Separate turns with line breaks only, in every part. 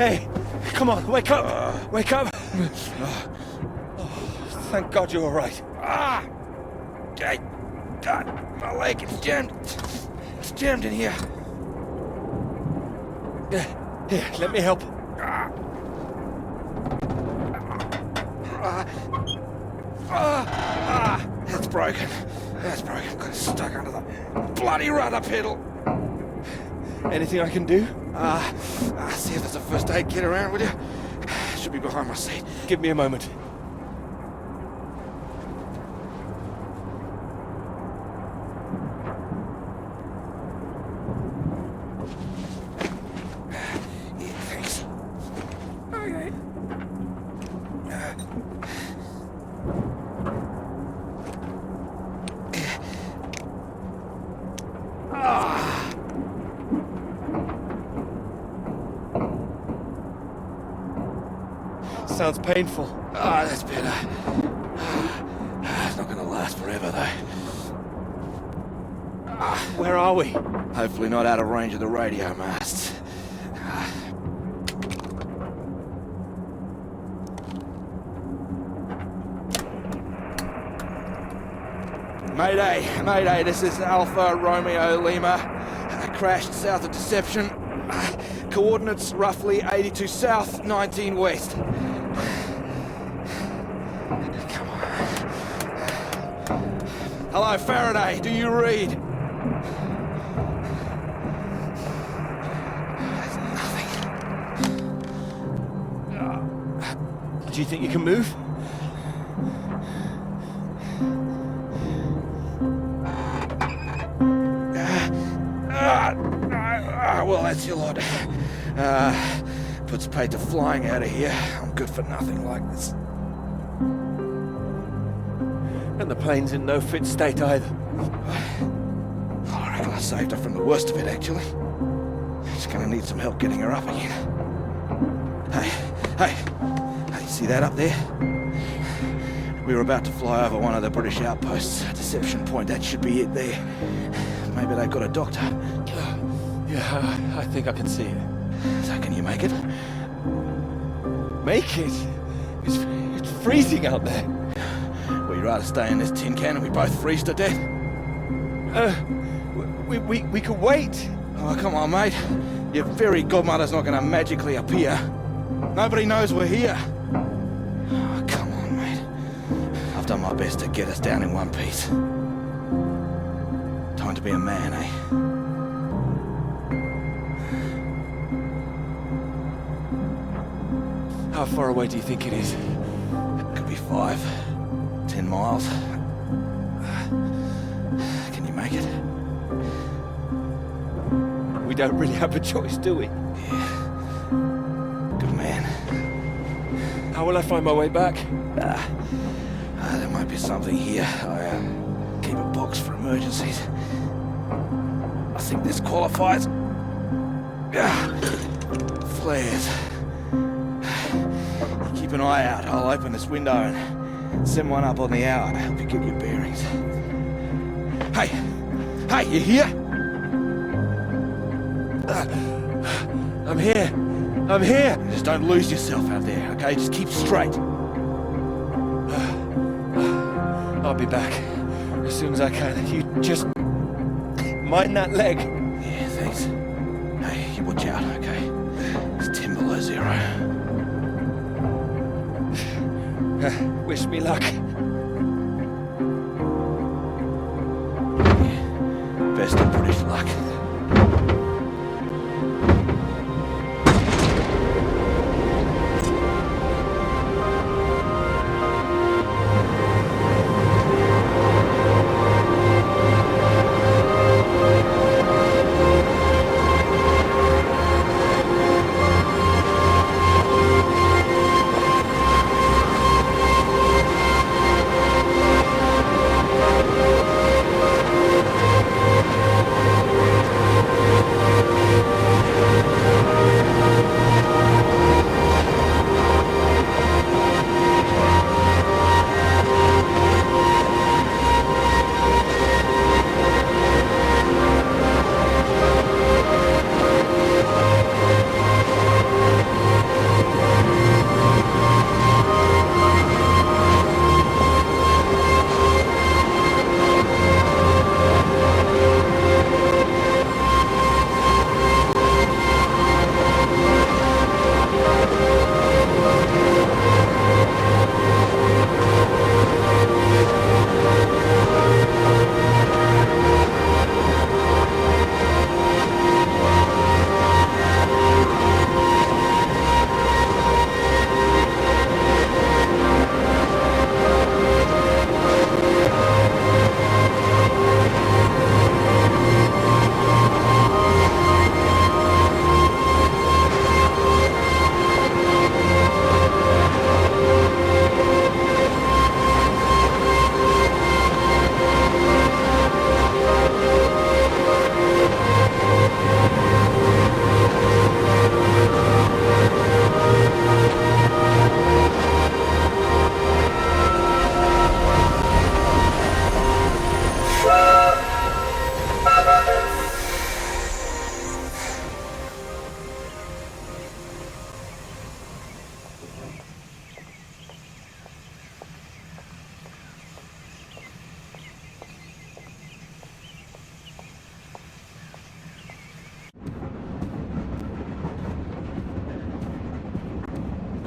Hey, come on, wake up! Wake up! Thank God you're all right.
God, my leg is jammed. It's jammed in here.
Here, let me help.
That's broken. That's broken. Got it stuck under the bloody rudder pedal.
Anything I can do?
See if there's a first aid kit around, will you? Should be behind my seat.
Give me a moment.
Yeah, thanks. Okay.
Sounds painful.
That's better. It's not gonna last forever, though.
Where are we?
Hopefully not out of range of the radio masts. Mayday, Mayday, this is Alpha Romeo Lima. Crashed south of Deception. Coordinates roughly 82 south, 19 west. Come on. Hello, Faraday, do you read? Nothing.
Do you think you can move?
Well, that's your lot. Puts paid to flying out of here. I'm good for nothing like this.
And the plane's in no fit state either.
I reckon I saved her from the worst of it, actually. She's gonna need some help getting her up again. Hey, see that up there? We were about to fly over one of the British outposts, Deception Point. That should be it there. Maybe they've got a doctor.
Yeah, I think I can see it.
So can you make it?
Make it? It's freezing out there.
We'd rather stay in this tin can and we both freeze to death.
We could wait.
Oh, come on, mate. Your fairy godmother's not gonna magically appear. Nobody knows we're here. Oh, come on, mate. I've done my best to get us down in one piece. Time to be a man, eh?
How far away do you think it is?
Could be 5, 10 miles. Can you make it?
We don't really have a choice, do we?
Yeah. Good man.
How will I find my way back?
There might be something here. I keep a box for emergencies. I think this qualifies. Flares. Keep an eye out. I'll open this window and send one up on the hour to help you get your bearings. Hey, you here?
I'm here.
Just don't lose yourself out there, okay? Just keep straight.
I'll be back as soon as I can. You just mind that leg.
Yeah, thanks. Hey, you watch out, okay? It's 10 below 0.
Wish me luck.
Yeah, best of British luck.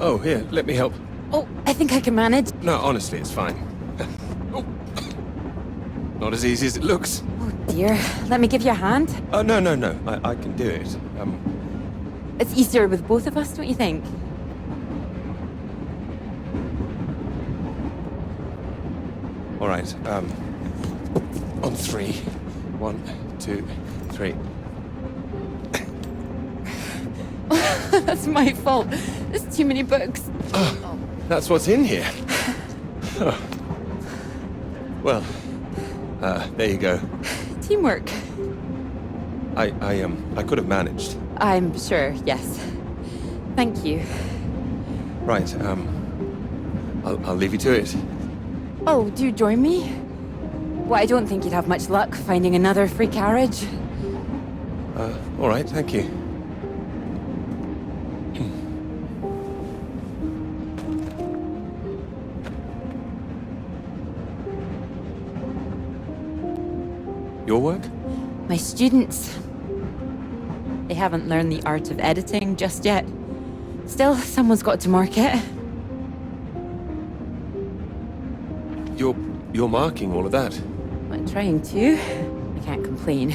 Oh, here, let me help.
Oh, I think I can manage.
No, honestly, it's fine. Oh. Not as easy as it looks.
Oh dear. Let me give you a hand.
Oh, no. I can do it.
It's easier with both of us, don't you think?
All right, on 3. 1, 2, 3.
That's my fault. There's too many books.
That's what's in here. Oh. Well, there you go.
Teamwork.
I could have managed.
I'm sure, yes. Thank you.
Right, I'll leave you to it.
Oh, do join me? Well, I don't think you'd have much luck finding another free carriage.
All right, thank you. Your work?
My students. They haven't learned the art of editing just yet. Still, someone's got to mark it.
You're marking all of that?
I'm trying to. I can't complain.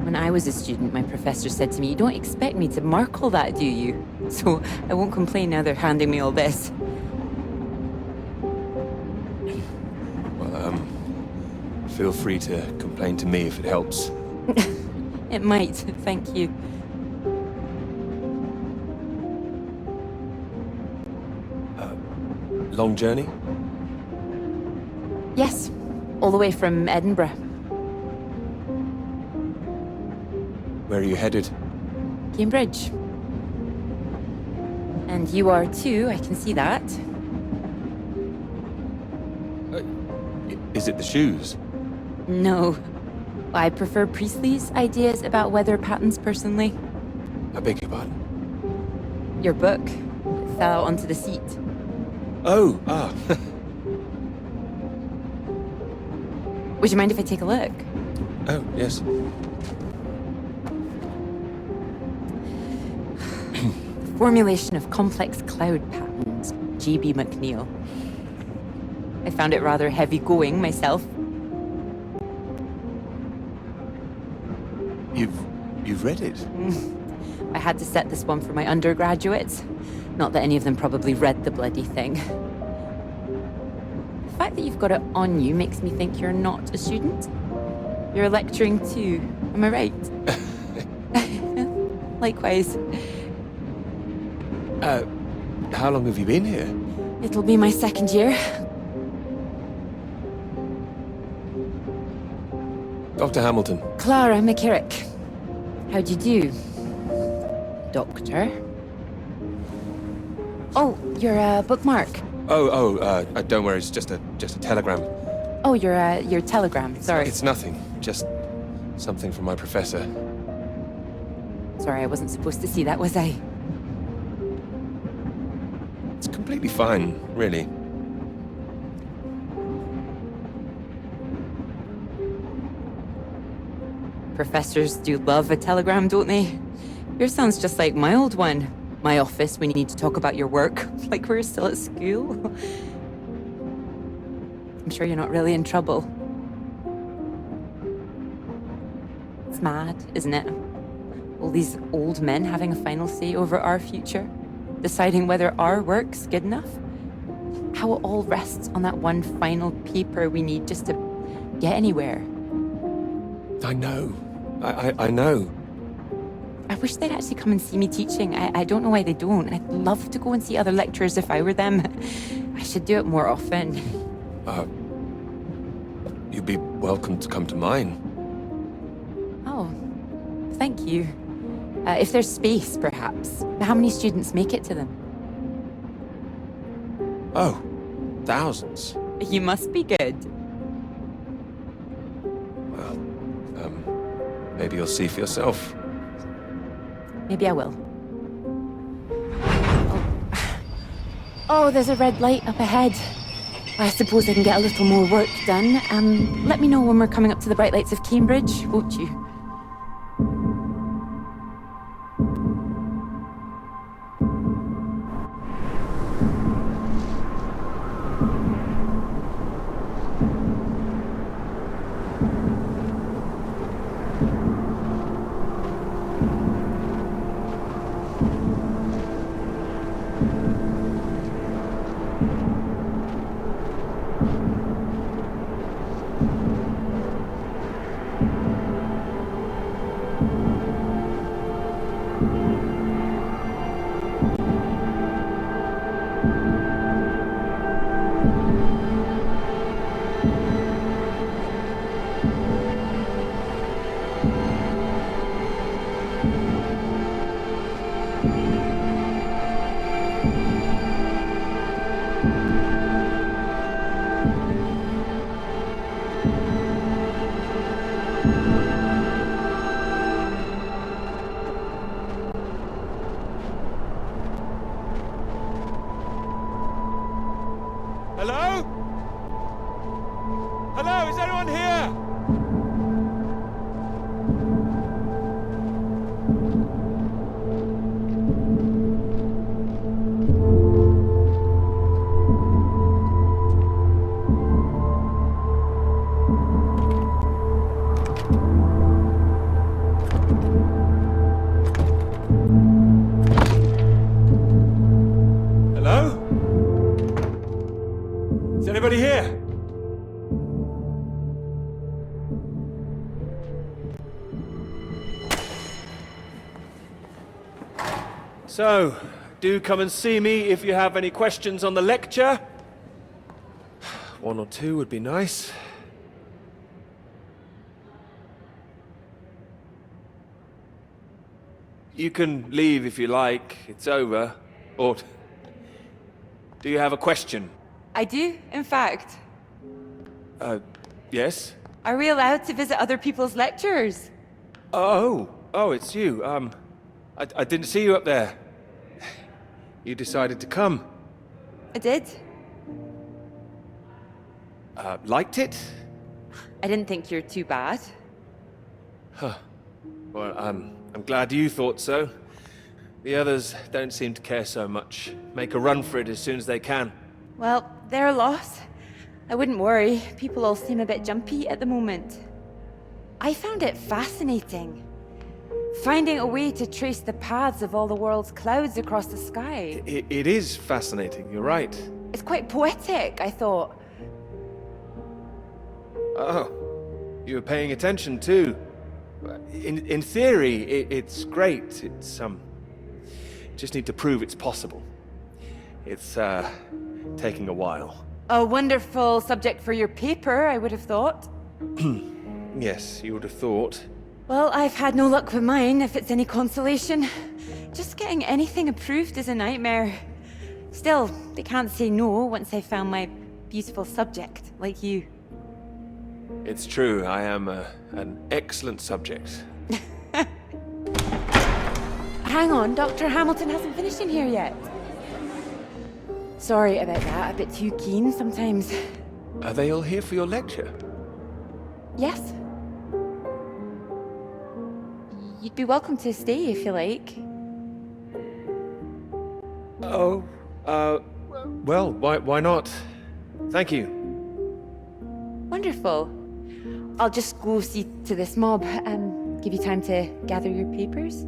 When I was a student, my professor said to me, "You don't expect me to mark all that, do you?" So I won't complain now they're handing me all this.
Well, feel free to complain to me if it helps.
It might, thank you.
Long journey?
Yes, all the way from Edinburgh.
Where are you headed?
Cambridge. And you are too, I can see that.
Is it the shoes?
No. I prefer Priestley's ideas about weather patterns personally.
I beg your pardon?
Your book fell out onto the seat.
Oh,
Would you mind if I take a look?
Oh, yes.
Formulation of complex cloud patterns, G.B. McNeill. I found it rather heavy going myself.
You've read it?
I had to set this one for my undergraduates. Not that any of them probably read the bloody thing. The fact that you've got it on you makes me think you're not a student. You're lecturing too, am I right? Likewise.
How long have you been here?
It'll be my second year.
Dr. Hamilton.
Clara McKirrick. How'd you do, Doctor? Oh, you're a bookmark.
Don't worry, it's just a telegram.
Oh, your telegram, sorry.
It's nothing, just something from my professor.
Sorry, I wasn't supposed to see that, was I?
It's completely fine, really.
Professors do love a telegram, don't they? Yours sounds just like my old one. My office when you need to talk about your work, like we're still at school. I'm sure you're not really in trouble. It's mad, isn't it? All these old men having a final say over our future, deciding whether our work's good enough. How it all rests on that one final paper we need just to get anywhere.
I know. I know.
I wish they'd actually come and see me teaching. I don't know why they don't. I'd love to go and see other lecturers if I were them. I should do it more often.
You'd be welcome to come to mine.
Oh, thank you. If there's space, perhaps. How many students make it to them?
Oh, thousands.
You must be good.
Well, maybe you'll see for yourself.
Maybe I will. Oh, there's a red light up ahead. I suppose I can get a little more work done. Let me know when we're coming up to the bright lights of Cambridge, won't you?
Hello? Hello, is anyone here? Hello? Is anybody here? So, do come and see me if you have any questions on the lecture. One or two would be nice. You can leave if you like. It's over. Or do you have a question?
I do, in fact.
Yes?
Are we allowed to visit other people's lectures?
Oh, it's you. I didn't see you up there. You decided to come.
I did.
Liked it?
I didn't think you're too bad.
Well, I'm glad you thought so. The others don't seem to care so much. Make a run for it as soon as they can.
Well, they're a loss. I wouldn't worry. People all seem a bit jumpy at the moment. I found it fascinating. Finding a way to trace the paths of all the world's clouds across the sky.
It is fascinating, you're right.
It's quite poetic, I thought.
Oh, you were paying attention too. In theory, it's great. It's, just need to prove it's possible. It's, taking a while.
A wonderful subject for your paper, I would have thought.
Yes, you would have thought.
Well, I've had no luck with mine, if it's any consolation. Just getting anything approved is a nightmare. Still, they can't say no once they've found my beautiful subject, like you.
It's true, I am an excellent subject.
Hang on, Dr. Hamilton hasn't finished in here yet. Sorry about that, a bit too keen sometimes.
Are they all here for your lecture?
Yes? You'd be welcome to stay if you like.
Oh, well, why not? Thank you.
Wonderful. I'll just go see to this mob and give you time to gather your papers.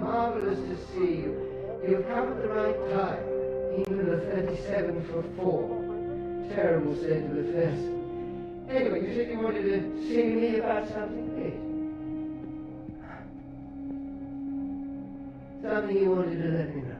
marvelous to see you. You've come at the right time. England are 37 for 4. Terrible state of affairs. Anyway, you said you wanted to see me about something, please. Something you wanted to let me know.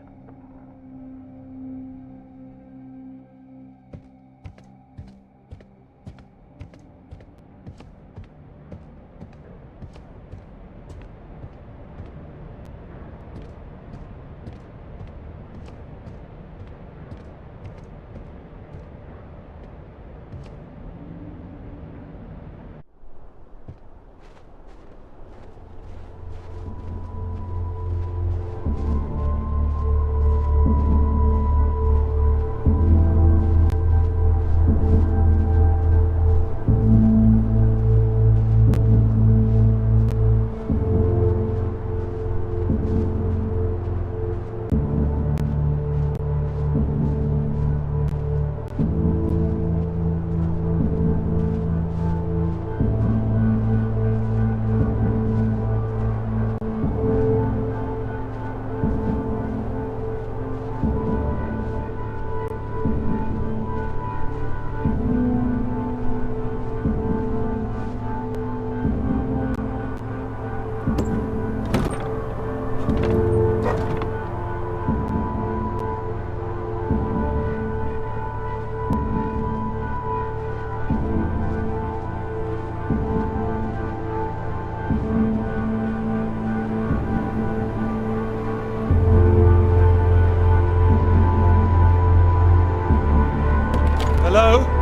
Hello?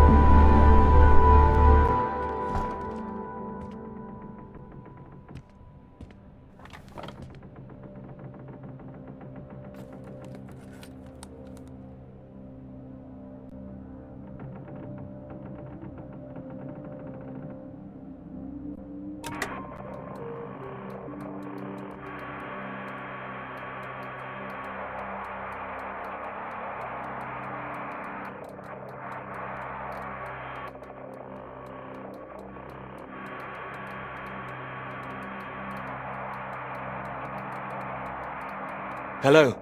Hello?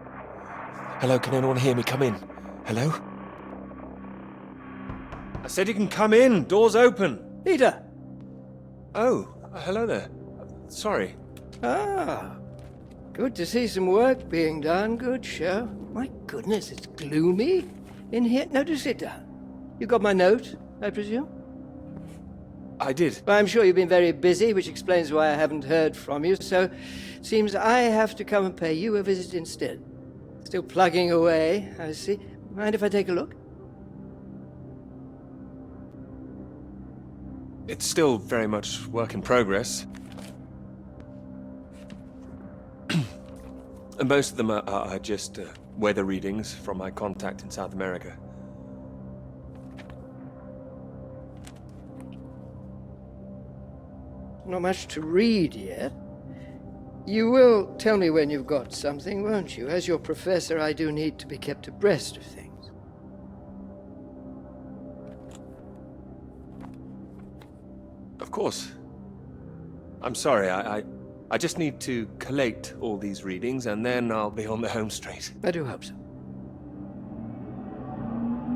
Hello, can anyone hear me? Come in. Hello?
I said you can come in. Door's open.
Peter!
Oh, hello there. Sorry.
Ah, good to see some work being done. Good show. My goodness, it's gloomy in here. No, do sit down. You got my note, I presume?
I did.
Well, I'm sure you've been very busy, which explains why I haven't heard from you. So, seems I have to come and pay you a visit instead. Still plugging away, I see. Mind if I take a look?
It's still very much work in progress. And most of them are just weather readings from my contact in South America.
Not much to read yet. You will tell me when you've got something, won't you? As your professor, I do need to be kept abreast of things.
Of course. I'm sorry, I just need to collate all these readings and then I'll be on the home straight.
I do hope so.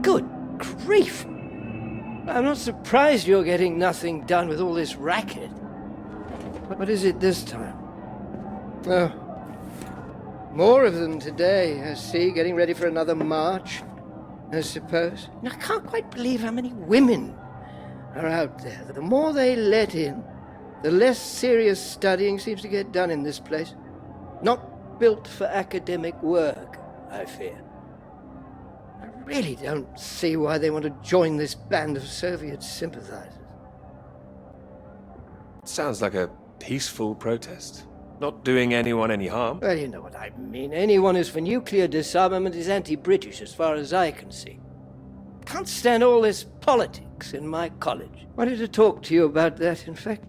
Good grief! I'm not surprised you're getting nothing done with all this racket. What is it this time? Oh, more of them today, I see, getting ready for another march, I suppose. And I can't quite believe how many women are out there. The more they let in, the less serious studying seems to get done in this place. Not built for academic work, I fear. I really don't see why they want to join this band of Soviet sympathizers.
It sounds like a peaceful protest. Not doing anyone any harm.
Well, you know what I mean. Anyone who's for nuclear disarmament is anti-British, as far as I can see. Can't stand all this politics in my college. Wanted to talk to you about that, in fact.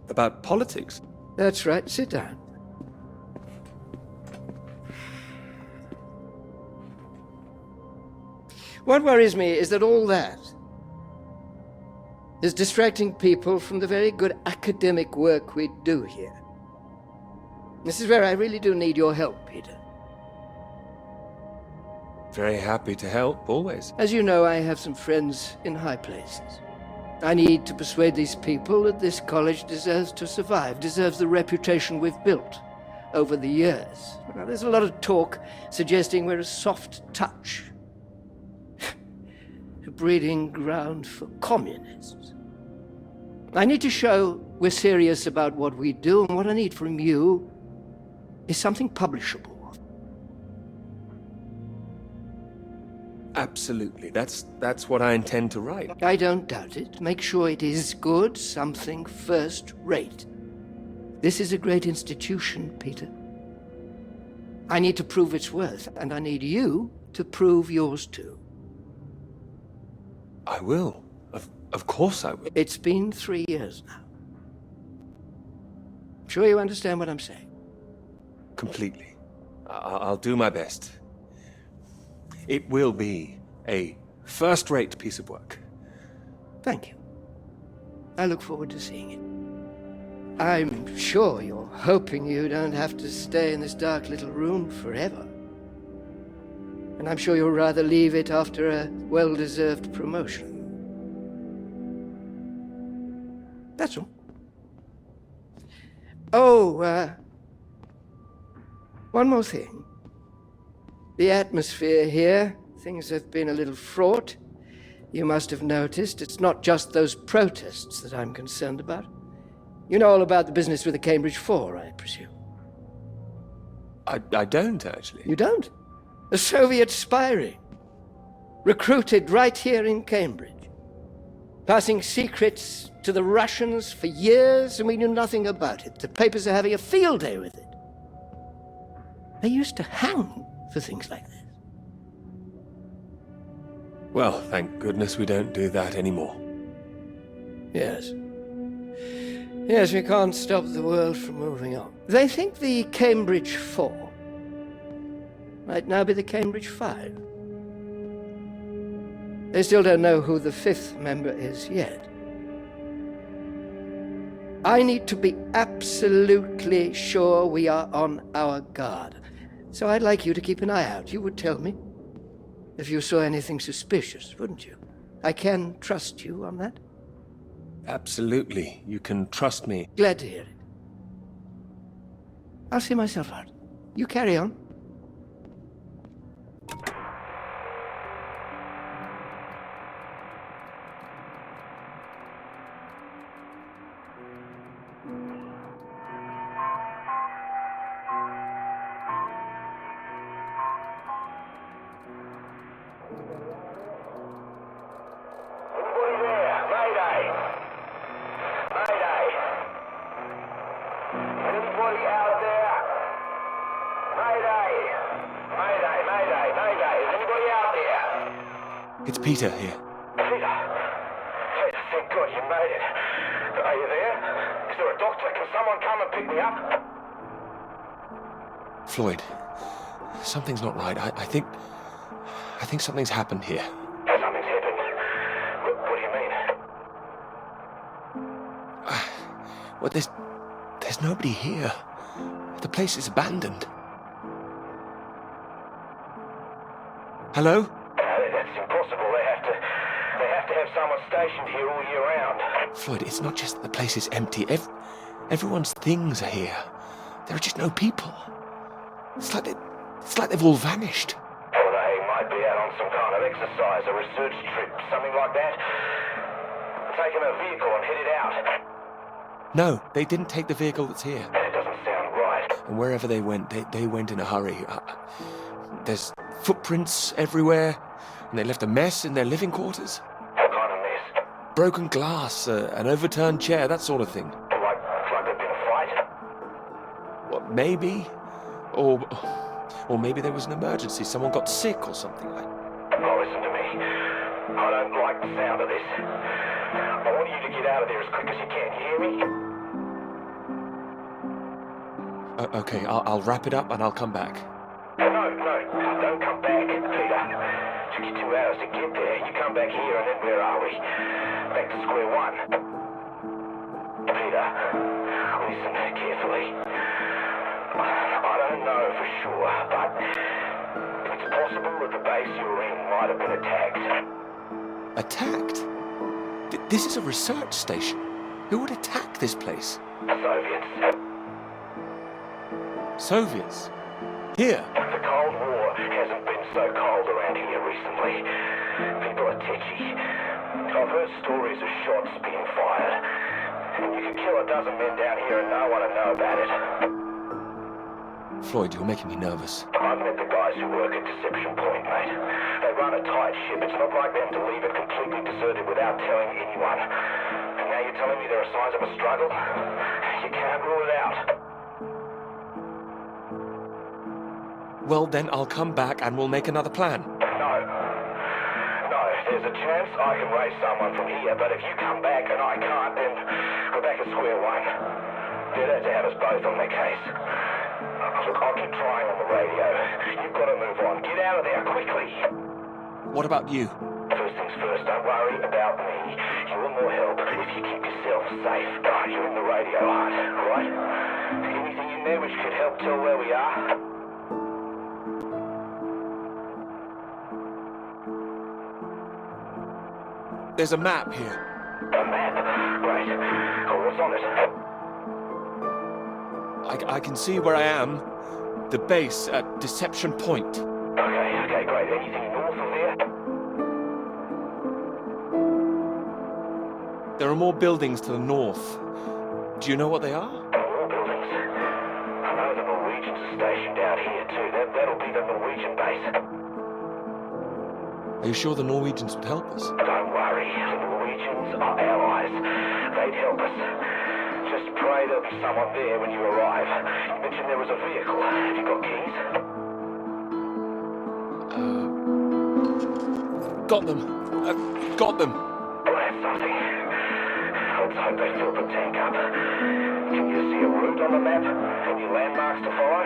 About politics?
That's right. Sit down. What worries me is that all that is distracting people from the very good academic work we do here. This is where I really do need your help, Peter.
Very happy to help, always.
As you know, I have some friends in high places. I need to persuade these people that this college deserves to survive, deserves the reputation we've built over the years. Now, there's a lot of talk suggesting we're a soft touch, a breeding ground for communists. I need to show we're serious about what we do, and what I need from you is something publishable.
Absolutely. That's what I intend to write.
I don't doubt it. Make sure it is good, something first rate. This is a great institution, Peter. I need to prove its worth, and I need you to prove yours too.
I will. Of course I will.
It's been 3 years now. I'm sure you understand what I'm saying.
Completely. I'll do my best. It will be a first-rate piece of work.
Thank you. I look forward to seeing it. I'm sure you're hoping you don't have to stay in this dark little room forever. And I'm sure you'll rather leave it after a well-deserved promotion. That's all. Oh, one more thing. The atmosphere here, things have been a little fraught. You must have noticed it's not just those protests that I'm concerned about. You know all about the business with the Cambridge Four, I presume.
I don't, actually.
You don't? A Soviet spy ring. Recruited right here in Cambridge. Passing secrets to the Russians for years, and we knew nothing about it. The papers are having a field day with it. They used to hang for things like this.
Well, thank goodness we don't do that anymore.
Yes. Yes, we can't stop the world from moving on. They think the Cambridge Four might now be the Cambridge Five. They still don't know who the fifth member is yet. I need to be absolutely sure we are on our guard. So I'd like you to keep an eye out. You would tell me if you saw anything suspicious, wouldn't you? I can trust you on that?
Absolutely. You can trust me.
Glad to hear it. I'll see myself out. You carry on.
It's Peter here.
Peter, thank God you made it. Are you there? Is there a doctor? Can someone come and pick me up?
Floyd, something's not right. I think something's happened here.
Something's happened. What do you mean?
Well, there's nobody here. The place is abandoned. Hello?
That's impossible. They have to have someone stationed here all year round.
Floyd, it's not just that the place is empty. Everyone's things are here. There are just no people. It's like they've all vanished.
Well, they might be out on some kind of exercise, a research trip, something like that. Taking a vehicle and headed out.
No, they didn't take the vehicle that's here.
That doesn't sound right.
And wherever they went, they went in a hurry. There's footprints everywhere, and they left a mess in their living quarters.
What kind of mess?
Broken glass, an overturned chair, that sort of thing.
Like there'd been a fight?
What, maybe? Or maybe there was an emergency. Someone got sick or something.
Oh, listen to me. I don't like the sound of this. I want you to get out of there as quick as you can. You hear me?
Okay, I'll wrap it up and I'll come back.
No, don't come back, Peter. Took you 2 hours to get there. You come back here and then where are we? Back to square one. Peter, listen carefully. I sure, but it's possible that the base you're in might have been attacked.
Attacked? This is a research station. Who would attack this place?
Soviets.
Soviets? Here?
The Cold War hasn't been so cold around here recently. People are tetchy. I've heard stories of shots being fired. And you could kill a dozen men down here and no one would know about it.
Floyd, you're making me nervous.
I've met the guys who work at Deception Point, mate. They run a tight ship. It's not like them to leave it completely deserted without telling anyone. And now you're telling me there are signs of a struggle? You can't rule it out.
Well, then I'll come back and we'll make another plan.
No. No, there's a chance I can raise someone from here, but if you come back and I can't, then we're back at square one. They'd have to have us both on their case. Look, I'll keep trying on the radio. You've got to move on. Get out of there, quickly.
What about you?
First things first, don't worry about me. You will more help if you keep yourself safe. You're in the radio hunt, right? Anything in there which could help tell where we are?
There's a map here.
A map? Great. Oh, what's on it?
I can see where I am. The base at Deception Point.
Okay, great. Anything north of there?
There are more buildings to the north. Do you know what they are?
More buildings. I know the Norwegians are stationed out here too. That'll be the Norwegian base.
Are you sure the Norwegians would help us?
Don't worry. The Norwegians are allies. They'd help us. Just pray there'll be someone there when you arrive. You mentioned there was a vehicle. Have you got keys?
Got them. Got them.
Well, that's something. Let's hope they filled the tank up. Can you see a route on the map? Any landmarks to follow?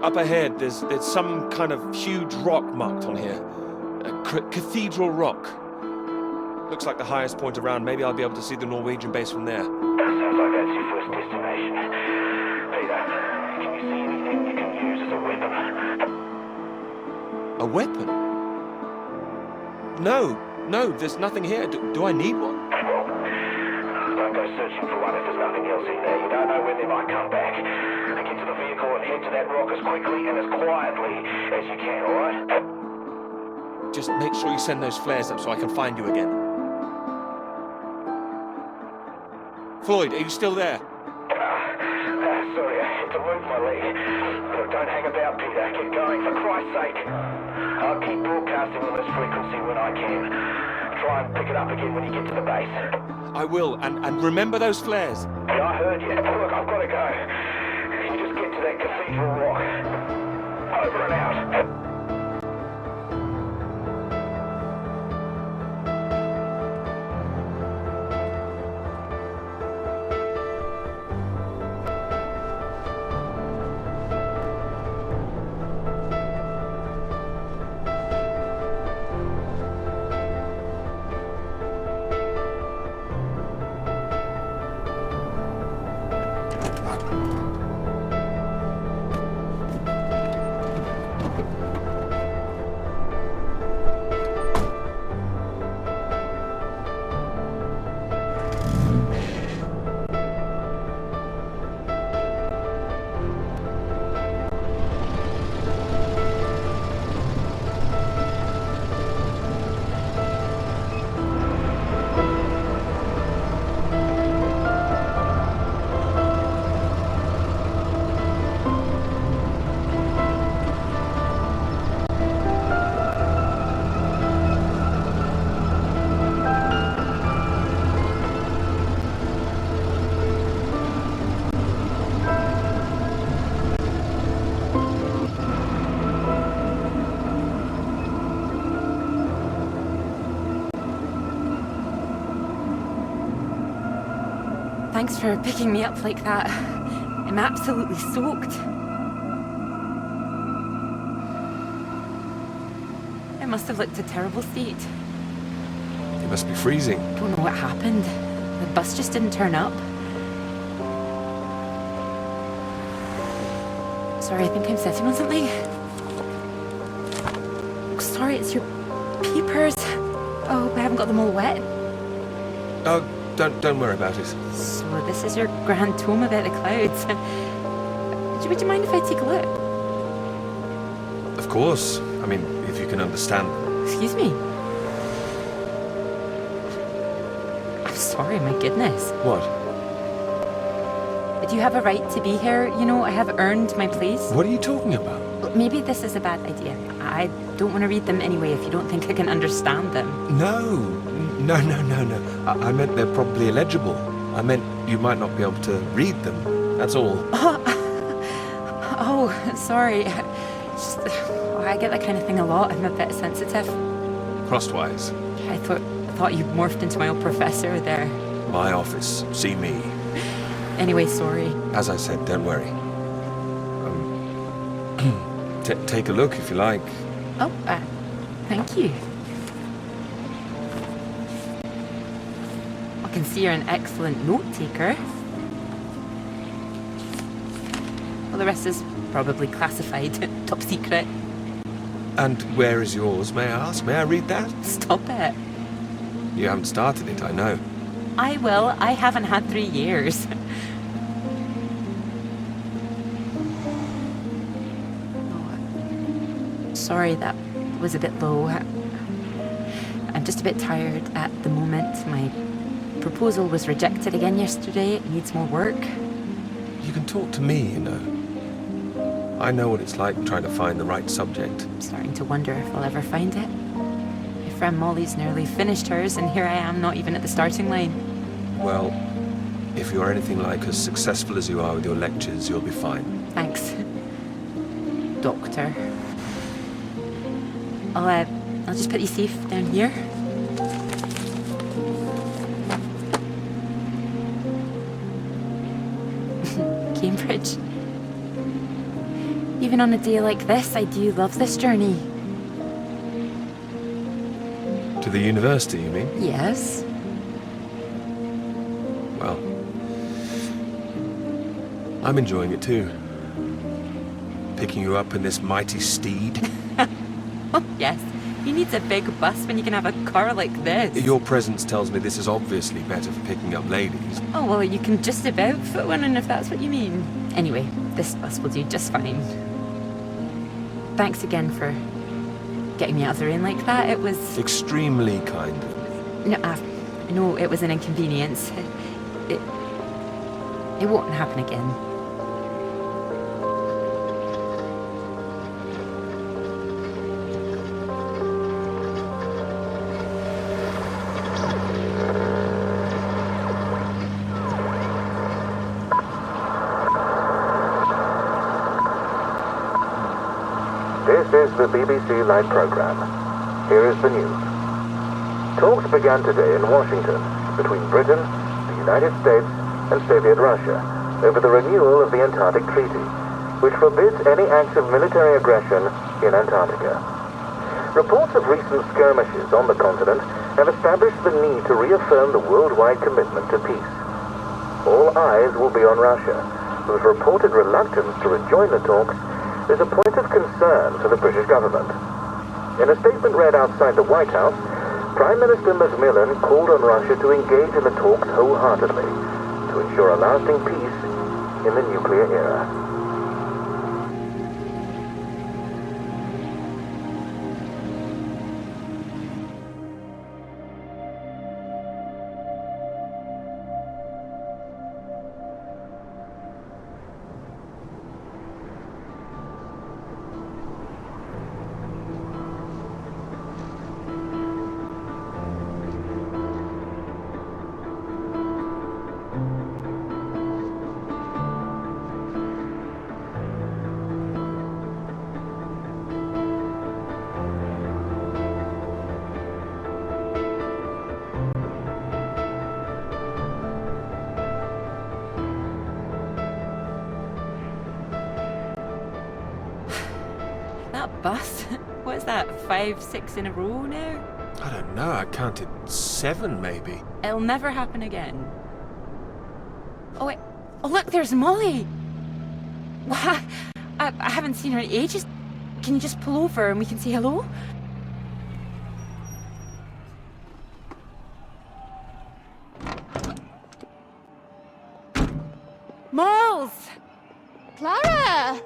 Up ahead, there's some kind of huge rock marked on here. Cathedral Rock. Looks like the highest point around. Maybe I'll be able to see the Norwegian base from there.
Sounds like that's your first destination. Peter, can you see anything you can use as a weapon?
A weapon? No, there's nothing here. Do I need one?
Well, don't go searching for one if there's nothing else in there. You don't know when they might come back. Get to the vehicle and head to that rock as quickly and as quietly as you can, alright?
Just make sure you send those flares up so I can find you again. Floyd, are you still there?
Sorry, I had to move my leg. Look, don't hang about, Peter. Get going, for Christ's sake. I'll keep broadcasting on this frequency when I can. Try and pick it up again when you get to the base.
I will, and remember those flares.
Yeah, I heard you. Look, I've got to go. You just get to that Cathedral Rock. Over and out.
Thanks for picking me up like that. I'm absolutely soaked. It must have looked a terrible state.
It must be freezing.
Don't know what happened. The bus just didn't turn up. Sorry, I think I'm sitting on something. Sorry, it's your peepers. Oh, I haven't got them all wet.
Oh, don't worry about it.
So this is your grand tome about the clouds. Would you mind if I take a look?
Of course. I mean, if you can understand them.
Excuse me? I'm sorry, my goodness.
What?
Do you have a right to be here? You know, I have earned my place.
What are you talking about?
Well, maybe this is a bad idea. I don't want to read them anyway if you don't think I can understand them.
No. I meant they're probably illegible. I meant you might not be able to read them. That's all.
Oh, sorry. Just, I get that kind of thing a lot. I'm a bit sensitive.
Crosswise.
I thought you morphed into my old professor there.
My office. See me.
Anyway, sorry.
As I said, don't worry. Take a look if you like.
Oh, thank you. I can see you're an excellent note taker. Well, the rest is probably classified, top secret.
And where is yours, may I ask? May I read that?
Stop it.
You haven't started it, I know.
I will. I haven't had 3 years. Sorry, that was a bit low. I'm just a bit tired at the moment. My proposal was rejected again yesterday. It needs more work.
You can talk to me, you know. I know what it's like trying to find the right subject.
I'm starting to wonder if I'll ever find it. My friend Molly's nearly finished hers, and here I am, not even at the starting line.
Well, if you're anything like as successful as you are with your lectures, you'll be fine.
Thanks, Doctor. I'll just put you safe down here. Cambridge. Even on a day like this, I do love this journey.
To the university, you mean?
Yes.
Well, I'm enjoying it too. Picking you up in this mighty steed.
Oh, yes. Who needs a big bus when you can have a car like this?
Your presence tells me this is obviously better for picking up ladies.
Oh, well, you can just about fit one in if that's what you mean. Anyway, this bus will do just fine. Thanks again for getting me out of the rain like that. It was...
Extremely kind of me.
No, it was an inconvenience. It won't happen again.
This is the BBC Live Programme. Here is the news. Talks began today in Washington between Britain, the United States, and Soviet Russia over the renewal of the Antarctic Treaty, which forbids any acts of military aggression in Antarctica. Reports of recent skirmishes on the continent have established the need to reaffirm the worldwide commitment to peace. All eyes will be on Russia, whose reported reluctance to rejoin the talks is a point of concern for the British government. In a statement read outside the White House, Prime Minister Macmillan called on Russia to engage in the talks wholeheartedly to ensure a lasting peace in the nuclear era.
That bus? What is that, 5, 6 in a row now?
I don't know, I counted 7 maybe.
It'll never happen again. Oh, wait. Oh, look, there's Molly! I haven't seen her in ages. Can you just pull over and we can say hello? Malls!
Clara!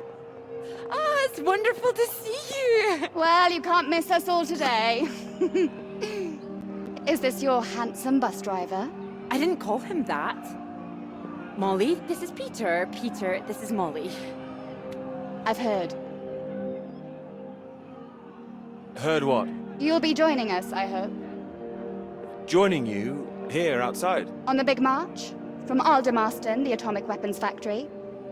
Oh, it's wonderful to see you!
Well, you can't miss us all today. Is this your handsome bus driver?
I didn't call him that. Molly, this is Peter. Peter, this is Molly.
I've heard.
Heard what?
You'll be joining us, I hope.
Joining you here outside.
On the big march? From Aldermaston, the atomic weapons factory.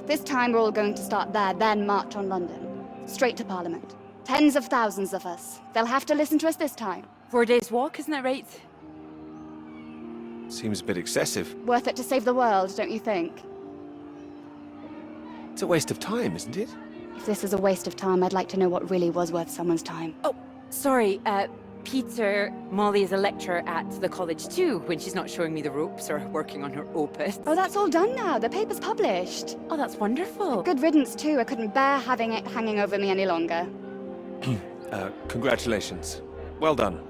This time we're all going to start there, then march on London. Straight to Parliament. Tens of thousands of us. They'll have to listen to us this time.
4 days walk, isn't that right?
Seems a bit excessive.
Worth it to save the world, don't you think?
It's a waste of time, isn't it?
If this is a waste of time, I'd like to know what really was worth someone's time.
Oh, sorry, Peter, Molly is a lecturer at the college too, when she's not showing me the ropes or working on her opus.
Oh, that's all done now. The paper's published.
Oh, that's wonderful.
Good riddance, too. I couldn't bear having it hanging over me any longer.
Congratulations. Well done.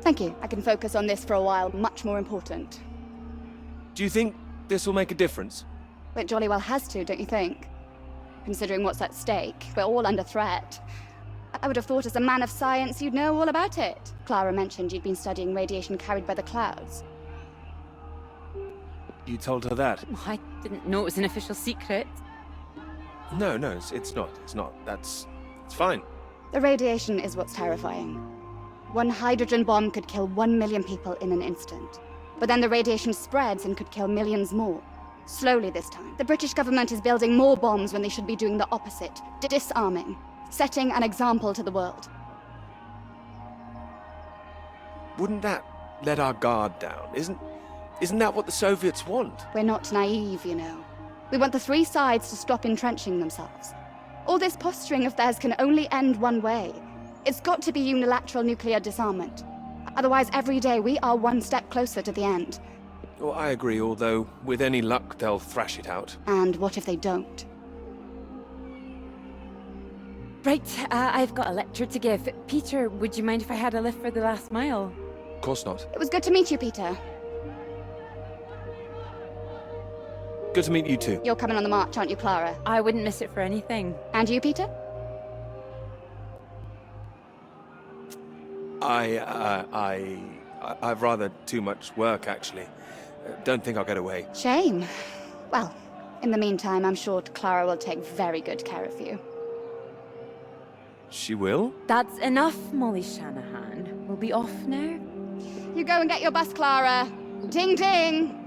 Thank you. I can focus on this for a while. Much more important.
Do you think this will make a difference?
It jolly well has to, don't you think? Considering what's at stake, we're all under threat. I would have thought as a man of science you'd know all about it. Clara mentioned you'd been studying radiation carried by the clouds.
You told her that?
Oh, I didn't know it was an official secret.
No, it's not. It's fine.
The radiation is what's terrifying. One hydrogen bomb could kill 1 million people in an instant. But then the radiation spreads and could kill millions more. Slowly this time. The British government is building more bombs when they should be doing the opposite. Disarming. Setting an example to the world.
Wouldn't that let our guard down? Isn't that what the Soviets want?
We're not naive, you know. We want the three sides to stop entrenching themselves. All this posturing of theirs can only end one way. It's got to be unilateral nuclear disarmament. Otherwise, every day we are one step closer to the end.
Well, I agree, although with any luck they'll thrash it out.
And what if they don't?
Right, I've got a lecture to give. Peter, would you mind if I had a lift for the last mile?
Of course not.
It was good to meet you, Peter.
Good to meet you too.
You're coming on the march, aren't you, Clara?
I wouldn't miss it for anything.
And you, Peter?
I've rather too much work, actually. Don't think I'll get away.
Shame. Well, in the meantime, I'm sure Clara will take very good care of you.
She will?
That's enough, Molly Shanahan. We'll be off now.
You go and get your bus, Clara. Ding, ding!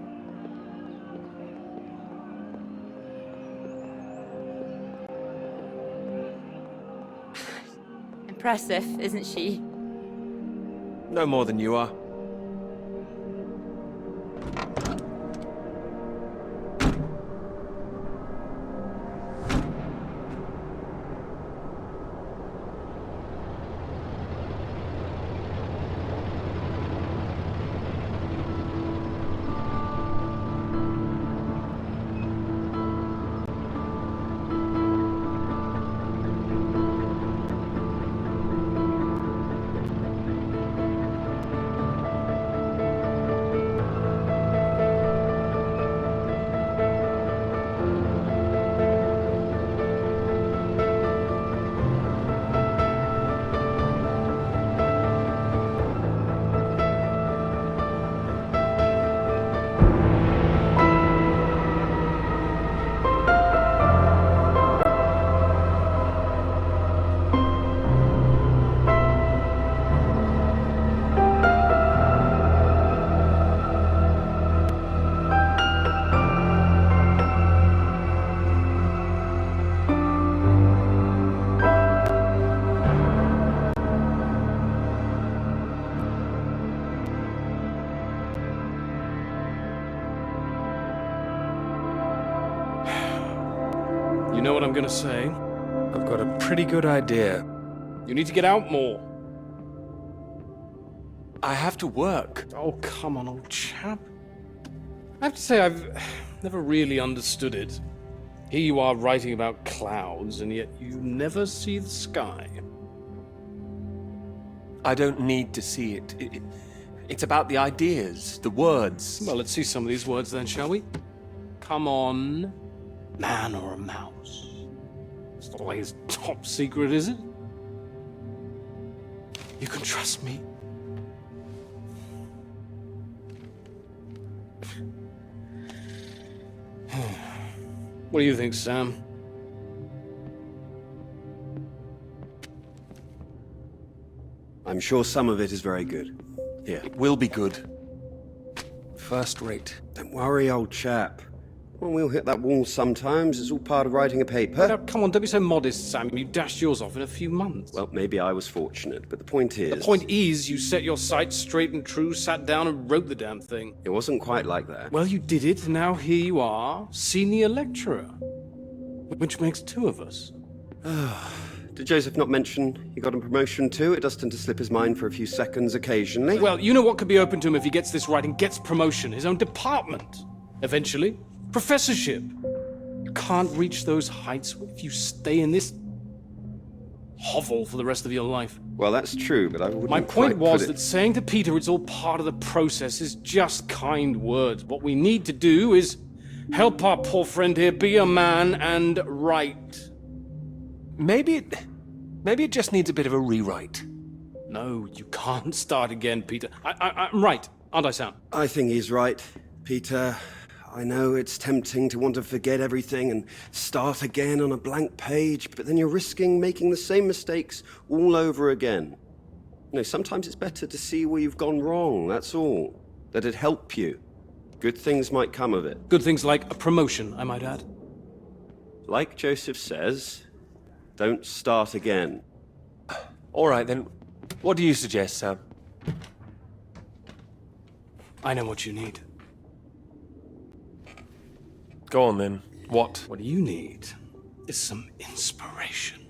Impressive, isn't she?
No more than you are.
You know what I'm gonna say? I've got a pretty good idea. You need to get out more.
I have to work.
Oh, come on, old chap. I have to say, I've never really understood it.
Here you are writing about clouds, and yet you never see the sky.
I don't need to see it. It's about the ideas, the words.
Well, let's see some of these words then, shall we? Come on, man or a mouse? It's not like it's top secret, is it? You can trust me. What do you think, Sam?
I'm sure some of it is very good. Here.
It will be good. First rate.
Don't worry, old chap. Well, we'll hit that wall sometimes. It's all part of writing a paper.
Now, come on, don't be so modest, Sam. You dashed yours off in a few months.
Well, maybe I was fortunate, but the point is...
The point is, you set your sights straight and true, sat down and wrote the damn thing.
It wasn't quite like that.
Well, you did it, and now here you are, senior lecturer. Which makes two of us.
Did Joseph not mention he got a promotion too? It does tend to slip his mind for a few seconds occasionally.
Well, you know what could be open to him if he gets this right and gets promotion? His own department. Eventually. Professorship. You can't reach those heights if you stay in this hovel for the rest of your life.
Well, that's true, but I wouldn't
My point
quite
was
put
that
it...
saying to Peter it's all part of the process is just kind words. What we need to do is help our poor friend here be a man and write.
Maybe it just needs a bit of a rewrite.
No, you can't start again, Peter. I'm right, aren't I, Sam?
I think he's right, Peter. I know it's tempting to want to forget everything and start again on a blank page, but then you're risking making the same mistakes all over again. You know, sometimes it's better to see where you've gone wrong, that's all. That'd help you. Good things might come of it.
Good things like a promotion, I might add.
Like Joseph says, don't start again.
All right, then. What do you suggest, Sam?
I know what you need.
Go on, then. What?
What you need is some inspiration.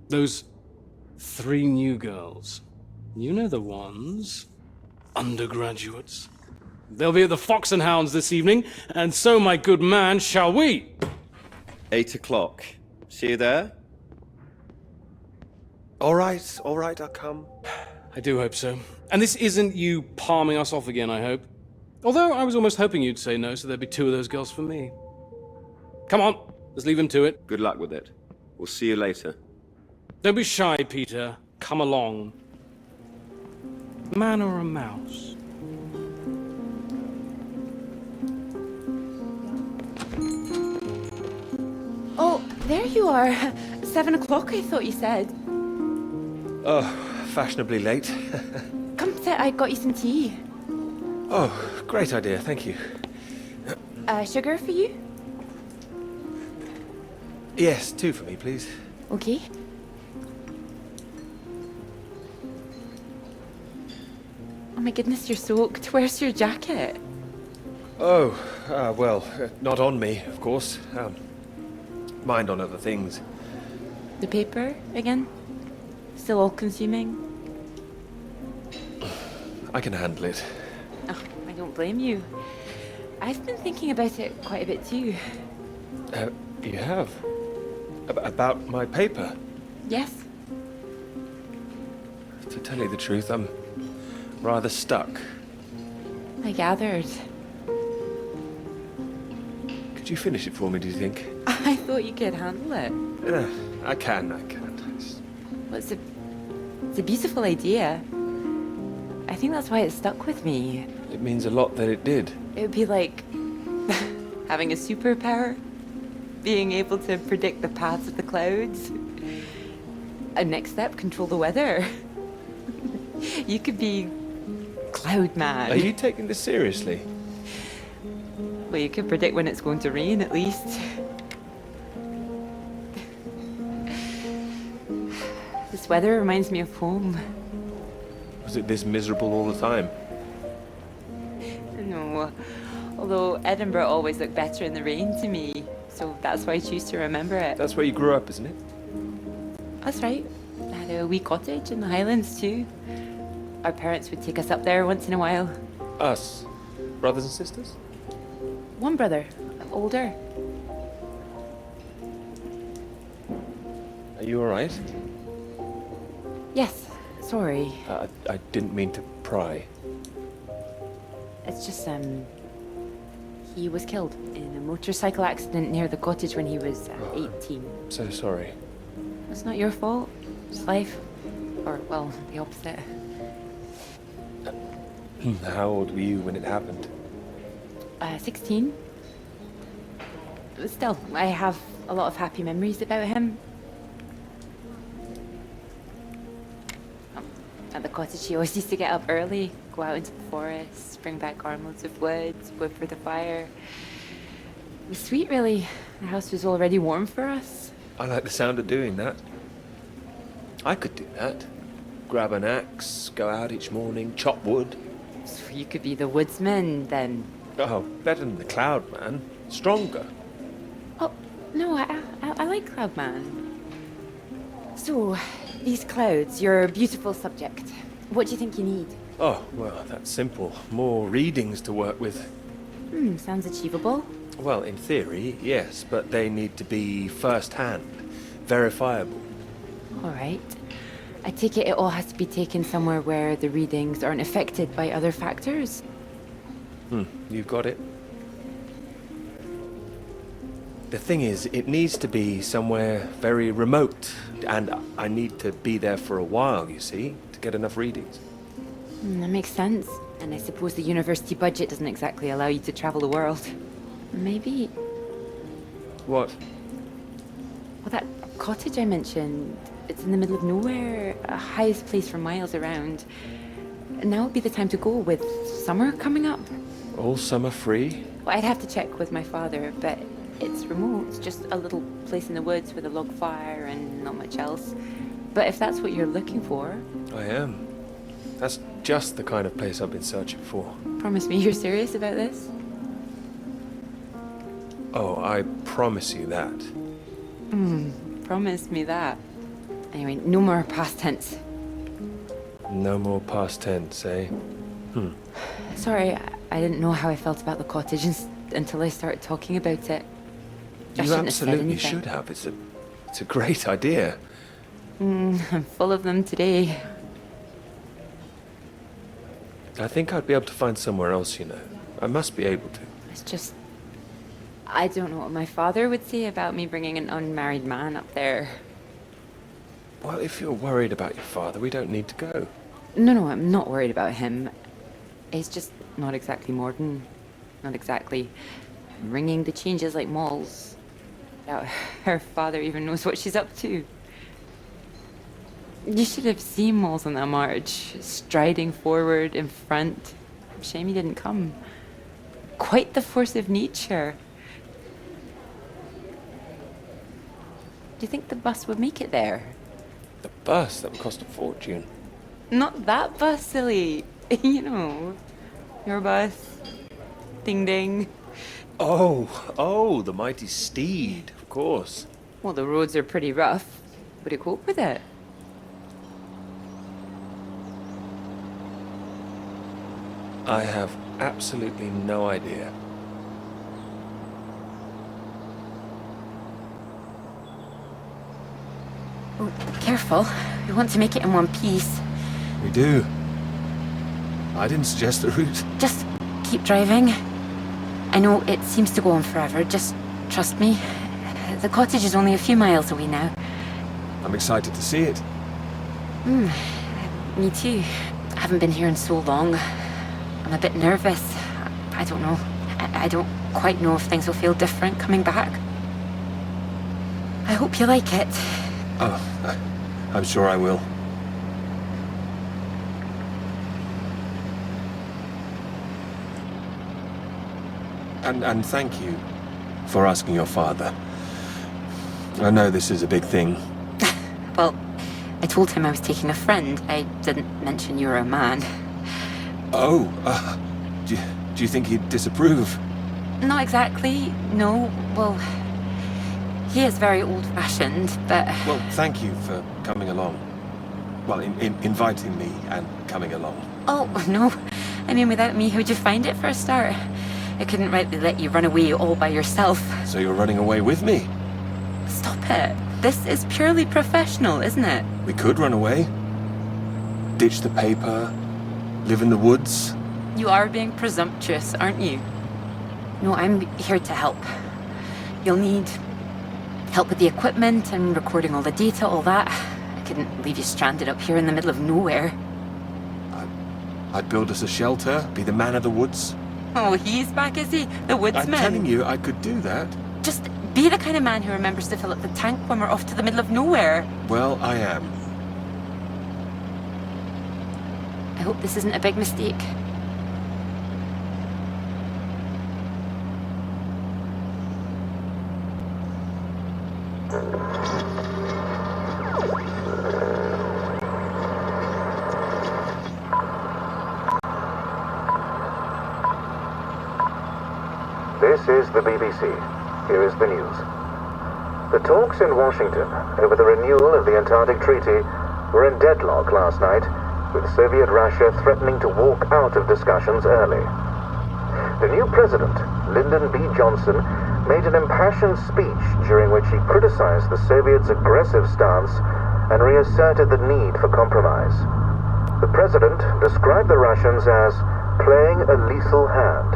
Those 3 new girls. You know the ones. Undergraduates. They'll be at the Fox and Hounds this evening, and so, my good man, shall we?
8 o'clock. See you there?
All right, I'll come.
I do hope so. And this isn't you palming us off again, I hope. Although I was almost hoping you'd say no, so there'd be 2 of those girls for me. Come on, let's leave him to it.
Good luck with it. We'll see you later.
Don't be shy, Peter. Come along. Man or a mouse?
Oh, there you are. 7 o'clock, I thought you said.
Oh, fashionably late.
Come sit, I got you some tea.
Oh, great idea, thank you.
Sugar for you?
Yes, 2 for me, please.
Okay. Oh my goodness, you're soaked. Where's your jacket?
Oh, well, not on me, of course. Mind on other things.
The paper again? Still all consuming?
I can handle it.
Oh, I don't blame you. I've been thinking about it quite a bit too.
You have? About my paper?
Yes?
To tell you the truth, I'm rather stuck.
I gathered.
Could you finish it for me, do you think?
I thought you could handle it.
I can.
Well, it's a beautiful idea. I think that's why it stuck with me.
It means a lot that it did.
It would be like having a superpower, being able to predict the paths of the clouds. A next step, control the weather. You could be Cloud Man.
Are you taking this seriously?
Well, you could predict when it's going to rain, at least. This weather reminds me of home.
Was it this miserable all the time?
No, although Edinburgh always looked better in the rain to me, so that's why I choose to remember it.
That's where you grew up, isn't it?
That's right. I had a wee cottage in the Highlands too. Our parents would take us up there once in a while.
Us? Brothers and sisters?
One brother, older.
you alright?
Yes, sorry.
I didn't mean to pry.
It's just, he was killed in a motorcycle accident near the cottage when he was 18.
So sorry.
It's not your fault. It's life. Or, well, the opposite.
How old were you when it happened?
16. But still, I have a lot of happy memories about him. At the cottage, he always used to get up early, go out into the forest, bring back armloads of wood, wood for the fire. It was sweet, really. The house was already warm for us.
I like the sound of doing that. I could do that. Grab an axe, go out each morning, chop wood.
So you could be the woodsman, then.
Oh, better than the Cloud Man. Stronger.
Oh, no, I like Cloudman. So, these clouds, your beautiful subject. What do you think you need?
Oh, well, that's simple. More readings to work with.
Sounds achievable.
Well, in theory, yes, but they need to be first-hand, verifiable.
All right. I take it all has to be taken somewhere where the readings aren't affected by other factors.
You've got it. The thing is, it needs to be somewhere very remote, and I need to be there for a while, you see, to get enough readings.
That makes sense. And I suppose the university budget doesn't exactly allow you to travel the world. Maybe...
What?
Well, that cottage I mentioned, it's in the middle of nowhere, a highest place for miles around. Now would be the time to go with summer coming up.
All summer free?
Well, I'd have to check with my father, but it's remote. It's just a little place in the woods with a log fire and not much else. But if that's what you're looking for...
I am. That's just the kind of place I've been searching for.
Promise me you're serious about this?
Oh, I promise you that.
Promise me that. Anyway, no more past tense.
No more past tense, eh?
Sorry, I didn't know how I felt about the cottage until I started talking about it. I
You
shouldn't have said
absolutely
anything.
should have. It's a great idea.
I'm full of them today.
I think I'd be able to find somewhere else, you know. I must be able to.
It's just... I don't know what my father would say about me bringing an unmarried man up there.
Well, if you're worried about your father, we don't need to go.
No, I'm not worried about him. He's just not exactly modern. Not exactly ringing the changes like Moll's. Doubt her father even knows what she's up to. You should have seen Moll's on that march, striding forward in front. Shame he didn't come. Quite the force of nature. Do you think the bus would make it there?
The bus, that would cost a fortune.
Not that bus, silly. You know, your bus. Ding ding.
Oh, the mighty steed, of course.
Well, the roads are pretty rough. Would it cope with it?
I have absolutely no idea.
Oh, careful. We want to make it in one piece.
We do. I didn't suggest the route.
Just keep driving. I know it seems to go on forever. Just trust me. The cottage is only a few miles away now.
I'm excited to see it.
Me too. I haven't been here in so long. I'm a bit nervous. I don't know. I don't quite know if things will feel different coming back. I hope you like it.
Oh, I'm sure I will. And thank you for asking your father. I know this is a big thing.
Well, I told him I was taking a friend. I didn't mention you were a man.
Oh, do you think he'd disapprove?
Not exactly, no. Well, he is very old-fashioned, but...
Well, thank you for coming along. Well, inviting me and coming along.
Oh, no. I mean, without me, how'd you find it for a start? I couldn't rightly let you run away all by yourself.
So you're running away with me?
Stop it. This is purely professional, isn't it?
We could run away. Ditch the paper. Live in the woods.
You are being presumptuous, aren't you? No, I'm here to help. You'll need help with the equipment and recording all the data, all that. I couldn't leave you stranded up here in the middle of nowhere.
I'd build us a shelter, be the man of the woods.
Oh, he's back, is he? The woodsman?
I'm telling you, I could do that.
Just be the kind of man who remembers to fill up the tank when we're off to the middle of nowhere.
Well, I am.
I hope this isn't a big mistake.
This is the BBC. Here is the news. The talks in Washington over the renewal of the Antarctic Treaty were in deadlock last night, with Soviet Russia threatening to walk out of discussions early. The new president, Lyndon B. Johnson, made an impassioned speech during which he criticized the Soviets' aggressive stance and reasserted the need for compromise. The president described the Russians as playing a lethal hand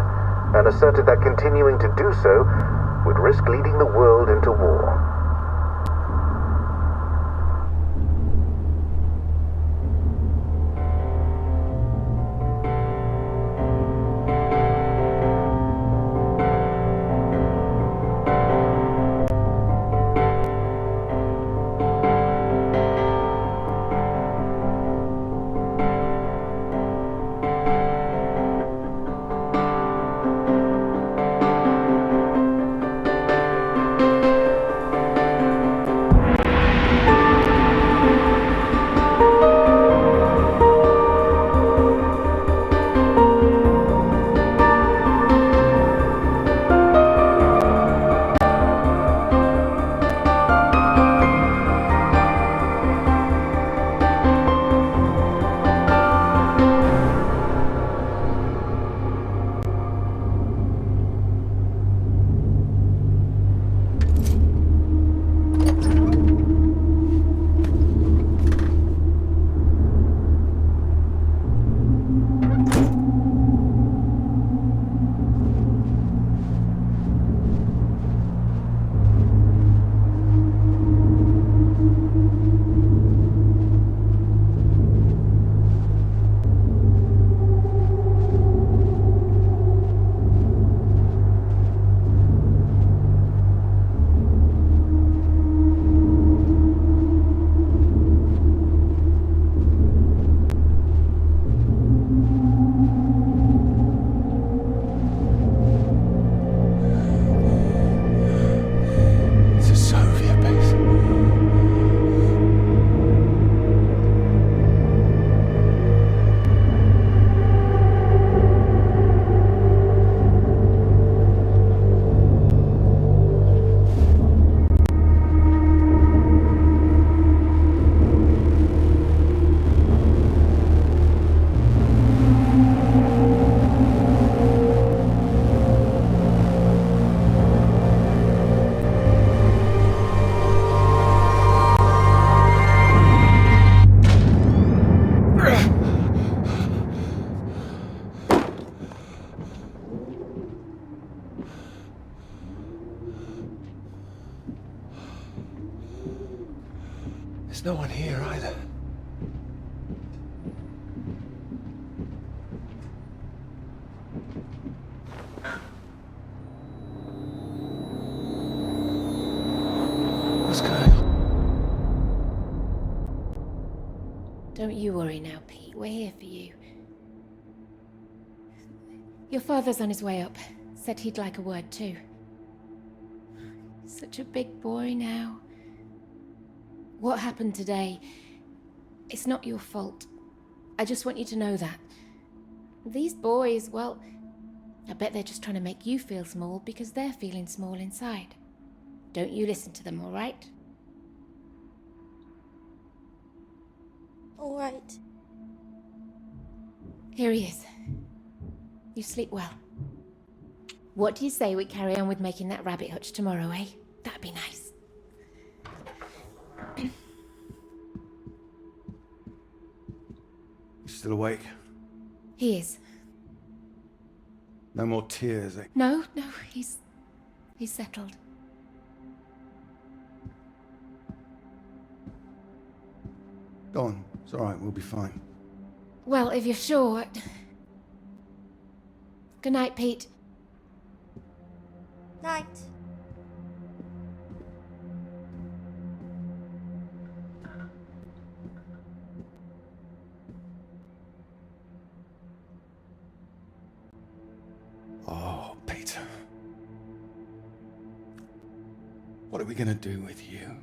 and asserted that continuing to do so would risk leading the world into war.
There's no one here either. What's going on?
Don't you worry now, Pete. We're here for you. Your father's on his way up. Said he'd like a word too. Such a big boy now. What happened today, it's not your fault. I just want you to know that. These boys, well, I bet they're just trying to make you feel small because they're feeling small inside. Don't you listen to them, all right?
All right.
Here he is. You sleep well. What do you say we carry on with making that rabbit hutch tomorrow, eh? That'd be nice.
Still awake?
He is.
No more tears, eh?
No, he's settled.
Go on. It's all right. We'll be fine.
Well, if you're sure. Good night, Pete.
Night.
Oh, Peter. What are we gonna do with you?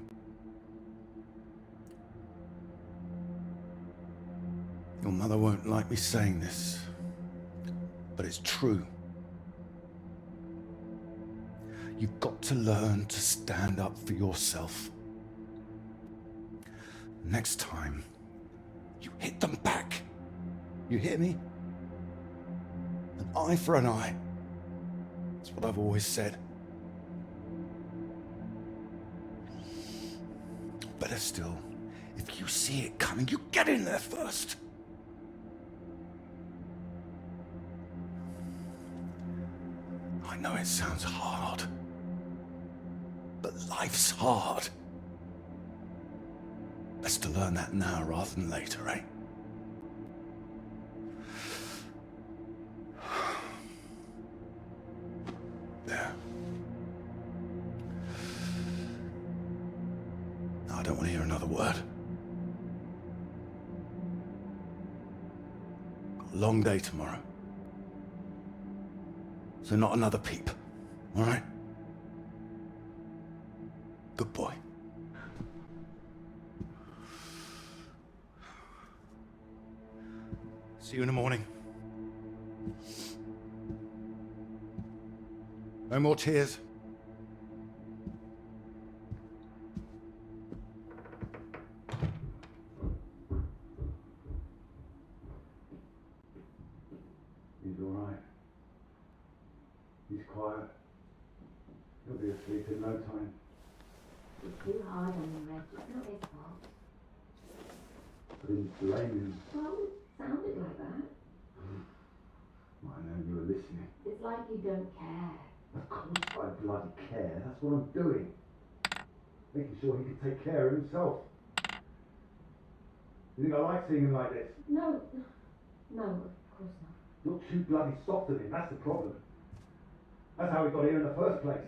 Your mother won't like me saying this, but it's true. You've got to learn to stand up for yourself. Next time, you hit them back. You hear me? An eye for an eye. That's what I've always said. Better still, if you see it coming, you get in there first. I know it sounds hard, but life's hard. Best to learn that now rather than later, eh? There. No, I don't want to hear another word. Got a long day tomorrow. So not another peep, all right? Good boy. See you in the morning. No more tears. He's all right. He's quiet. He'll be asleep in no time.
You're too hard on him, Reg. It's not his fault.
I didn't blame him.
Well, it sounded like that.
I know you were listening.
It's like you don't care.
Of course I bloody care. That's what I'm doing. Making sure he can take care of himself. You think I like seeing him like this?
No, of course not.
You're too bloody soft on him. That's the problem. That's how we got here in the first place.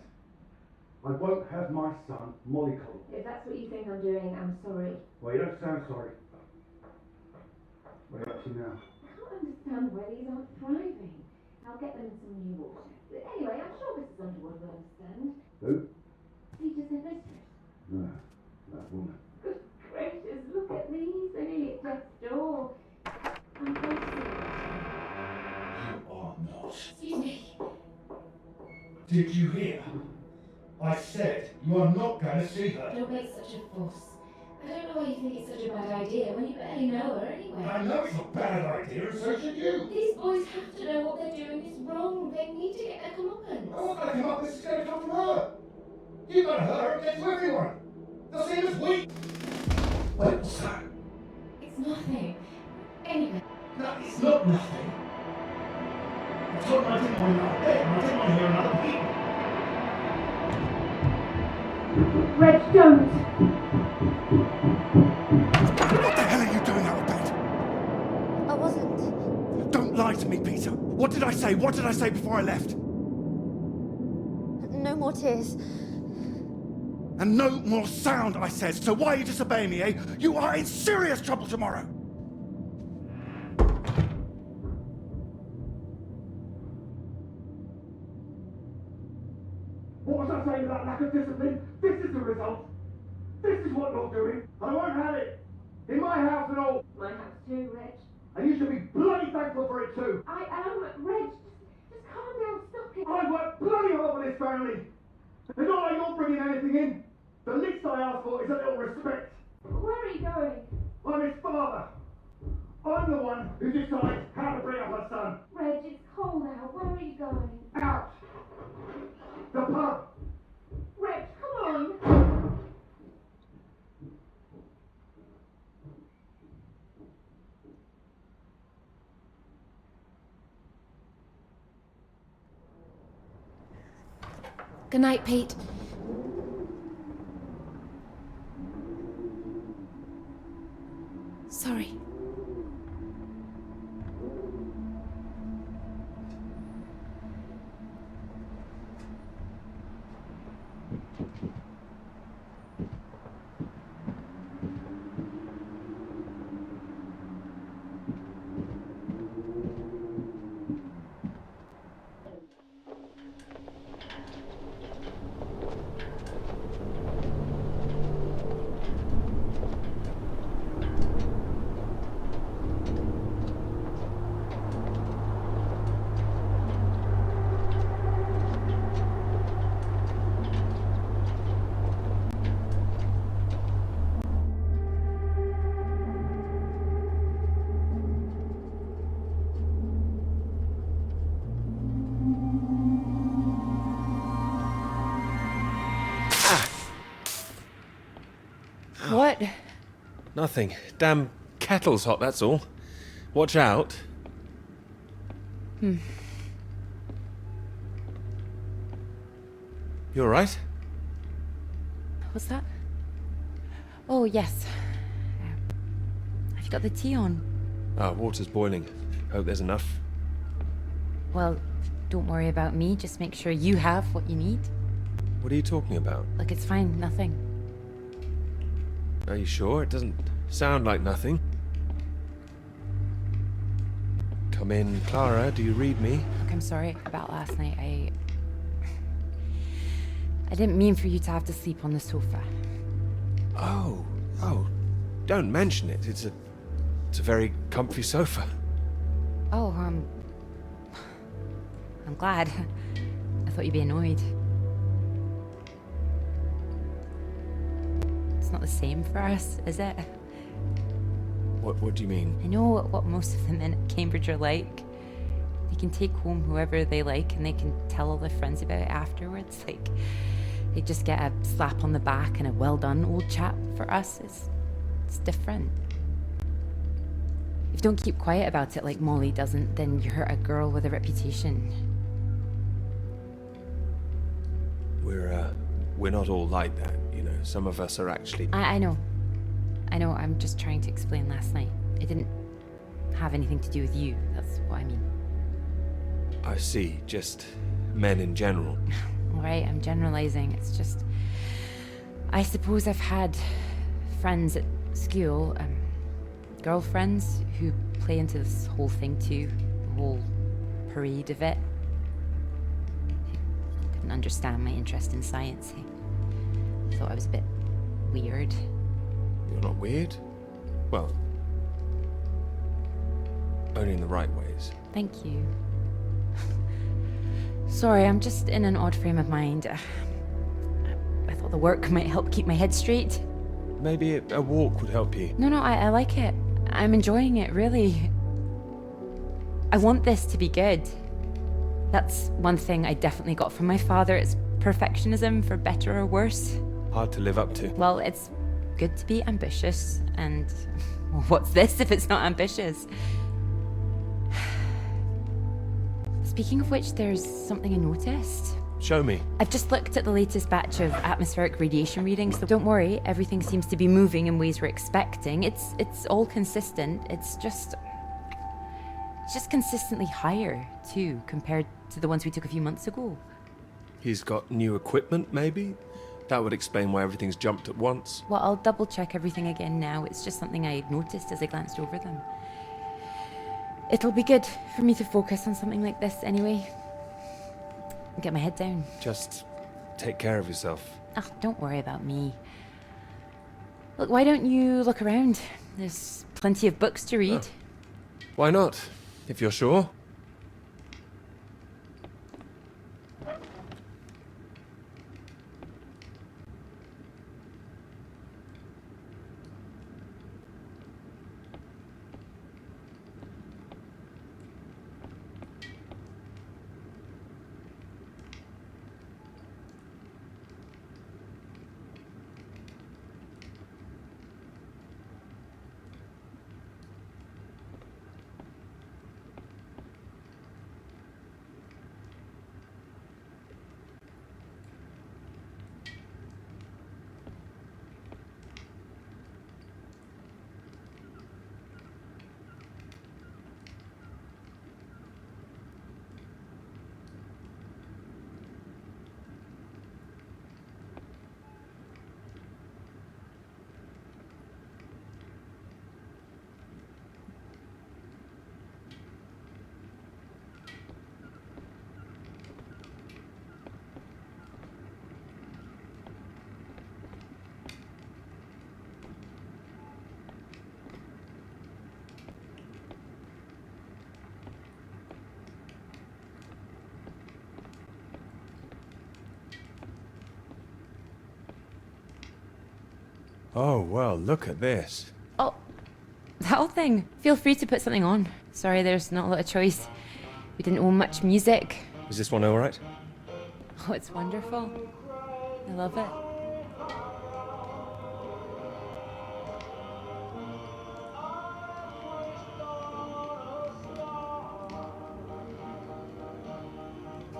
I won't have my son mollycoddled.
If that's what you think I'm doing, I'm sorry.
Well, you don't sound sorry. What are you up to now?
I can't understand why these aren't thriving. I'll get them some new water. But anyway, I'm sure Mrs. Underwood will understand.
Who?
Peter's their mistress.
No, that woman.
Good gracious, look at these. They're nearly at death's door. I'm going to see
You are not.
Excuse me.
Did you hear? I said you are not going to see her.
Don't make such a fuss. I don't know why you think it's such a bad idea when you barely know her anyway.
I know it's a bad idea, and so should you.
These boys have to know what they're doing is wrong. They need to get their comeuppance.
I'm not going to come up. This is going to come from her. You've got to hurt her. It gets to everyone. They'll see him as weak. Wait, what's that?
It's nothing. Anyway.
No, it's not nothing. I told him I didn't want another bed, and I didn't want to hear another peep.
Reg, don't!
What the hell are you doing out of bed?
I wasn't.
Don't lie to me, Peter. What did I say? What did I say before I left?
No more tears.
And no more sound, I said. So why are you disobeying me, eh? You are in serious trouble tomorrow. What was I saying about lack of discipline? This is the result. This is what you're doing. I won't have it. In my house and all.
My house too, Reg.
And you should be bloody thankful for it too.
I am. Reg, just calm down. Stop it.
I work bloody hard for this family. It's not like you're bringing anything in. The least I ask for is a little respect.
Where are you going?
I'm his father. I'm the one who decides how to bring up a son.
Reg, it's cold out. Where are you going?
Out. The pub.
Reg, come on.
Good night, Pete. Sorry.
What?
Nothing. Damn kettle's hot, that's all. Watch out. You alright?
What's that? Oh, yes. Have you got the tea on?
Ah, water's boiling. Hope there's enough.
Well, don't worry about me. Just make sure you have what you need.
What are you talking about?
Look, it's fine. Nothing.
Are you sure? It doesn't sound like nothing. Come in, Clara. Do you read me?
Look, I'm sorry about last night. I didn't mean for you to have to sleep on the sofa.
Oh, don't mention it. It's a very comfy sofa.
Oh, I'm glad. I thought you'd be annoyed. It's not the same for us, is it?
What do you mean?
I know what most of the men at Cambridge are like. They can take home whoever they like and they can tell all their friends about it afterwards. Like, they just get a slap on the back and a well done, old chap. For us, it's different. If you don't keep quiet about it like Molly doesn't, then you hurt a girl with a reputation.
We're not all like that, you know. Some of us are actually...
I know. I'm just trying to explain last night. It didn't have anything to do with you. That's what I mean.
I see. Just men in general.
All right, I'm generalizing. It's just... I suppose I've had friends at school, girlfriends who play into this whole thing too. The whole parade of it. They couldn't understand my interest in science. They thought I was a bit weird.
You're not weird? Well, only in the right ways.
Thank you. Sorry, I'm just in an odd frame of mind. I thought the work might help keep my head straight.
Maybe a walk would help you.
No, I like it. I'm enjoying it, really. I want this to be good. That's one thing I definitely got from my father. It's perfectionism, for better or worse.
Hard to live up to.
Well, it's good to be ambitious, and well, what's this if it's not ambitious? Speaking of which, there's something I noticed.
Show me.
I've just looked at the latest batch of atmospheric radiation readings, so don't worry, everything seems to be moving in ways we're expecting. It's all consistent. It's just consistently higher, too, compared to the ones we took a few months ago.
He's got new equipment, maybe? That would explain why everything's jumped at once.
Well, I'll double check everything again now. It's just something I noticed as I glanced over them. It'll be good for me to focus on something like this anyway. Get my head down.
Just take care of yourself.
Oh, don't worry about me. Look, why don't you look around? There's plenty of books to read.
Why not? If you're sure.
Oh, well, look at this.
Oh, that old thing. Feel free to put something on. Sorry, there's not a lot of choice. We didn't own much music.
Is this one all right?
Oh, it's wonderful. I love it.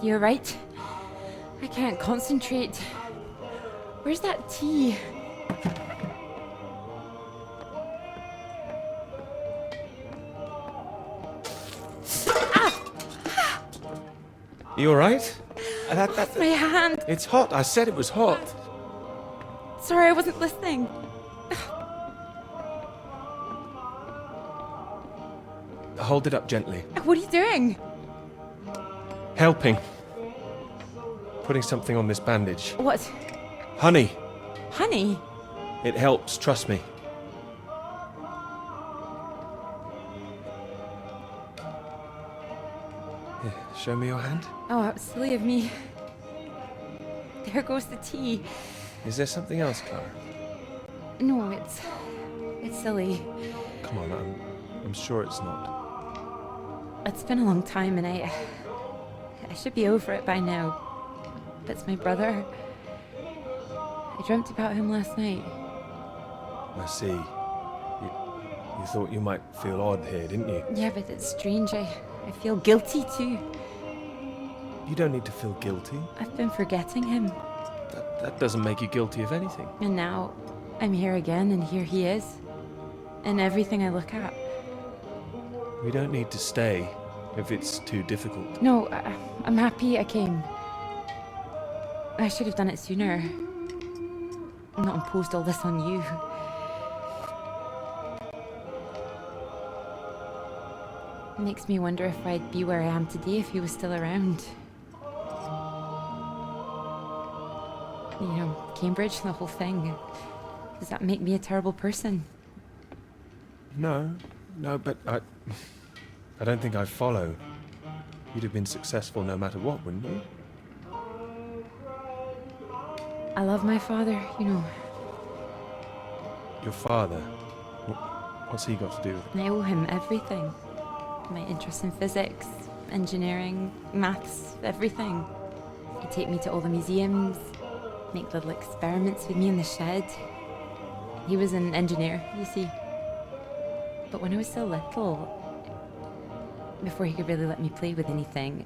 You're right. I can't concentrate. Where's that tea?
You all right?
My hand.
It's hot. I said it was hot.
Sorry, I wasn't listening.
Hold it up gently.
What are you doing?
Helping. Putting something on this bandage.
What?
Honey.
Honey?
It helps, trust me. Here, show me your hand.
Oh, how silly of me. There goes the tea.
Is there something else, Clara?
No, it's silly.
Come on, I'm sure it's not.
It's been a long time and I should be over it by now. But it's my brother. I dreamt about him last night.
I see. You thought you might feel odd here, didn't you?
Yeah, but it's strange. I feel guilty too.
You don't need to feel guilty.
I've been forgetting him.
That doesn't make you guilty of anything.
And now I'm here again and here he is. And everything I look at.
We don't need to stay if it's too difficult.
No, I'm happy I came. I should have done it sooner. Not imposed all this on you. It makes me wonder if I'd be where I am today if he was still around. You know, Cambridge, the whole thing. Does that make me a terrible person?
No, but I don't think I follow. You'd have been successful no matter what, wouldn't you?
I love my father, you know.
Your father? What's he got to do with it?
I owe him everything. My interest in physics, engineering, maths, everything. He'd take me to all the museums, make little experiments with me in the shed. He was an engineer, you see. But when I was so little, before he could really let me play with anything,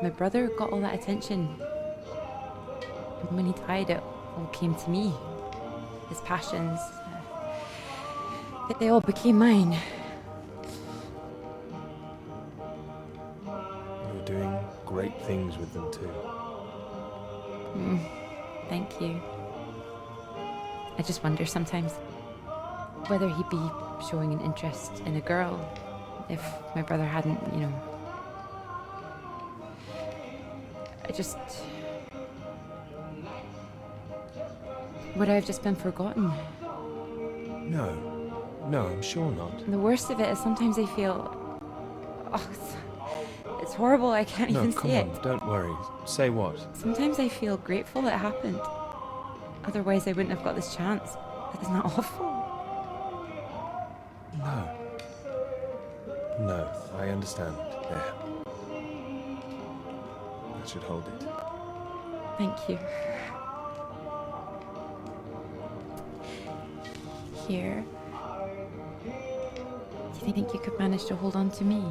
my brother got all that attention. And when he died, it all came to me. His passions, they all became mine.
You're doing great things with them too.
Thank you. I just wonder sometimes whether he'd be showing an interest in a girl if my brother hadn't, you know. Would I have just been forgotten?
No, I'm sure not.
And the worst of it is sometimes I feel... Oh, it's horrible, I can't even
come
say
on,
it.
don't worry. Say what?
Sometimes I feel grateful it happened. Otherwise I wouldn't have got this chance. Isn't that awful?
No, I understand. There. That should hold it.
Thank you. Here. Do you think you could manage to hold on to me?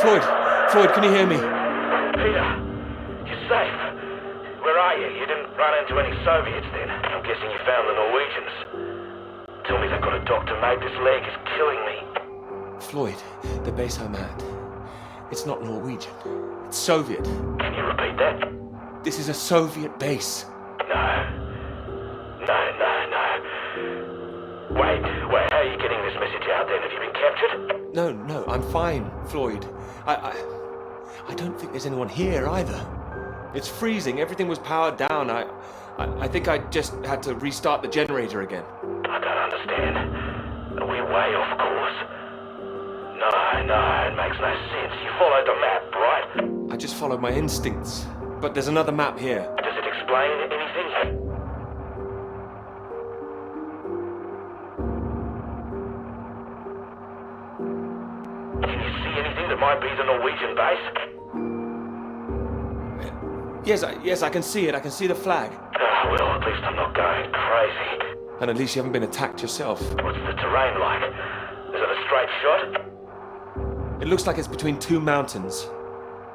Floyd, can you hear me?
Peter, you're safe. Where are you? You didn't run into any Soviets then? I'm guessing you found the Norwegians. Tell me they've got a doctor, mate. This leg is killing me.
Floyd, the base I'm at, it's not Norwegian. It's Soviet.
Can you repeat that?
This is a Soviet base.
No. Wait, how are you getting this message out then? Have you been captured?
No, I'm fine, Floyd. I don't think there's anyone here either. It's freezing, everything was powered down. I think I just had to restart the generator again.
I don't understand. Are we way off course? No, it makes no sense. You followed the map, right?
I just followed my instincts. But there's another map here.
Does it explain anything? Can you see anything that might be the Norwegian base?
Yes, I can see it. I can see the flag.
Well, at least I'm not going crazy.
And at least you haven't been attacked yourself.
What's the terrain like? Is it a straight shot?
It looks like it's between two mountains,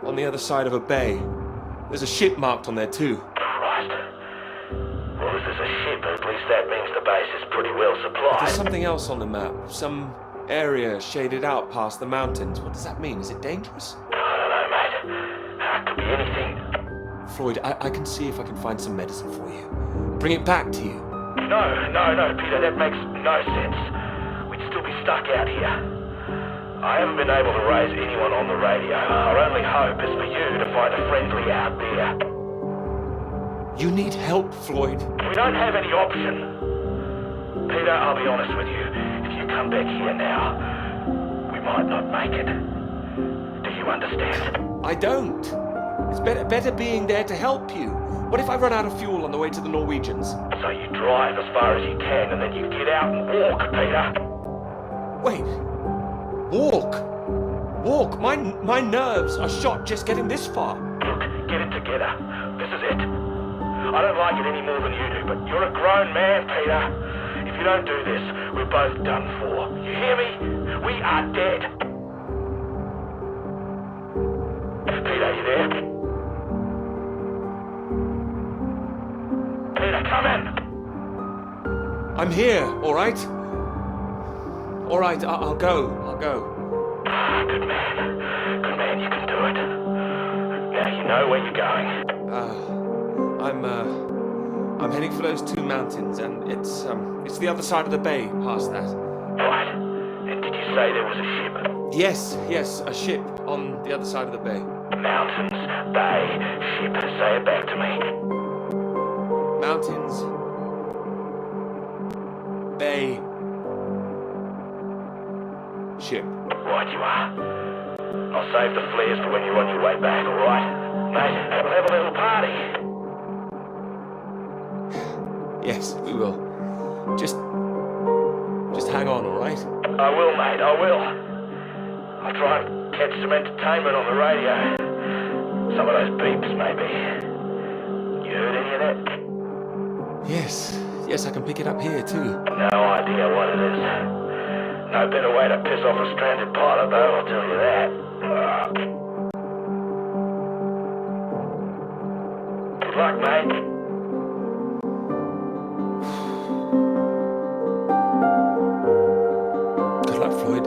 on the other side of a bay. There's a ship marked on there too.
Christ. Well, if there's a ship, at least that means the base is pretty well
But
supplied.
there's something else on the map. Some area shaded out past the mountains. What does that mean? Is it dangerous?
I don't know, mate. It could be anything.
Floyd, I can see if I can find some medicine for you. Bring it back to you.
No, Peter, that makes no sense. We'd still be stuck out here. I haven't been able to raise anyone on the radio. Our only hope is for you to find a friendly out there.
You need help, Floyd.
We don't have any option. Peter, I'll be honest with you. If you come back here now, we might not make it. Do you understand?
I don't. It's better being there to help you. What if I run out of fuel on the way to the Norwegians?
So you drive as far as you can and then you get out and walk, Peter.
Wait. Walk. My nerves are shot just getting this far.
Look, get it together. This is it. I don't like it any more than you do, but you're a grown man, Peter. If you don't do this, we're both done for. You hear me? We are dead. Peter, you there? Peter, come in.
I'm here, all right? All right, I'll go.
Good man, you can do it. Now you know where you're going.
I'm heading for those two mountains, and it's the other side of the bay, past that.
Right. And did you say there was a ship?
Yes, a ship on the other side of the bay.
Mountains, bay, ship. Say it back to me.
Mountains, bay, ship.
Right you are. I'll save the flares for when you're on your way back, alright? Mate, we'll have a little party.
Yes, we will. Just hang on, alright?
I will, mate, I will. I'll try and catch some entertainment on the radio. Some of those beeps, maybe. You heard any of that?
Yes, I can pick it up here too.
No idea what it is. No better way to piss off a stranded pilot, though, I'll tell you that. Good luck, mate.
Good luck, Floyd.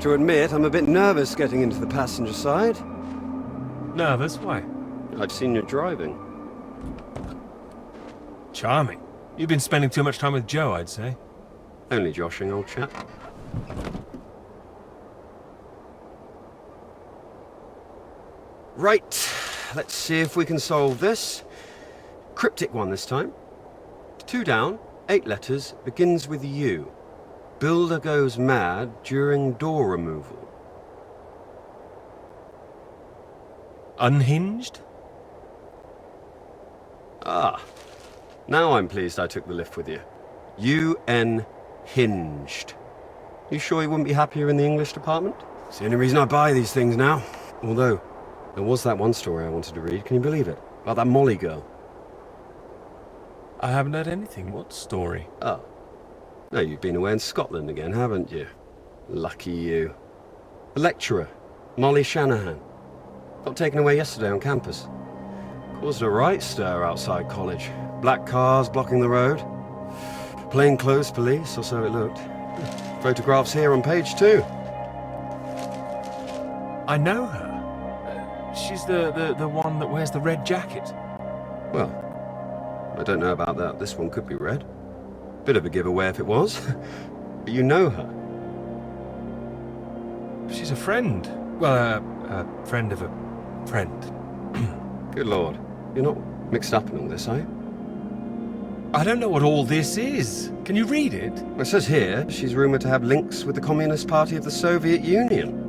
to admit I'm a bit nervous getting into the passenger side.
Nervous? Why?
I've seen you driving.
Charming. You've been spending too much time with Joe, I'd say.
Only joshing, old chap. Right, let's see if we can solve this. Cryptic one this time. 2 down, 8 letters, begins with U. Builder goes mad during door removal.
Unhinged?
Ah, now I'm pleased I took the lift with you. UN hinged. You sure you wouldn't be happier in the English department? It's the only reason I buy these things now. Although, there was that one story I wanted to read, can you believe it? About that Molly girl.
I haven't heard anything. What story?
Oh. No, you've been away in Scotland again, haven't you? Lucky you. The lecturer, Molly Shanahan. Got taken away yesterday on campus. Caused a right stir outside college. Black cars blocking the road. Plainclothes police, or so it looked. Photographs here on page 2.
I know her. She's the one that wears the red jacket.
Well, I don't know about that. This one could be red. Bit of a giveaway if it was. But you know her.
She's a friend. Well, a friend of a friend.
Good lord. You're not mixed up in all this, are you?
I don't know what all this is. Can you read it?
It says here she's rumoured to have links with the Communist Party of the Soviet Union.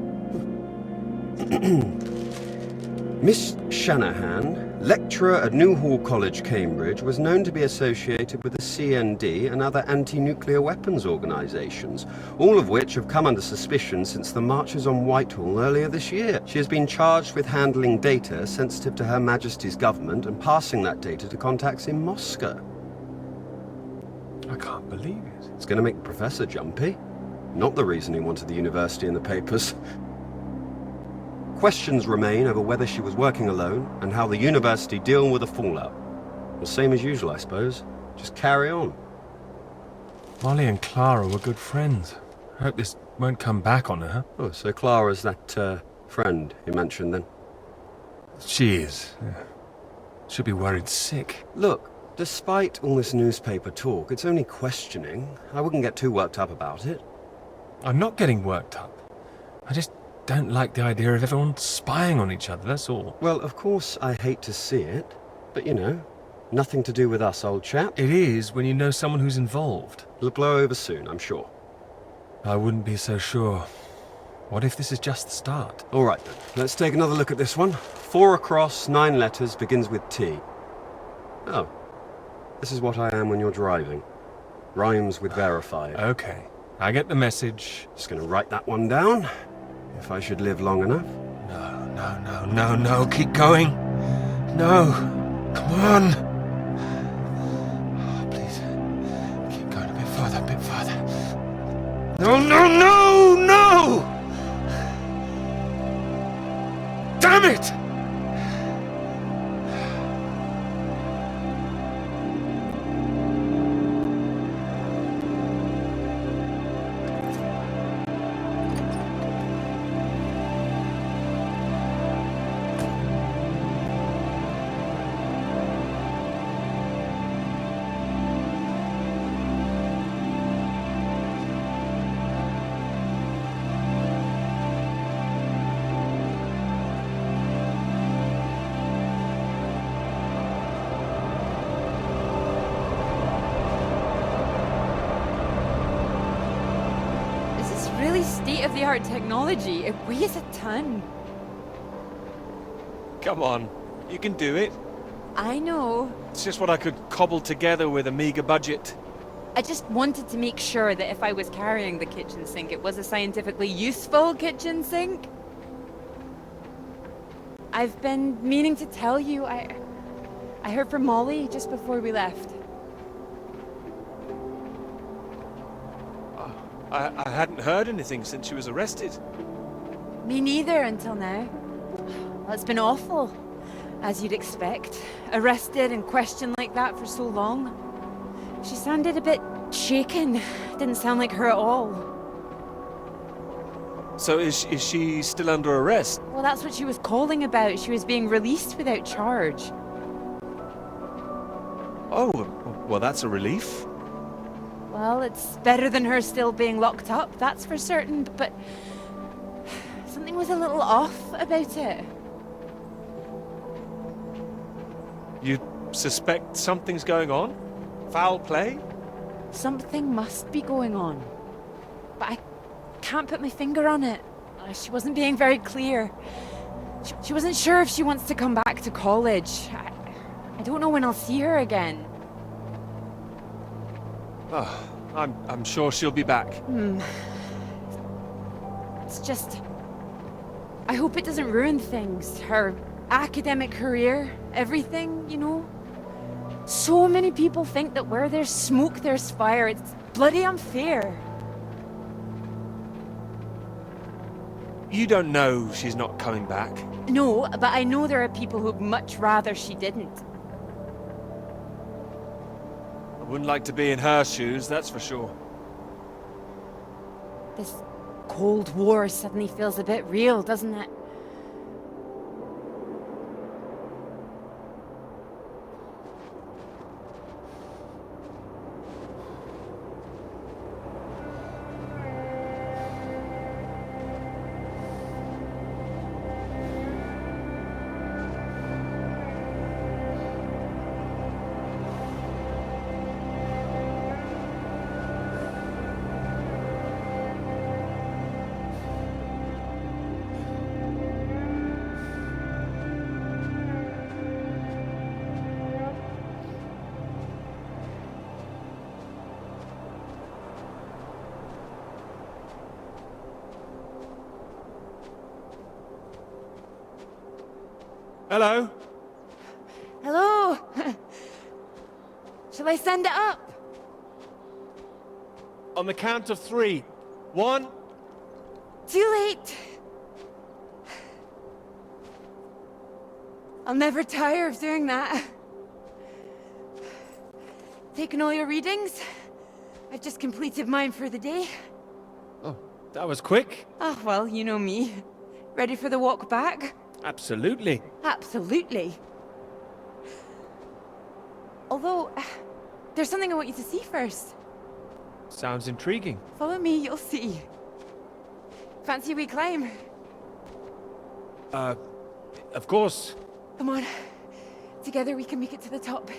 Miss Shanahan, lecturer at Newhall College, Cambridge, was known to be associated with the CND and other anti-nuclear weapons organisations, all of which have come under suspicion since the marches on Whitehall earlier this year. She has been charged with handling data sensitive to Her Majesty's government and passing that data to contacts in Moscow.
I can't believe it.
It's going to make the professor jumpy. Not the reason he wanted the university in the papers. Questions remain over whether she was working alone and how the university deal with the fallout. Well, same as usual, I suppose. Just carry on.
Molly and Clara were good friends. I hope this won't come back on her.
Oh, so Clara's that, friend you mentioned then?
She is. Yeah. Should be worried sick.
Look, despite all this newspaper talk, it's only questioning. I wouldn't get too worked up about it.
I'm not getting worked up. I just don't like the idea of everyone spying on each other, that's all.
Well, of course I hate to see it, but you know, nothing to do with us, old chap.
It is when you know someone who's involved.
It'll blow over soon, I'm sure.
I wouldn't be so sure. What if this is just the start?
All right, then. Let's take another look at this one. 4 across, 9 letters, begins with T. Oh. This is what I am when you're driving. Rhymes with verified.
Okay. I get the message.
Just gonna write that one down. If I should live long enough.
No. Keep going. No. Come on. Oh, please. Keep going a bit further. No! Damn it!
Really state-of-the-art technology. It weighs a ton.
Come on. You can do it.
I know.
It's just what I could cobble together with a meager budget.
I just wanted to make sure that if I was carrying the kitchen sink, it was a scientifically useful kitchen sink. I've been meaning to tell you, I heard from Molly just before we left.
I hadn't heard anything since she was arrested.
Me neither until now. Well, it's been awful, as you'd expect. Arrested and questioned like that for so long. She sounded a bit shaken. Didn't sound like her at all.
So is she still under arrest?
Well, that's what she was calling about. She was being released without charge.
Oh, well, that's a relief.
Well, it's better than her still being locked up, that's for certain, but something was a little off about it.
You suspect something's going on? Foul play?
Something must be going on. But I can't put my finger on it. She wasn't being very clear. She wasn't sure if she wants to come back to college. I don't know when I'll see her again.
Oh, I'm sure she'll be back.
It's just... I hope it doesn't ruin things. Her academic career, everything, you know? So many people think that where there's smoke, there's fire. It's bloody unfair.
You don't know she's not coming back.
No, but I know there are people who'd much rather she didn't.
I wouldn't like to be in her shoes, that's for sure.
This Cold War suddenly feels a bit real, doesn't it?
Hello?
Hello? Shall I send it up?
On the count of 3. 1.
Too late. I'll never tire of doing that. Taken all your readings? I've just completed mine for the day.
Oh, that was quick.
Oh, well, you know me. Ready for the walk back?
Absolutely.
Absolutely. Although, there's something I want you to see first.
Sounds intriguing.
Follow me, you'll see. Fancy a wee climb?
Of course.
Come on. Together we can make it to the top.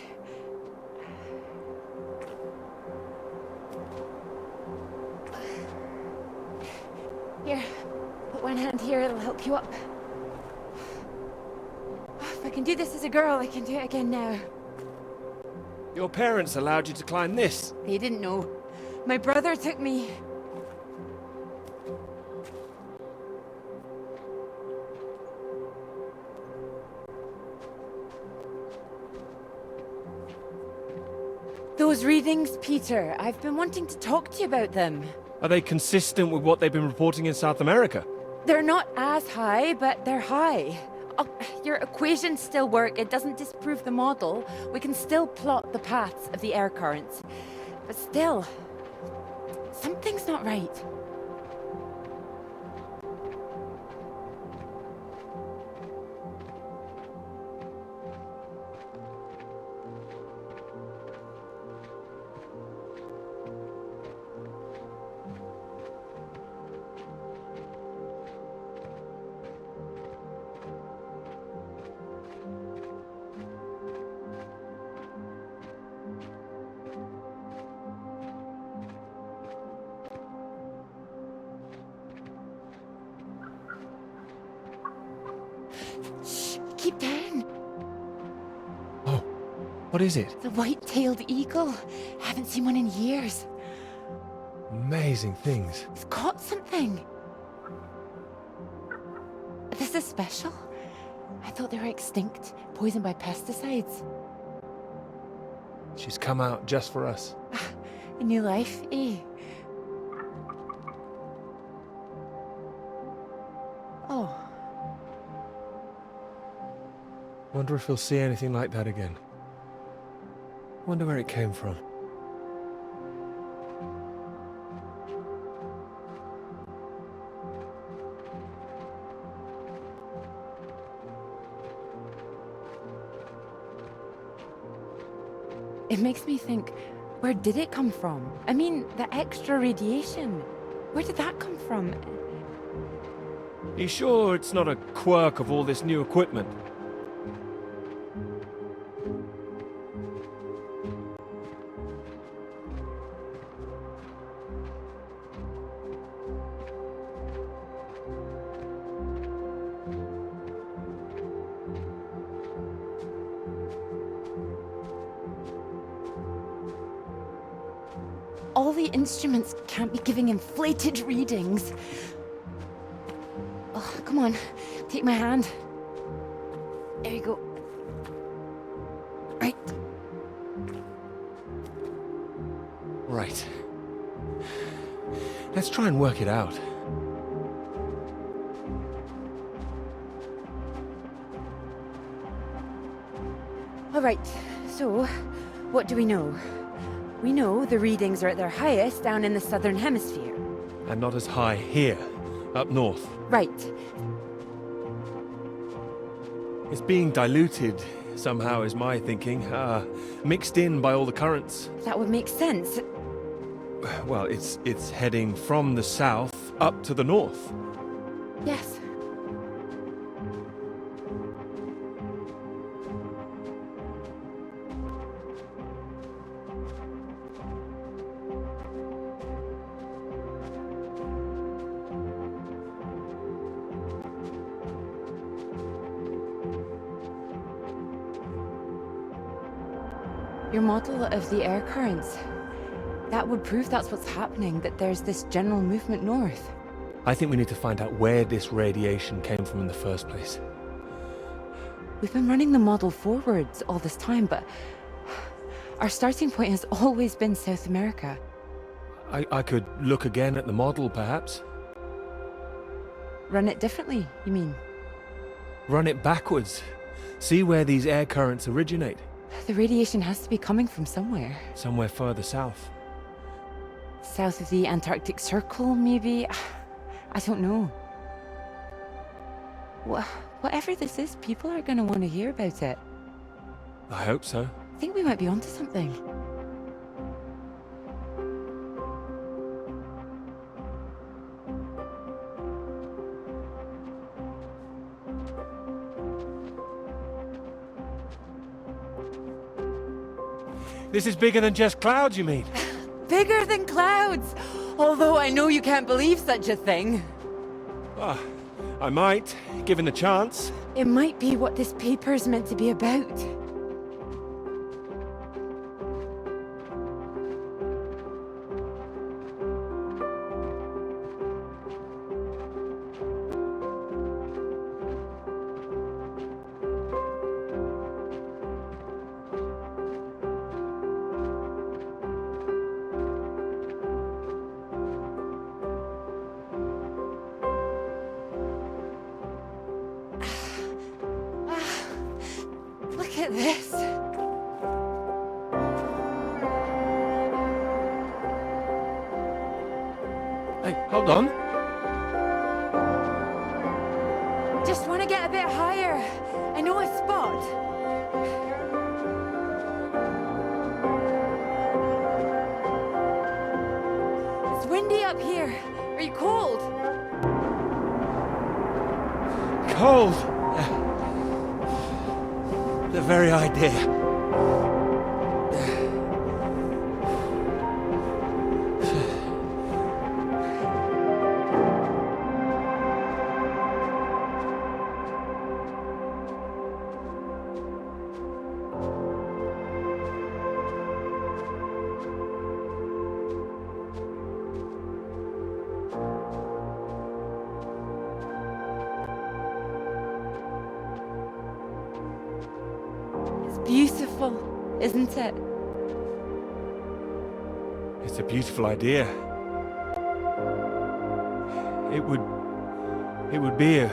Here, put one hand here, it'll help you up. If I can do this as a girl, I can do it again now.
Your parents allowed you to climb this?
They didn't know. My brother took me. Those readings, Peter, I've been wanting to talk to you about them.
Are they consistent with what they've been reporting in South America?
They're not as high, but they're high. Oh, your equations still work. It doesn't disprove the model. We can still plot the paths of the air currents. But still, something's not right. Shh, keep down.
Oh, what is it?
The white-tailed eagle. Haven't seen one in years.
Amazing things.
It's caught something. This is special. I thought they were extinct, poisoned by pesticides.
She's come out just for us.
A new life, eh? Oh.
Wonder if we'll see anything like that again. Wonder where it came from.
It makes me think, where did it come from? I mean, the extra radiation. Where did that come from?
You sure it's not a quirk of all this new equipment?
All the instruments can't be giving inflated readings. Oh, come on, take my hand. There you go. Right.
Right. Let's try and work it out.
All right, so what do we know? We know the readings are at their highest down in the southern hemisphere.
And not as high here, up north.
Right.
It's being diluted somehow, is my thinking. Mixed in by all the currents.
That would make sense.
Well, it's heading from the south up to the north.
Yes. Your model of the air currents. That would prove that's what's happening, that there's this general movement north.
I think we need to find out where this radiation came from in the first place.
We've been running the model forwards all this time, but our starting point has always been South America.
I could look again at the model, perhaps.
Run it differently, you mean?
Run it backwards. See where these air currents originate.
The radiation has to be coming from somewhere.
Somewhere further south.
South of the Antarctic Circle, maybe? I don't know. Whatever this is, people are going to want to hear about it.
I hope so.
I think we might be onto something.
This is bigger than just clouds, you mean?
Bigger than clouds! Although I know you can't believe such a thing.
Ah, I might, given the chance.
It might be what this paper's meant to be about. Look at this.
Hey, hold on.
Just want to get a bit higher. I know a spot. It's windy up here. Are you cold?
Cold. The very idea.
Beautiful, isn't it?
It's a beautiful idea. It would be a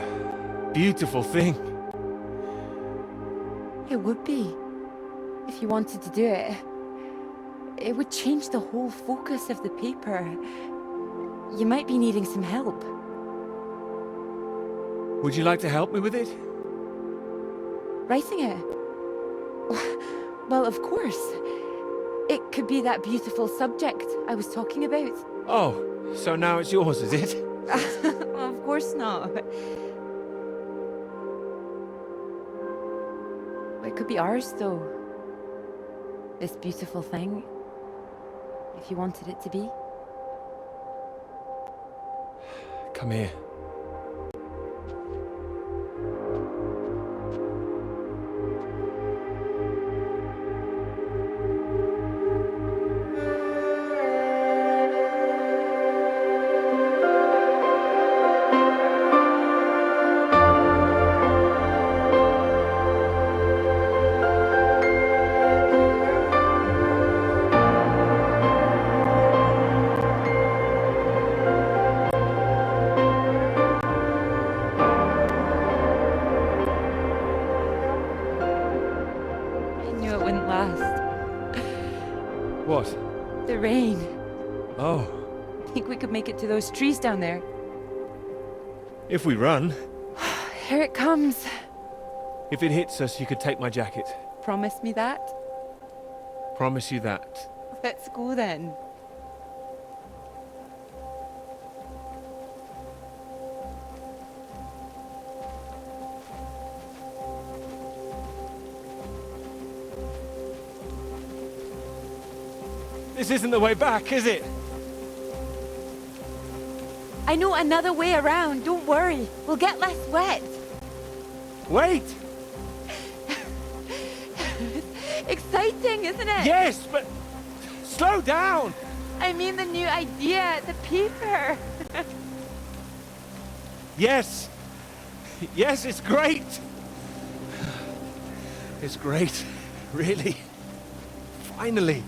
beautiful thing.
It would be. If you wanted to do it. It would change the whole focus of the paper. You might be needing some help.
Would you like to help me with it?
Writing it? Well, of course. It could be that beautiful subject I was talking about.
Oh, so now it's yours, is it?
Well, of course not. It could be ours, though. This beautiful thing. If you wanted it to be.
Come here. What?
The rain.
Oh.
Think we could make it to those trees down there?
If we run.
Here it comes.
If it hits us, you could take my jacket.
Promise me that?
Promise you that.
Let's go then.
This isn't the way back, is it?
I know another way around. Don't worry. We'll get less wet.
Wait!
Exciting, isn't it?
Yes, but slow down!
I mean the new idea, the paper.
Yes! Yes, it's great! It's great. Really. Finally.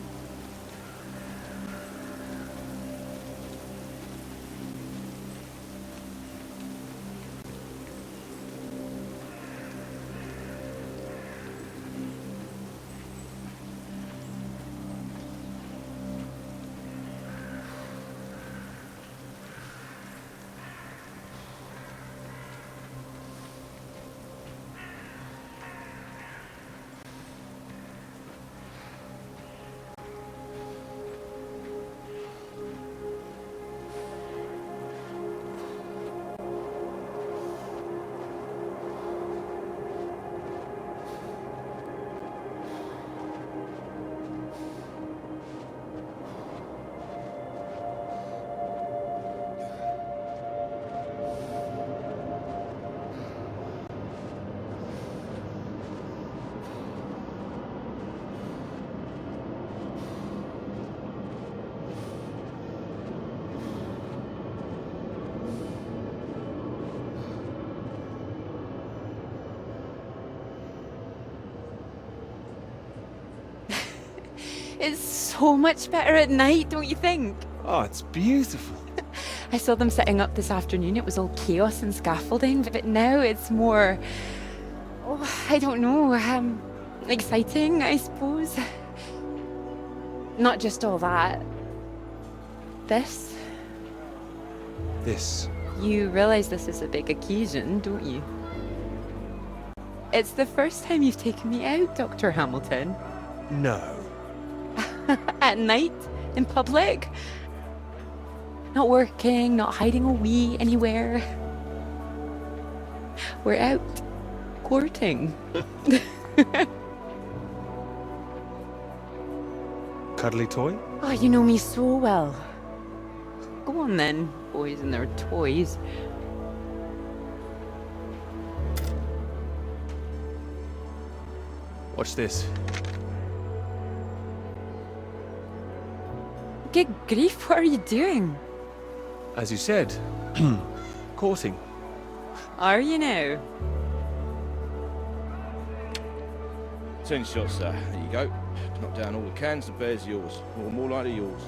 It's so much better at night, don't you think?
Oh, it's beautiful.
I saw them setting up this afternoon. It was all chaos and scaffolding, but now it's more... Oh, I don't know. Exciting, I suppose. Not just all that. This.
This.
You realize this is a big occasion, don't you? It's the first time you've taken me out, Dr. Hamilton.
No.
At night? In public? Not working, not hiding a wee anywhere. We're out. Courting.
Cuddly toy?
Oh, you know me so well. Go on then, boys and their toys.
Watch this.
Good grief, what are you doing?
As you said, courting.
Are you now?
10 shots, sir. There you go. Knock down all the cans, the bear's yours. Or more likely yours.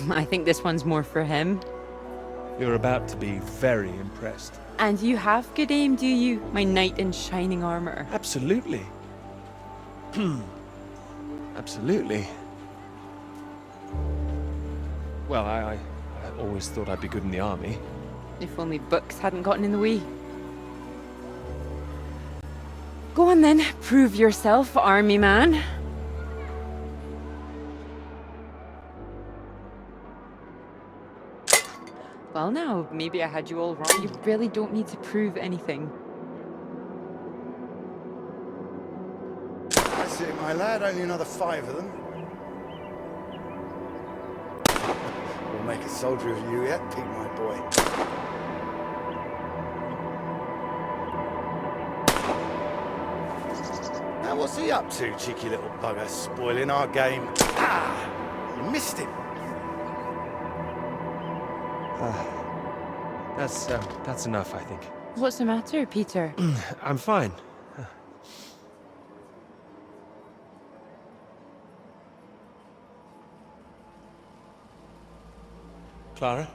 I think this one's more for him.
You're about to be very impressed.
And you have good aim, do you? My knight in shining armor.
Absolutely. Absolutely. Well, I always thought I'd be good in the army.
If only books hadn't gotten in the way. Go on then, prove yourself, army man. Well now, maybe I had you all wrong. You really don't need to prove anything.
That's it, my lad. Only another 5 of them. We'll make a soldier of you yet, Pete, my boy. Now, what's he up to, cheeky little bugger, spoiling our game? Ah! You missed him.
That's enough, I think.
What's the matter, Peter?
I'm fine. Clara?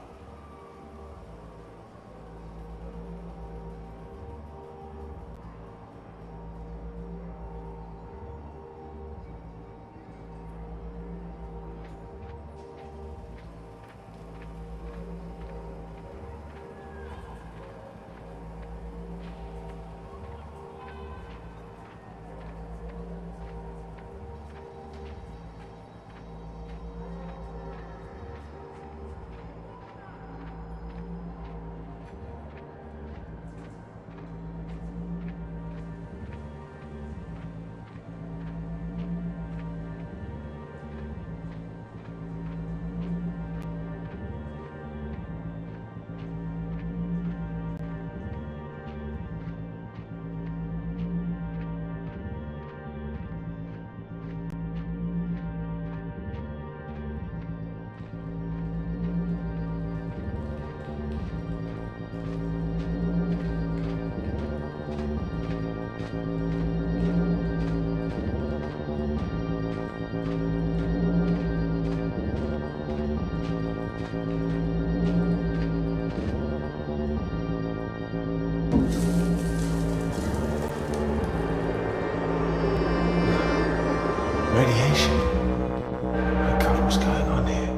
Radiation. My God, what's going on here?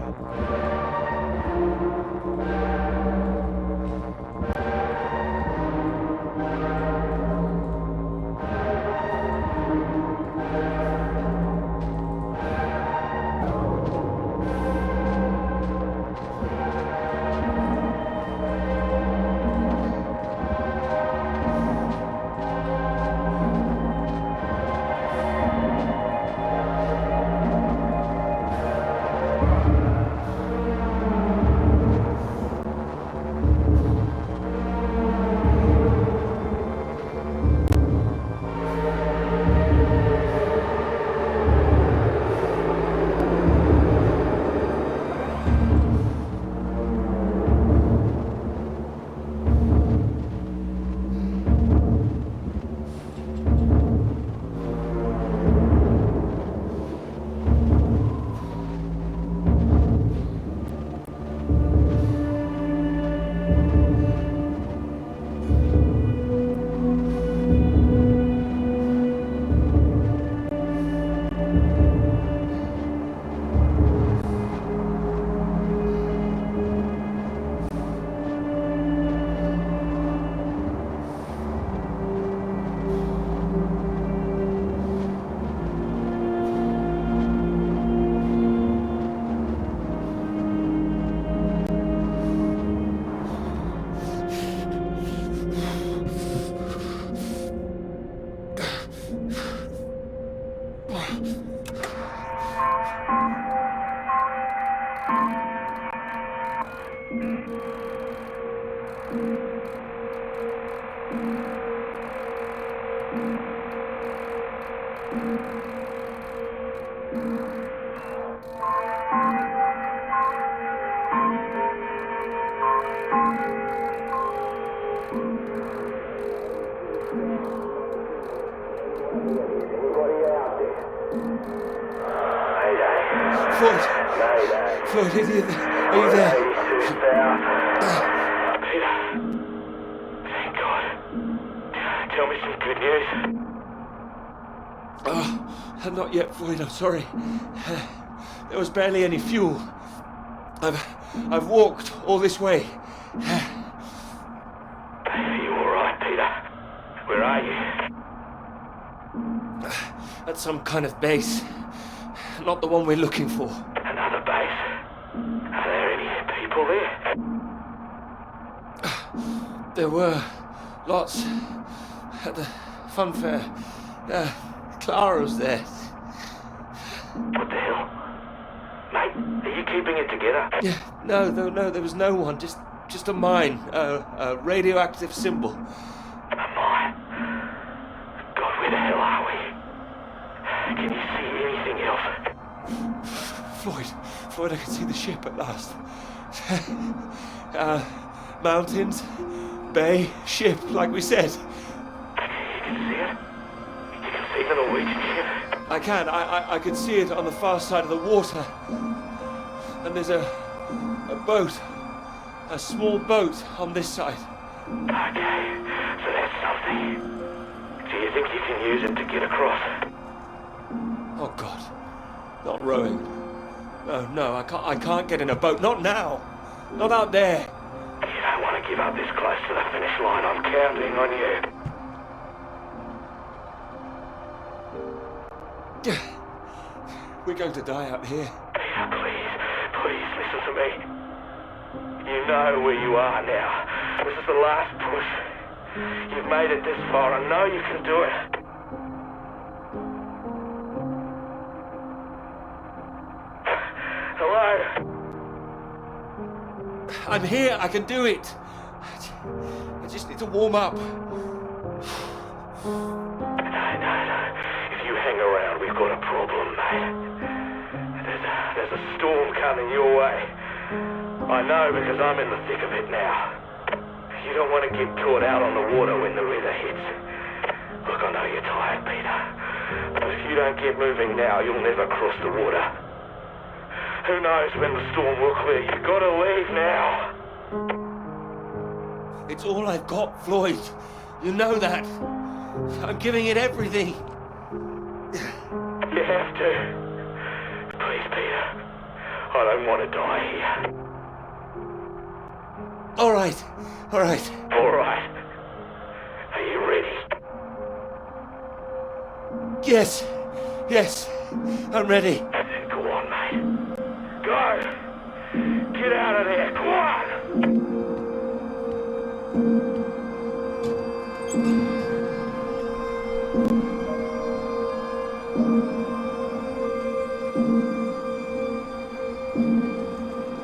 Floyd, are you there?
Peter. Thank God. Tell me some good news.
Oh, not yet, Floyd, I'm sorry. There was barely any fuel. I've walked all this way.
Are you alright, Peter? Where are you?
At some kind of base. Not the one we're looking for.
Another base? Are there any people there?
There were lots at the fun fair. Clara was there.
What the hell? Mate, are you keeping it together?
Yeah, no, there was no one. Just a mine, a radioactive symbol.
A mine? God, where the hell are we? Can you see anything else?
Floyd, I can see the ship at last. Mountains, bay, ship, like we said.
You can see it? You can see the Norwegian ship?
I can. I can see it on the far side of the water. And there's a boat. A small boat on this side.
Okay, so that's something. Do you think you can use it to get across?
Oh God. Not rowing. No, I can't get in a boat. Not now. Not out there.
You don't want to give up this close to the finish line. I'm counting on you.
We're going to die out here.
Peter, please listen to me. You know where you are now. This is the last push. You've made it this far. I know you can do it. Hello?
I'm here. I can do it. I just need to warm up.
No. If you hang around, we've got a problem, mate. There's a storm coming your way. I know because I'm in the thick of it now. You don't want to get caught out on the water when the river hits. Look, I know you're tired, Peter. But if you don't get moving now, you'll never cross the water. Who knows when the storm will clear? You've got to leave now.
It's all I've got, Floyd. You know that. I'm giving it everything.
You have to. Please, Peter. I don't want to die here.
All right.
All right. Are you ready?
Yes. I'm ready.
Go on, mate. Go! Get out of there, come on!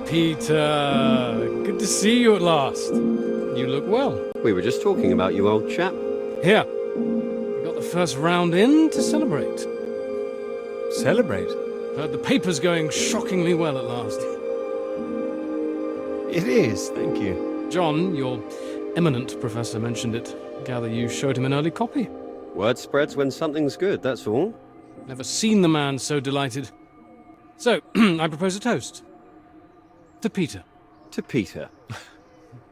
Peter, good to see you at last. You look well.
We were just talking about you, old chap.
Here, we got the first round in to celebrate.
Celebrate?
Heard the paper's going shockingly well at last.
It is, thank you.
John, your eminent professor, mentioned it. Gather you showed him an early copy.
Word spreads when something's good, that's all.
Never seen the man so delighted. So, I propose a toast. To Peter.
To Peter.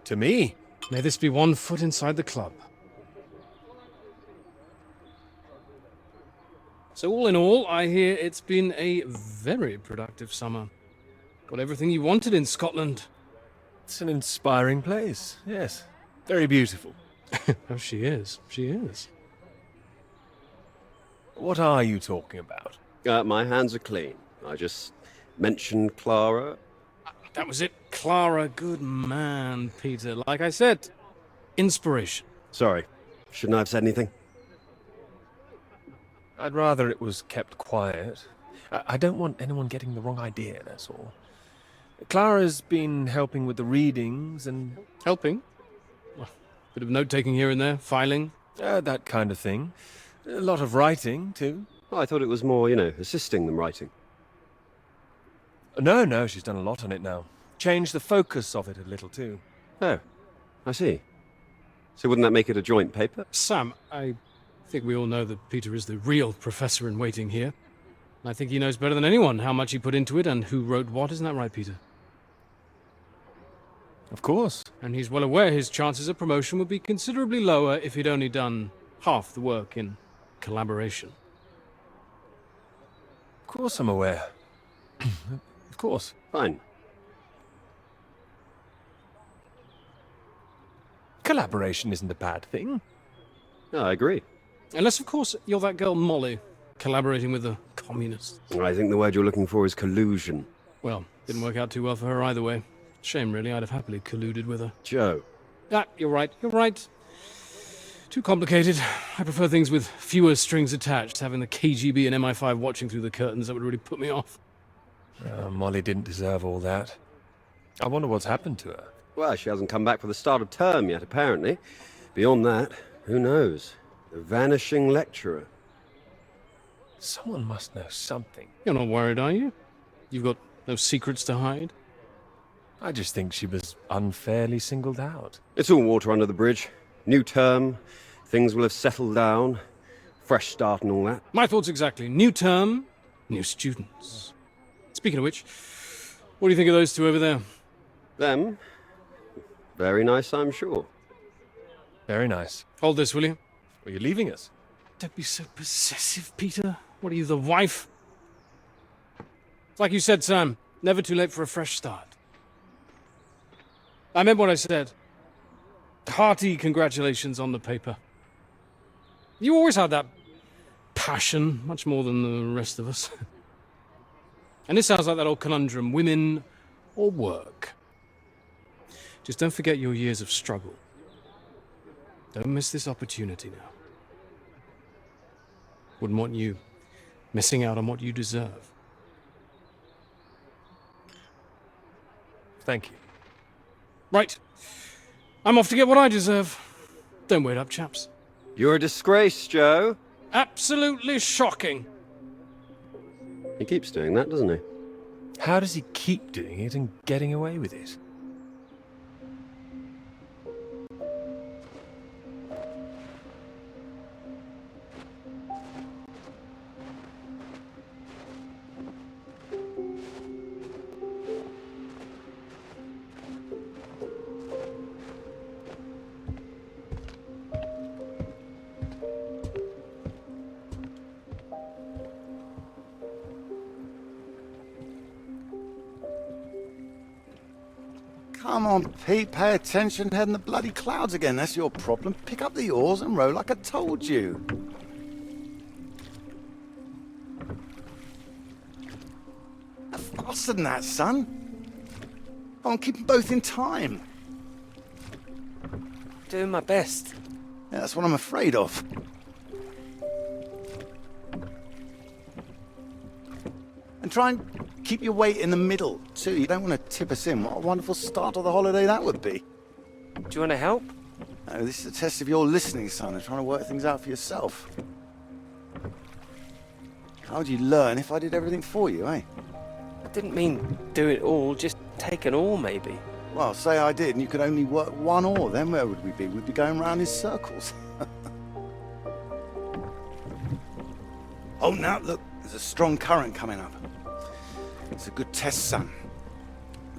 To me?
May this be one foot inside the club. So all in all, I hear it's been a very productive summer. Got everything you wanted in Scotland.
It's an inspiring place, yes. Very beautiful.
Oh, she is. She is.
What are you talking about?
My hands are clean. I just mentioned Clara.
That was it. Clara, good man, Peter. Like I said, inspiration.
Sorry. Shouldn't I have said anything?
I'd rather it was kept quiet. I don't want anyone getting the wrong idea, that's all. Clara's been helping with the readings and...
Helping? Well, bit of note-taking here and there, filing.
That kind of thing. A lot of writing, too.
Well, I thought it was more, assisting them writing.
No, she's done a lot on it now. Changed the focus of it a little, too.
Oh, I see. So wouldn't that make it a joint paper?
Sam, I think we all know that Peter is the real professor in waiting here. I think he knows better than anyone how much he put into it and who wrote what. Isn't that right, Peter?
Of course.
And he's well aware his chances of promotion would be considerably lower if he'd only done half the work in collaboration.
Of course I'm aware. Of course.
Fine.
Collaboration isn't a bad thing.
No, I agree.
Unless, of course, you're that girl Molly, collaborating with the communists.
I think the word you're looking for is collusion.
Well, didn't work out too well for her either way. Shame, really. I'd have happily colluded with her.
Joe,
You're right. You're right. Too complicated. I prefer things with fewer strings attached. Having the KGB and MI5 watching through the curtains, that would really put me off.
Molly didn't deserve all that. I wonder what's happened to her.
Well, she hasn't come back for the start of term yet, apparently. Beyond that, who knows? The vanishing lecturer.
Someone must know something.
You're not worried, are you? You've got no secrets to hide?
I just think she was unfairly singled out.
It's all water under the bridge. New term, things will have settled down, fresh start and all that.
My thoughts exactly. New term, new students. Speaking of which, what do you think of those two over there?
Them? Very nice, I'm sure.
Very nice.
Hold this, will you?
Are you leaving us?
Don't be so possessive, Peter. What are you, the wife? It's like you said, Sam. Never too late for a fresh start. I meant what I said. Hearty congratulations on the paper. You always had that passion, much more than the rest of us. And this sounds like that old conundrum, women or work. Just don't forget your years of struggle. Don't miss this opportunity now. Wouldn't want you missing out on what you deserve.
Thank you.
Right. I'm off to get what I deserve. Don't wait up, chaps.
You're a disgrace, Joe.
Absolutely shocking.
He keeps doing that, doesn't he?
How does he keep doing it and getting away with it?
Come on, Pete, pay attention, head in the bloody clouds again. That's your problem. Pick up the oars and row like I told you. Faster than that, son. Come on, keep them both in time.
Doing my best.
Yeah, that's what I'm afraid of. And try and keep your weight in the middle, too. You don't want to tip us in. What a wonderful start to the holiday that would be.
Do you want to help?
No, this is a test of your listening, son, and trying to work things out for yourself. How would you learn if I did everything for you, eh?
I didn't mean do it all, just take an oar, maybe.
Well, say I did, and you could only work one oar. Then where would we be? We'd be going round in circles. Oh, now, look, there's a strong current coming up. It's a good test, son.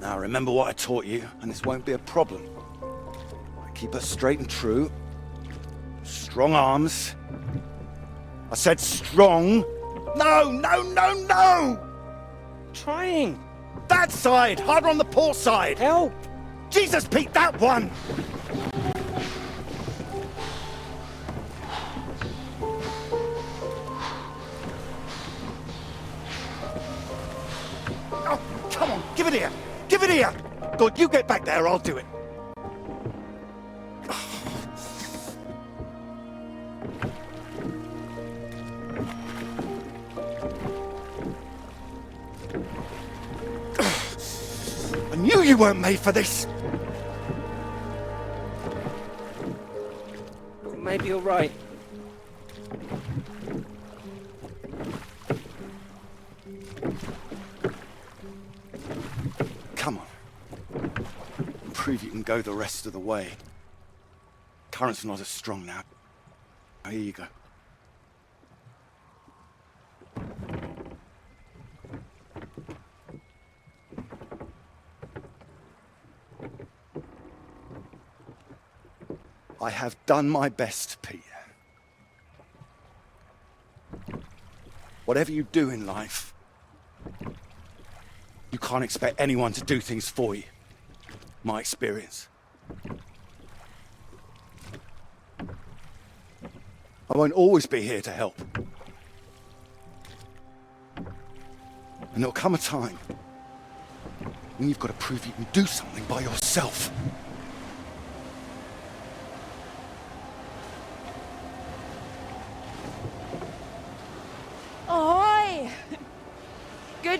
Now, remember what I taught you, and this won't be a problem. Keep her straight and true. Strong arms. I said strong. No, no, no, no!
Trying.
That side! Harder on the port side!
Help!
Jesus, Pete, that one! Oh, come on, give it here! Give it here! Good, you get back there, I'll do it. I knew you weren't made for this!
Maybe you're right.
Come on. Prove you can go the rest of the way. Current's not as strong now. Here you go. I have done my best, Peter. Whatever you do in life, you can't expect anyone to do things for you. My experience. I won't always be here to help. And there'll come a time when you've got to prove you can do something by yourself.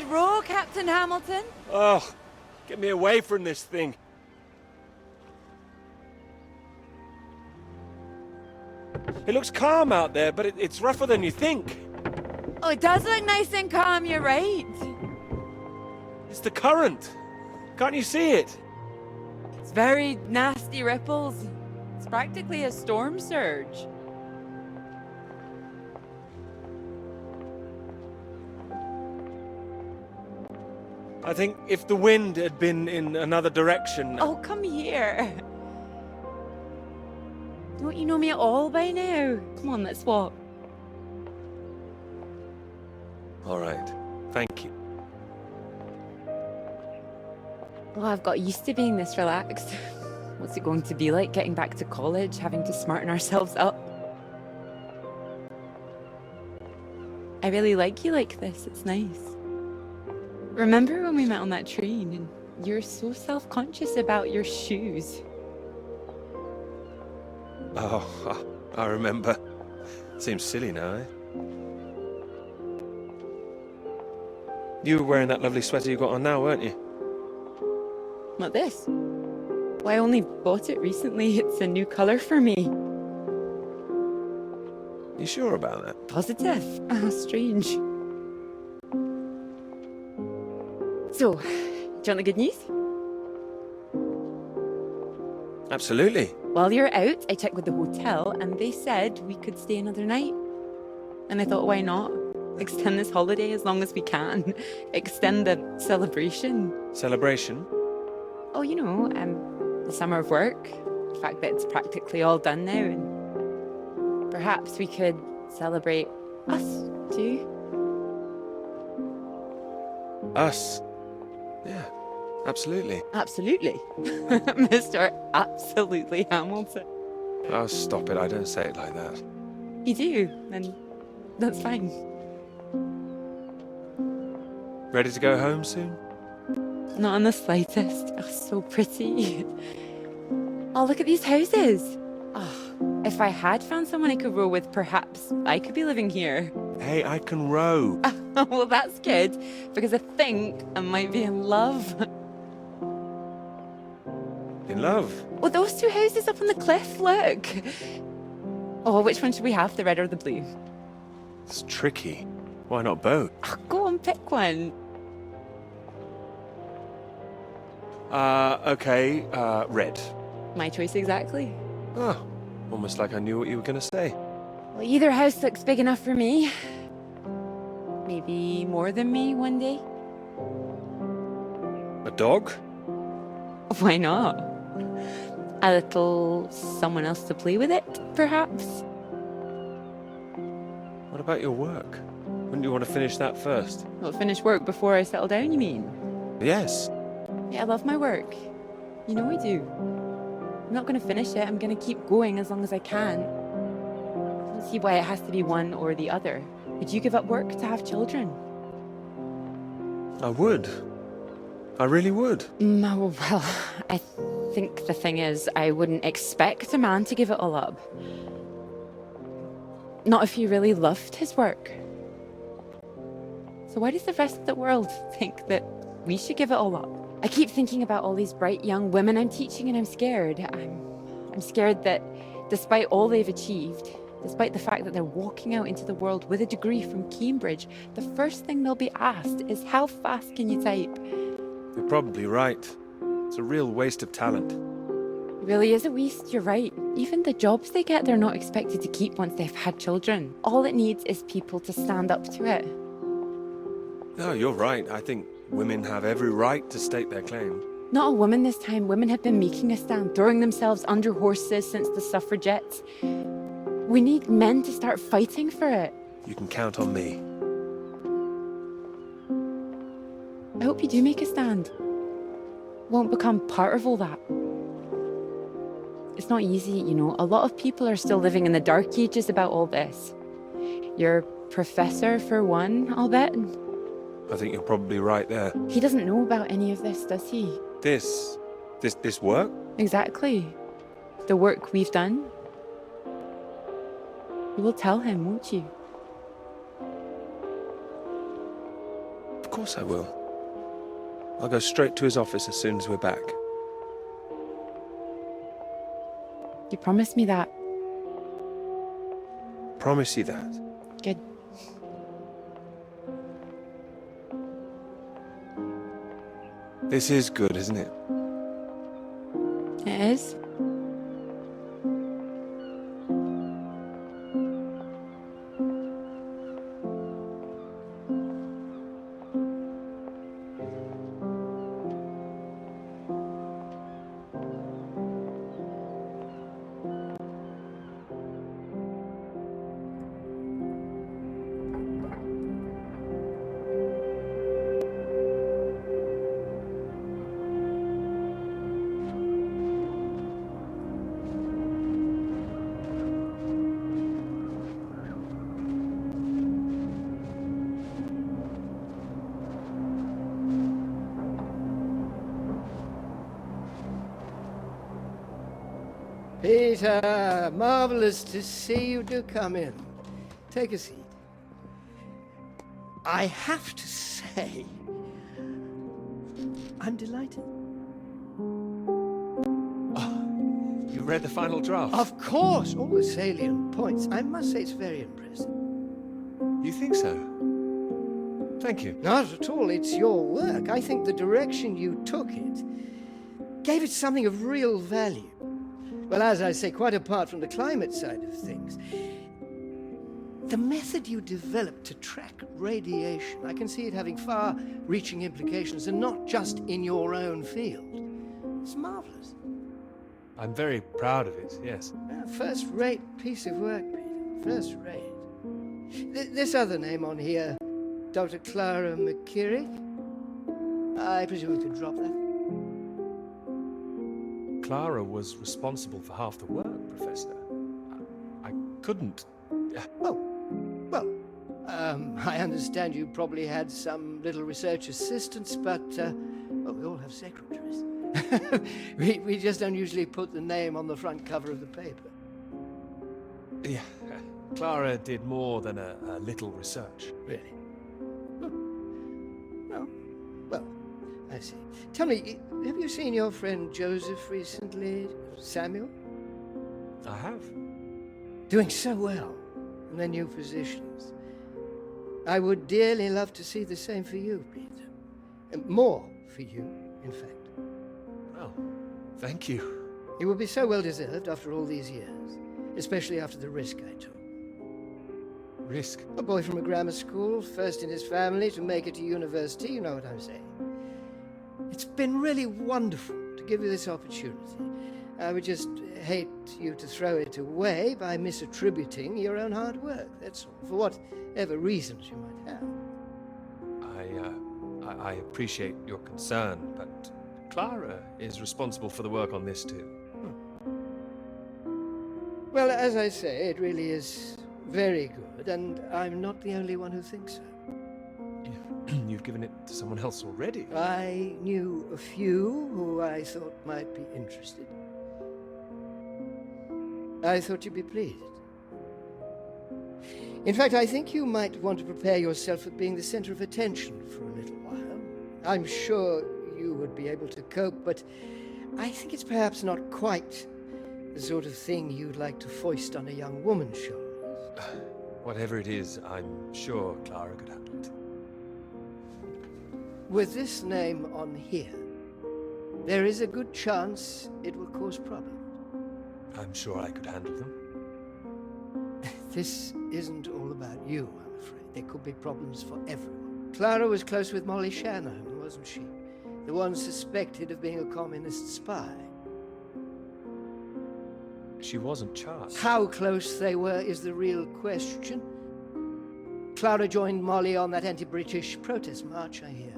row, Captain Hamilton.
Oh, get me away from this thing. It looks calm out there, but it's rougher than you think.
Oh, it does look nice and calm, you're right.
It's the current. Can't you see it?
It's very nasty ripples. It's practically a storm surge.
I think if the wind had been in another direction...
Oh, come here. Don't you know me at all by now? Come on, let's walk.
All right. Thank you.
Well, I've got used to being this relaxed. What's it going to be like getting back to college, having to smarten ourselves up? I really like you like this. It's nice. Remember when we met on that train and you're so self-conscious about your shoes?
Oh, I remember. Seems silly now, eh? You were wearing that lovely sweater you got on now, weren't you?
Not this. Well, I only bought it recently. It's a new colour for me.
You sure about that?
Positive. Ah, strange. So, do you want the good news?
Absolutely.
While you're out, I checked with the hotel and they said we could stay another night. And I thought, why not? Extend this holiday as long as we can. Extend the celebration.
Celebration?
Oh, you know, the summer of work. The fact that it's practically all done now. And perhaps we could celebrate us, too.
Us? Yeah, absolutely.
Absolutely. Mr. Absolutely Hamilton.
Oh, stop it. I don't say it like that.
You do, and that's fine.
Ready to go home soon?
Not in the slightest. Oh, so pretty. Oh, look at these houses. Oh, if I had found someone I could row with, perhaps I could be living here.
Hey, I can row.
Well, that's good, because I think I might be in love.
In love?
Well, those two houses up on the cliff, look. Oh, which one should we have, the red or the blue?
It's tricky. Why not both?
Oh, go on, pick one.
Okay, red.
My choice exactly.
Oh, almost like I knew what you were going to say.
Well, either house looks big enough for me. Maybe more than me one day.
A dog?
Why not? A little someone else to play with it, perhaps?
What about your work? Wouldn't you want to finish that first?
Well, finish work before I settle down, you mean?
Yes.
Yeah, I love my work. You know I do. I'm not going to finish it. I'm going to keep going as long as I can. I don't see why it has to be one or the other. Would you give up work to have children?
I would. I really would.
No, well, I think the thing is, I wouldn't expect a man to give it all up. Not if he really loved his work. So why does the rest of the world think that we should give it all up? I keep thinking about all these bright young women I'm teaching and I'm scared. I'm scared that despite all they've achieved, despite the fact that they're walking out into the world with a degree from Cambridge, the first thing they'll be asked is, how fast can you type?
You're probably right. It's a real waste of talent.
It really is a waste, you're right. Even the jobs they get, they're not expected to keep once they've had children. All it needs is people to stand up to it.
No, you're right. I think women have every right to state their claim.
Not a woman this time. Women have been making a stand, throwing themselves under horses since the suffragettes. We need men to start fighting for it.
You can count on me.
I hope you do make a stand. Won't become part of all that. It's not easy, you know. A lot of people are still living in the dark ages about all this. Your professor, for one, I'll bet.
I think you're probably right there.
He doesn't know about any of this, does he?
This work?
Exactly. The work we've done. You will tell him, won't you?
Of course I will. I'll go straight to his office as soon as we're back.
You promised me that.
Promise you that.
Good.
This is good, isn't it?
It is.
Peter, marvelous to see you. Do come in. Take a seat. I have to say, I'm delighted.
You read the final draft?
Of course, all the salient points. I must say it's very impressive.
You think so? Thank you.
Not at all. It's your work. I think the direction you took it gave it something of real value. Well, as I say, quite apart from the climate side of things, the method you developed to track radiation, I can see it having far-reaching implications, and not just in your own field. It's marvelous.
I'm very proud of it, yes.
First-rate piece of work, Peter. First-rate. This other name on here, Dr. Clara McKirrick, I presume we could drop that.
Clara was responsible for half the work, Professor. I couldn't...
Oh, well, I understand you probably had some little research assistants, but, well, we all have secretaries. we just don't usually put the name on the front cover of the paper.
Yeah, Clara did more than a little research.
Really? Oh, well, I see. Tell me, have you seen your friend Joseph recently, Samuel?
I have.
Doing so well in their new positions. I would dearly love to see the same for you, Peter. And more for you, in fact.
Oh, thank you.
It would be so well deserved after all these years, especially after the risk I took.
Risk?
A boy from a grammar school, first in his family to make it to university, you know what I'm saying. It's been really wonderful to give you this opportunity. I would just hate you to throw it away by misattributing your own hard work, that's all, for whatever reasons you might have.
I appreciate your concern, but Clara is responsible for the work on this too.
Well, as I say, it really is very good, and I'm not the only one who thinks so.
You've given it to someone else already.
I knew a few who I thought might be interested. I thought you'd be pleased. In fact, I think you might want to prepare yourself for being the center of attention for a little while. I'm sure you would be able to cope, but I think it's perhaps not quite the sort of thing you'd like to foist on a young woman's shoulders.
Whatever it is, I'm sure Clara could handle it.
With this name on here, there is a good chance it will cause problems.
I'm sure I could handle them.
This isn't all about you, I'm afraid. There could be problems for everyone. Clara was close with Molly Shanahan, wasn't she? The one suspected of being a communist spy.
She wasn't charged.
How close they were is the real question. Clara joined Molly on that anti-British protest march, I hear.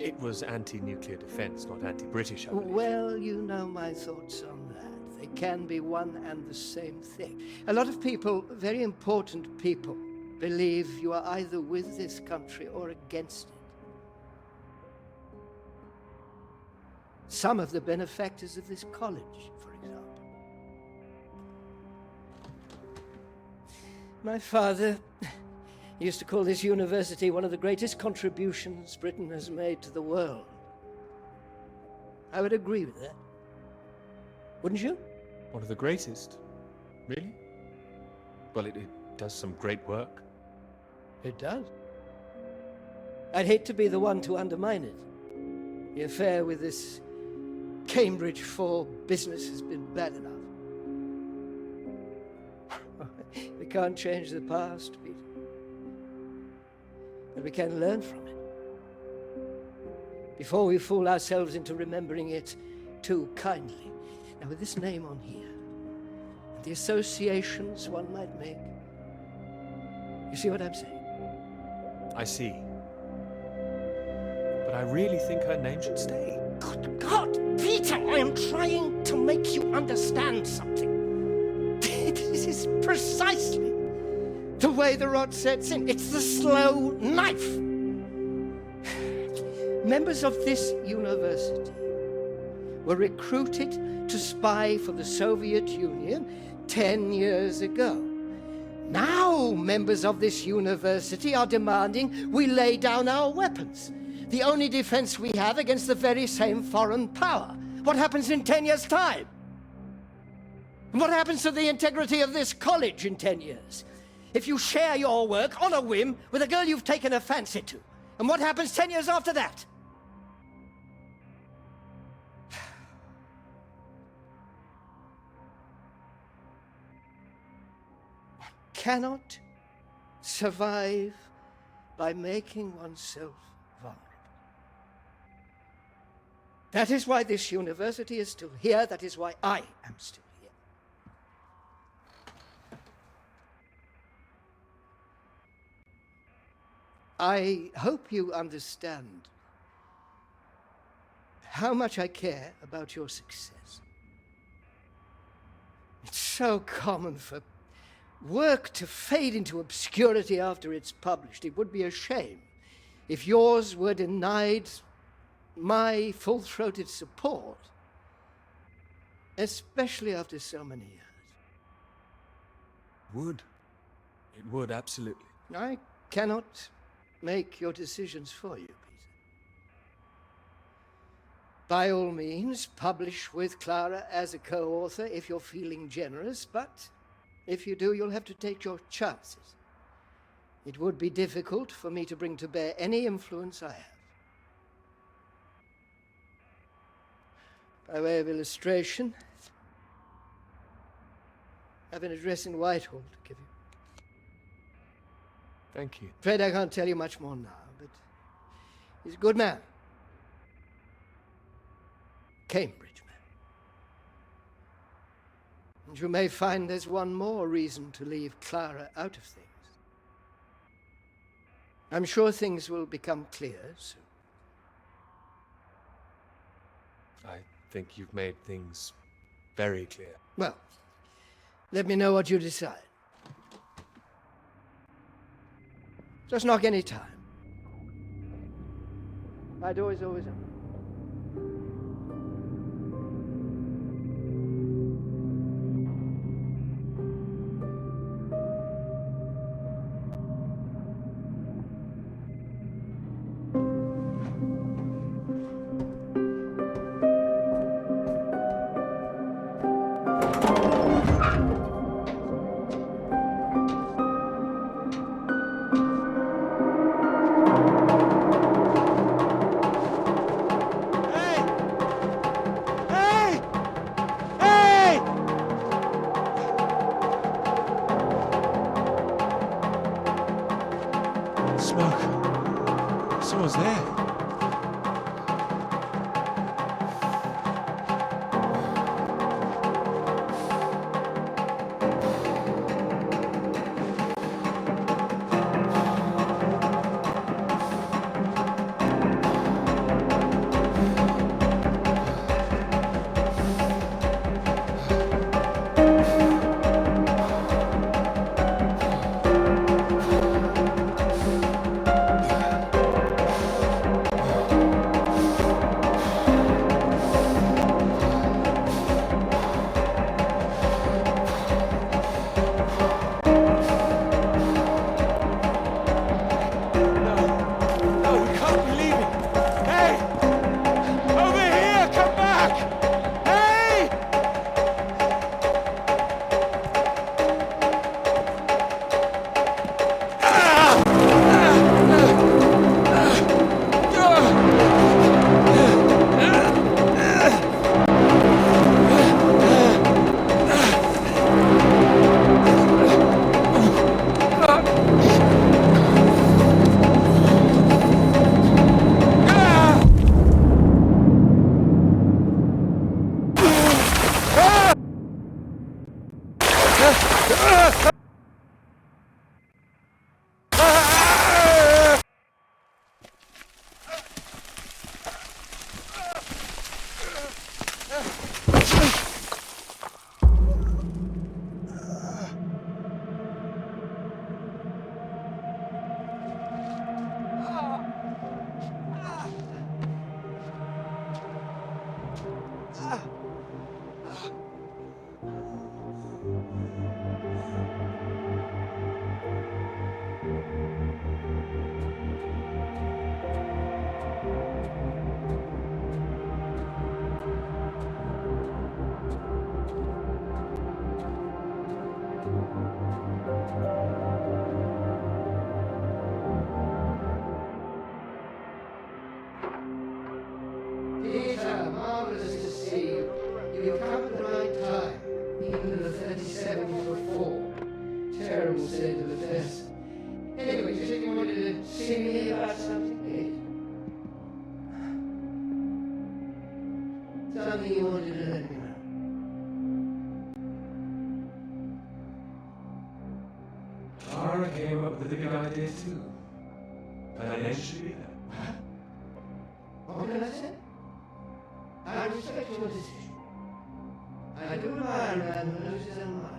It was anti-nuclear defense, not anti-British, I believe.
Well, you know my thoughts on that. They can be one and the same thing. A lot of people, very important people, believe you are either with this country or against it. Some of the benefactors of this college, for example. My father, He used to call this university one of the greatest contributions Britain has made to the world. I would agree with that. Wouldn't you?
One of the greatest. Really? Well, it does some great work.
It does. I'd hate to be the one to undermine it. The affair with this Cambridge 4 business has been bad enough. We can't change the past, Peter. But we can learn from it. Before we fool ourselves into remembering it too kindly. Now, with this name on here, and the associations one might make, you see what I'm saying?
I see. But I really think her name should stay.
Good God, Peter, I am trying to make you understand something. This is precisely the way the rot sets in. It's the slow knife. Members of this university were recruited to spy for the Soviet Union 10 years ago. Now members of this university are demanding we lay down our weapons. The only defense we have against the very same foreign power. What happens in 10 years' time? And what happens to the integrity of this college in 10 years? If you share your work on a whim with a girl you've taken a fancy to. And what happens 10 years after that? One cannot survive by making oneself vulnerable. That is why this university is still here. That is why I am still here. I hope you understand how much I care about your success. It's so common for work to fade into obscurity after it's published. It would be a shame if yours were denied my full-throated support, especially after so many years.
It would, absolutely.
I cannot make your decisions for you, Peter. By all means, publish with Clara as a co-author if you're feeling generous, but if you do, you'll have to take your chances. It would be difficult for me to bring to bear any influence I have. By way of illustration, I have an address in Whitehall to give you.
Thank you.
Afraid I can't tell you much more now, but he's a good man. Cambridge man. And you may find there's one more reason to leave Clara out of things. I'm sure things will become clear soon.
I think you've made things very clear.
Well, let me know what you decide. Just knock any time. My door is always open.
Someone's there.
something you wanted to let me know?
Clara came up with the big idea too. Financially.
What can I say? I respect your decision. I do admire a man who knows his own mind.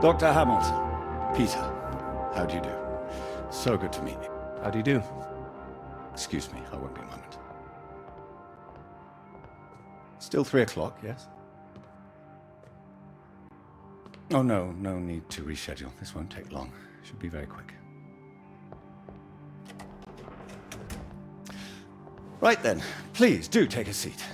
Dr. Hamilton. Peter, how do you do? So good to meet you.
How do you do?
Excuse me, I won't be a moment. Still 3 o'clock, yes? Oh, no need to reschedule. This won't take long. Should be very quick. Right then, please do take a seat.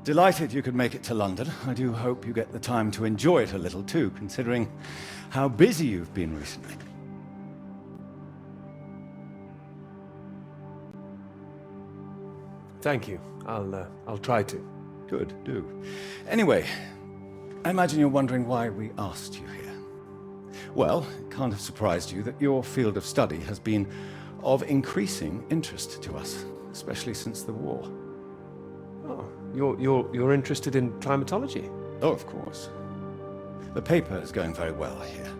Delighted you could make it to London. I do hope you get the time to enjoy it a little too, considering how busy you've been recently.
Thank you. I'll try to.
Good, do. Anyway, I imagine you're wondering why we asked you here. Well, it can't have surprised you that your field of study has been of increasing interest to us, especially since the war.
Oh, you're interested in climatology?
Oh, of course. The paper is going very well, I hear.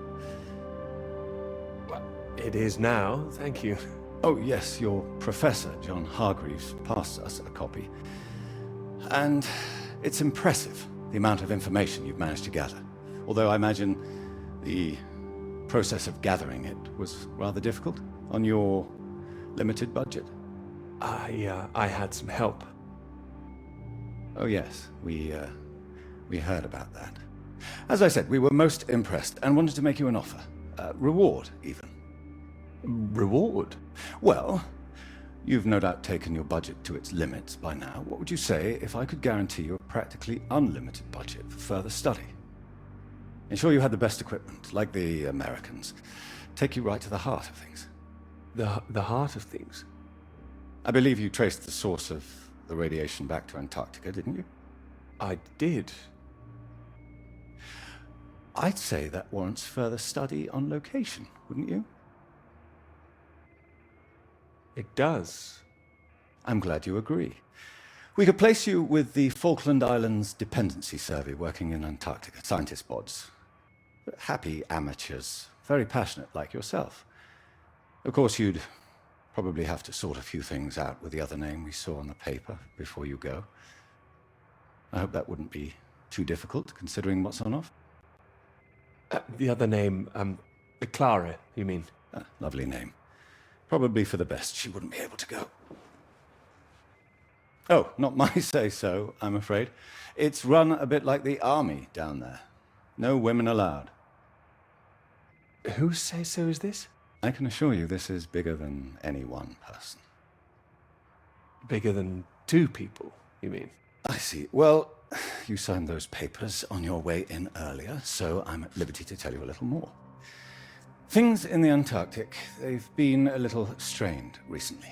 Well, it is now, thank you.
Oh, yes, your professor, John Hargreaves, passed us a copy. And it's impressive, the amount of information you've managed to gather. Although I imagine the process of gathering it was rather difficult on your limited budget.
I had some help.
Oh, yes, we heard about that. As I said, we were most impressed and wanted to make you an offer. Reward, even.
Reward?
Well, you've no doubt taken your budget to its limits by now. What would you say if I could guarantee you a practically unlimited budget for further study? Ensure you had the best equipment, like the Americans. Take you right to the heart of things.
The heart of things?
I believe you traced the source of the radiation back to Antarctica, didn't you?
I did.
I'd say that warrants further study on location, wouldn't you?
It does.
I'm glad you agree. We could place you with the Falkland Islands Dependency Survey working in Antarctica, scientist bods. Happy amateurs, very passionate like yourself. Of course, you'd probably have to sort a few things out with the other name we saw on the paper before you go. I hope that wouldn't be too difficult, considering what's on offer.
The other name, Clara, you mean?
Lovely name. Probably for the best she wouldn't be able to go. Oh, not my say-so, I'm afraid. It's run a bit like the army down there. No women allowed.
Whose say-so is this?
I can assure you this is bigger than any one person.
Bigger than 2 people, you mean?
I see. Well, you signed those papers on your way in earlier, so I'm at liberty to tell you a little more. Things in the Antarctic, they've been a little strained recently.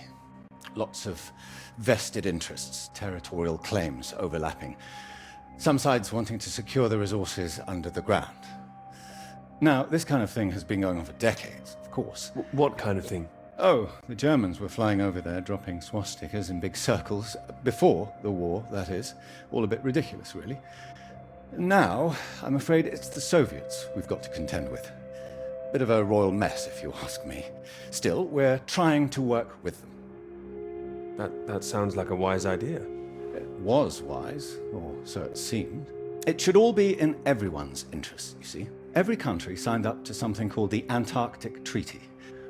Lots of vested interests, territorial claims overlapping. Some sides wanting to secure the resources under the ground. Now, this kind of thing has been going on for decades, of course.
What kind of thing?
Oh, the Germans were flying over there, dropping swastikas in big circles. Before the war, that is. All a bit ridiculous, really. Now, I'm afraid it's the Soviets we've got to contend with. Bit of a royal mess, if you ask me. Still, we're trying to work with them.
That sounds like a wise idea.
It was wise, or so it seemed. It should all be in everyone's interest, you see.
Every country signed up to something called the Antarctic Treaty.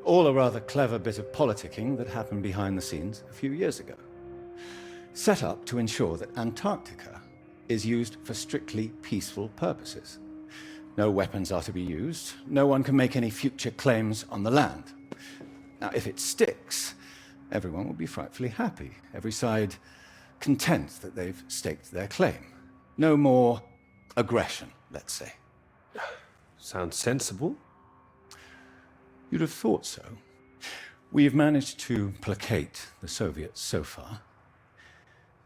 All a rather clever bit of politicking that happened behind the scenes a few years ago. Set up to ensure that Antarctica is used for strictly peaceful purposes. No weapons are to be used. No one can make any future claims on the land. Now, if it sticks, everyone will be frightfully happy. Every side content that they've staked their claim. No more aggression, let's say.
Sounds sensible.
You'd have thought so. We've managed to placate the Soviets so far.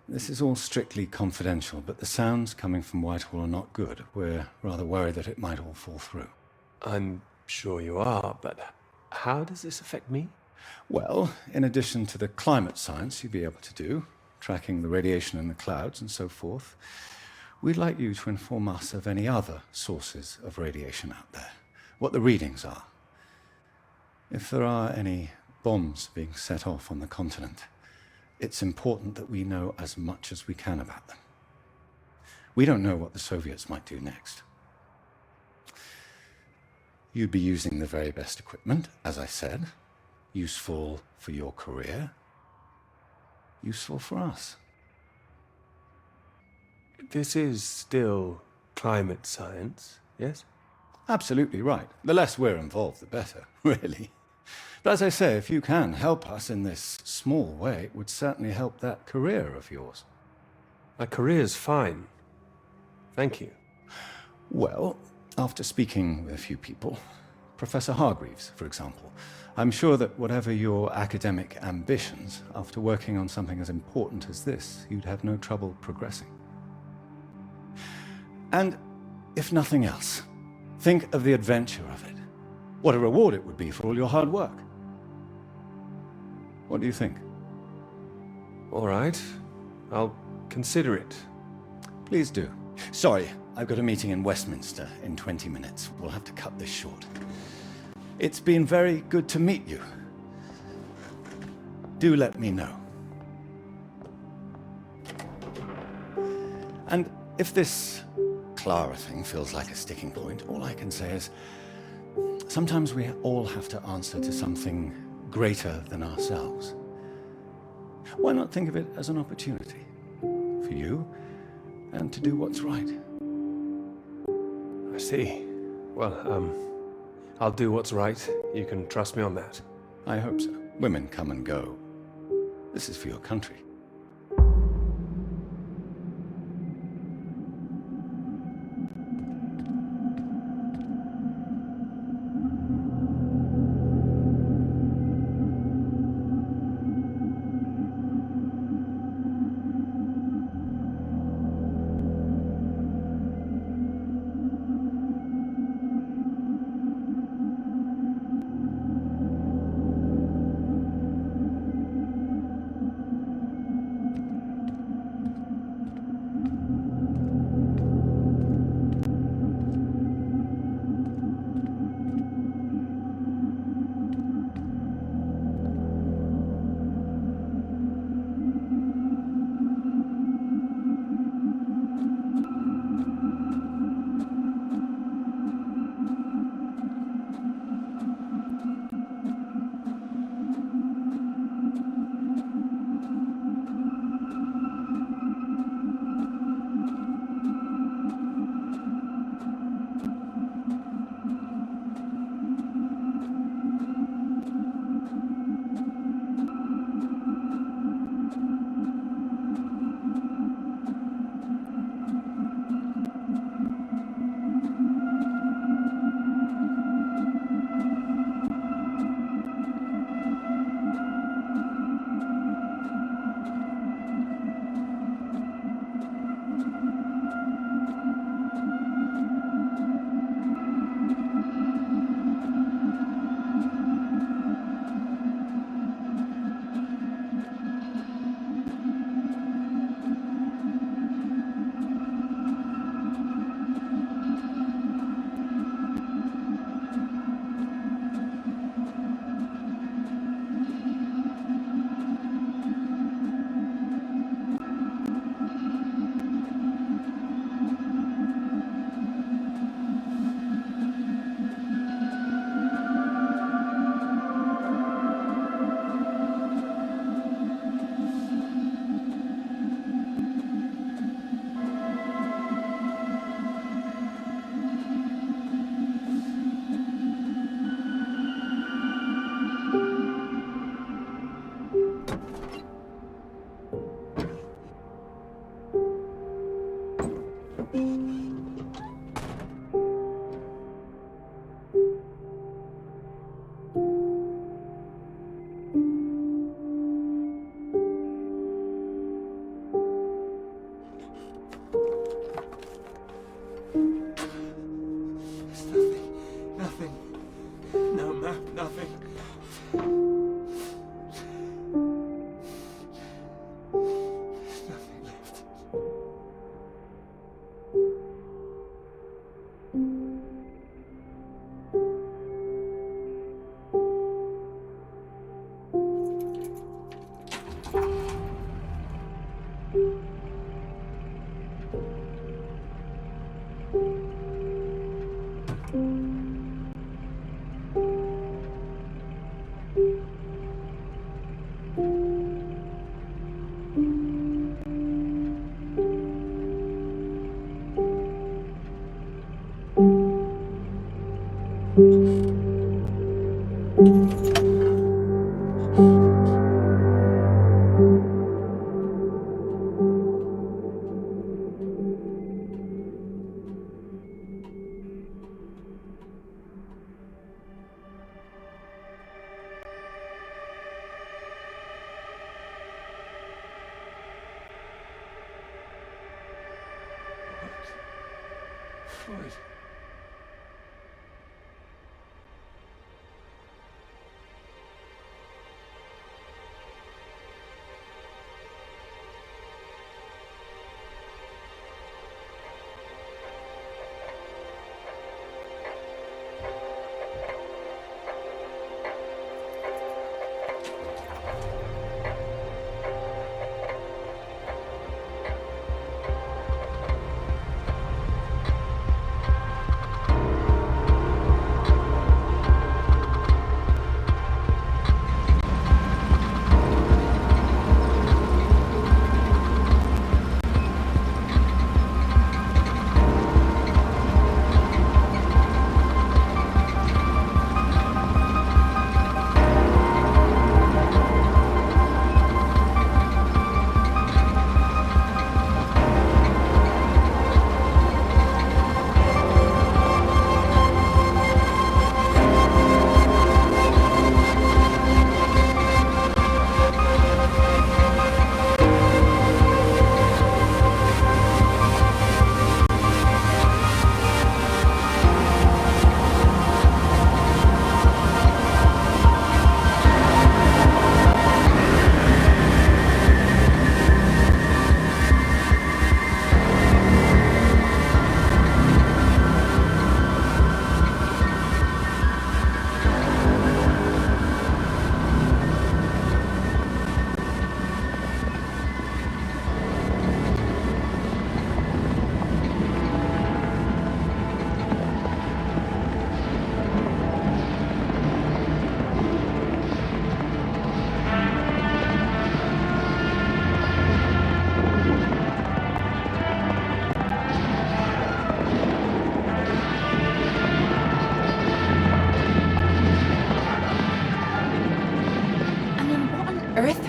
This is all strictly confidential, but the sounds coming from Whitehall are not good. We're rather worried that it might all fall through.
I'm sure you are, but how does this affect me?
Well, in addition to the climate science you'd be able to do, tracking the radiation in the clouds and so forth, we'd like you to inform us of any other sources of radiation out there, what the readings are. If there are any bombs being set off on the continent, it's important that we know as much as we can about them. We don't know what the Soviets might do next. You'd be using the very best equipment, as I said, useful for your career, useful for us.
This is still climate science, yes?
Absolutely right. The less we're involved, the better, really. But as I say, if you can help us in this small way, it would certainly help that career of yours.
My career's fine. Thank you.
Well, after speaking with a few people, Professor Hargreaves, for example, I'm sure that whatever your academic ambitions, after working on something as important as this, you'd have no trouble progressing. And if nothing else, think of the adventure of it. What a reward it would be for all your hard work. What do you think?
All right. I'll consider it.
Please do. Sorry, I've got a meeting in Westminster in 20 minutes. We'll have to cut this short. It's been very good to meet you. Do let me know. And if this Clara thing feels like a sticking point, all I can say is sometimes we all have to answer to something greater than ourselves. Why not think of it as an opportunity for you and to do what's right?
I see. Well, I'll do what's right. You can trust me on that.
I hope so. Women come and go. This is for your country.
Christ.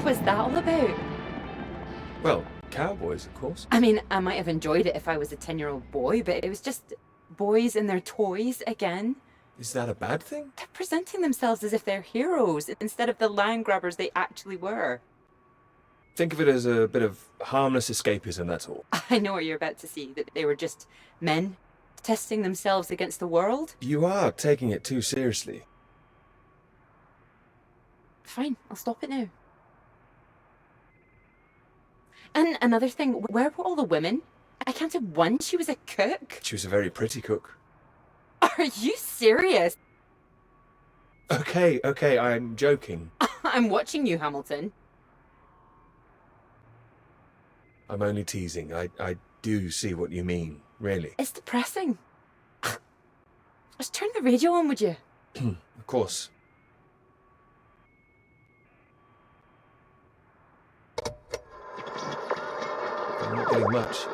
Was that all about?
Well, cowboys, of course.
I mean, I might have enjoyed it if I was a 10-year-old boy, but it was just boys and their toys again.
Is that a bad thing?
They're presenting themselves as if they're heroes instead of the land grabbers they actually were.
Think of it as a bit of harmless escapism, that's all.
I know what you're about to see, that they were just men testing themselves against the world.
You are taking it too seriously.
Fine, I'll stop it now. And another thing, where were all the women? I counted one. She was a cook.
She was a very pretty cook.
Are you serious?
Okay, I'm joking.
I'm watching you, Hamilton.
I'm only teasing. I do see what you mean, really.
It's depressing. Just turn the radio on, would you?
Of course. I'm not getting much.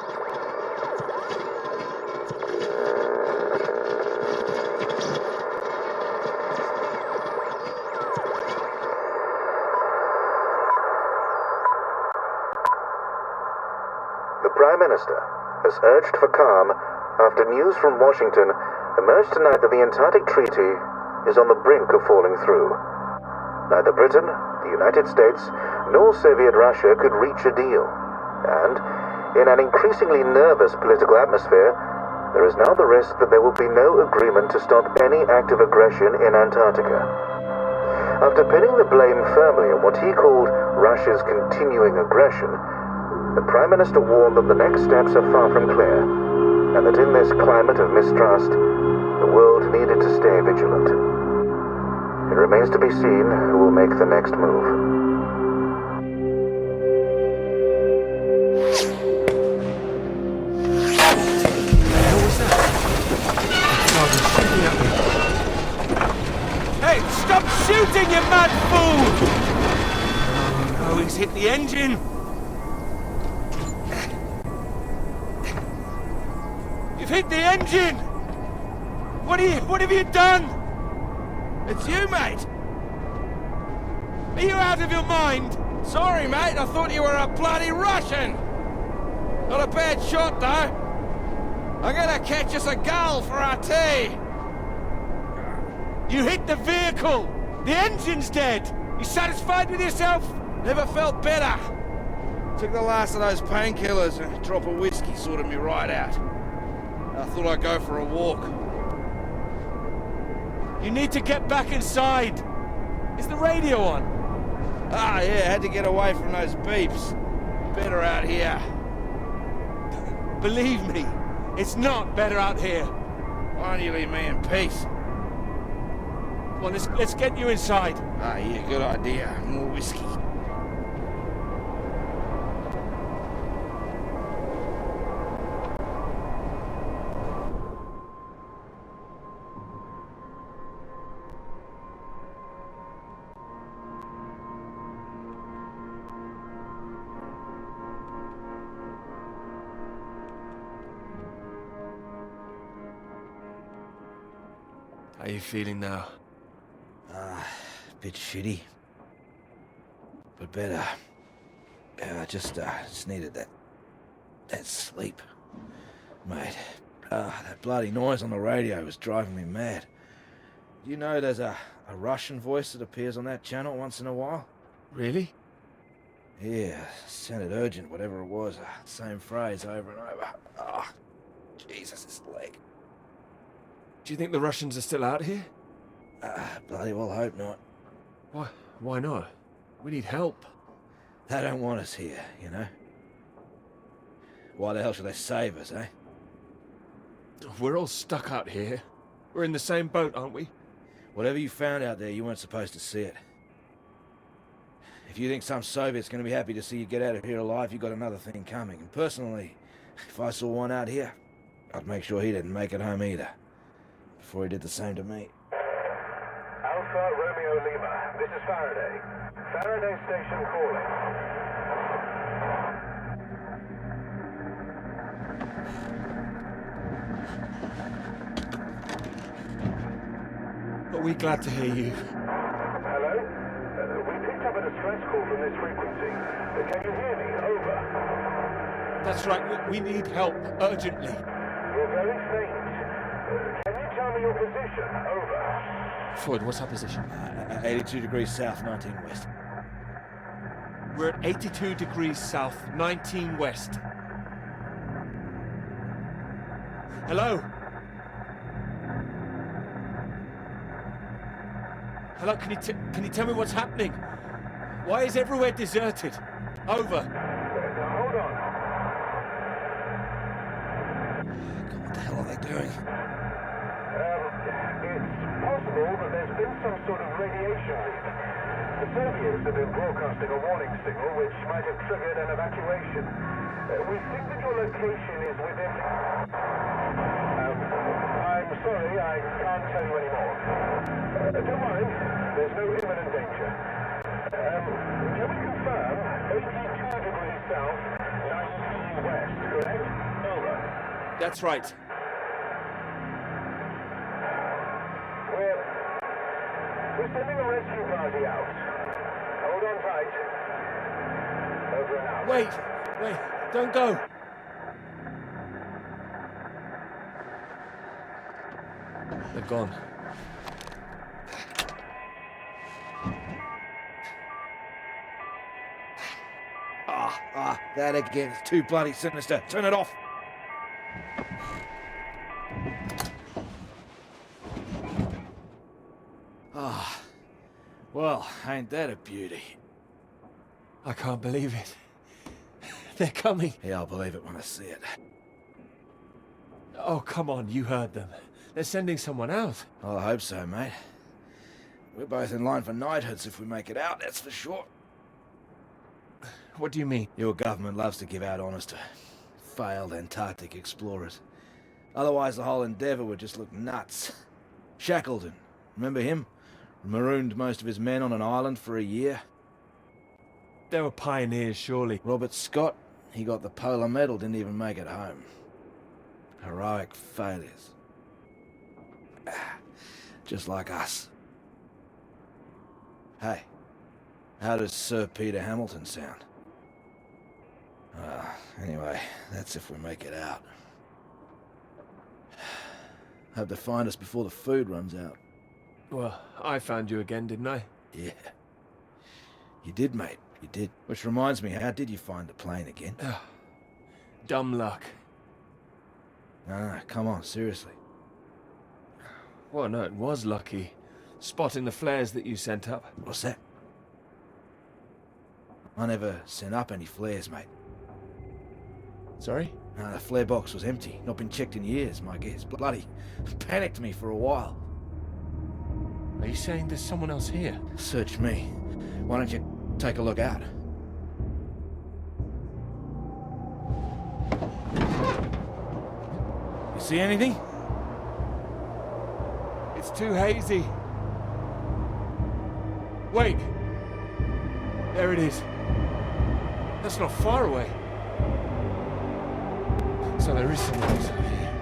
The Prime Minister has urged for calm after news from Washington emerged tonight that the Antarctic Treaty is on the brink of falling through. Neither Britain, the United States, nor Soviet Russia could reach a deal. And, in an increasingly nervous political atmosphere, there is now the risk that there will be no agreement to stop any active aggression in Antarctica. After pinning the blame firmly on what he called Russia's continuing aggression, the Prime Minister warned that the next steps are far from clear, and that in this climate of mistrust, the world needed to stay vigilant. It remains to be seen who will make the next move.
Hey, stop shooting, you mad fool! Oh, he's hit the engine! You've hit the engine! What have you done?
It's you, mate!
Are you out of your mind?
Sorry, mate, I thought you were a bloody Russian! Not a bad shot, though. I'm gonna catch us a gull for our tea!
You hit the vehicle! The engine's dead! You satisfied with yourself?
Never felt better. Took the last of those painkillers and a drop of whiskey sorted me right out. I thought I'd go for a walk.
You need to get back inside! Is the radio on?
Ah, yeah, had to get away from those beeps. Better out here.
Believe me, it's not better out here.
Why don't you leave me in peace?
Well, let's get you inside.
Ah, yeah, good idea. More whiskey.
How are you feeling now?
Bit shitty. But better. Yeah, I just needed that sleep. Mate, that bloody noise on the radio was driving me mad. Do you know there's a Russian voice that appears on that channel once in a while?
Really?
Yeah, sounded urgent, whatever it was. Same phrase over and over. Ah, Jesus, this leg.
Do you think the Russians are still out here?
Bloody well hope not.
Why not? We need help.
They don't want us here, you know? Why the hell should they save us, eh?
We're all stuck out here. We're in the same boat, aren't we?
Whatever you found out there, you weren't supposed to see it. If you think some Soviet's gonna be happy to see you get out of here alive, you got another thing coming. And personally, if I saw one out here, I'd make sure he didn't make it home either. Before he did the same to me.
Alpha Romeo Lima, this is Faraday. Faraday Station calling.
Are we glad to hear you?
Hello? We picked up a distress call from this frequency. Can you hear me? Over.
That's right, we need help, urgently.
You're very faint. Can you tell me your position? Over.
Floyd, what's our position?
82 degrees south, 19 west.
We're at 82 degrees south, 19 west. Hello? Hello, can you tell me what's happening? Why is everywhere deserted? Over.
Hold on.
God, what the hell are they doing?
It's possible that there's been some sort of radiation leak. The Soviets have been broadcasting a warning signal which might have triggered an evacuation. We think that your location is within... I'm sorry, I can't tell you anymore. Don't worry, there's no imminent danger. Can we confirm 82 degrees south, 19 west, correct? Over.
That's right.
We're sending a rescue party out. Hold on tight. Over and out.
Wait, don't go. They're gone.
That again. It's too bloody sinister. Turn it off. Well, ain't that a beauty?
I can't believe it. They're coming.
Yeah, I'll believe it when I see it.
Oh, come on, you heard them. They're sending someone out.
Well, I hope so, mate. We're both in line for knighthoods if we make it out, that's for sure.
What do you mean?
Your government loves to give out honours to failed Antarctic explorers. Otherwise, the whole endeavour would just look nuts. Shackleton, remember him? Marooned most of his men on an island for a year.
They were pioneers, surely.
Robert Scott, he got the Polar Medal, didn't even make it home. Heroic failures. Just like us. Hey, how does Sir Peter Hamilton sound? Anyway, that's if we make it out. Hope to find us before the food runs out.
Well, I found you again, didn't I?
Yeah. You did, mate. You did. Which reminds me, how did you find the plane again?
Dumb luck.
No, come on, seriously.
Well, no, it was lucky. Spotting the flares that you sent up.
What's that? I never sent up any flares, mate.
Sorry?
No, the flare box was empty. Not been checked in years, my guess. Bloody panicked me for a while.
Are you saying there's someone else here?
Search me. Why don't you take a look out? You see anything?
It's too hazy. Wait. There it is. That's not far away. So there is someone else out here.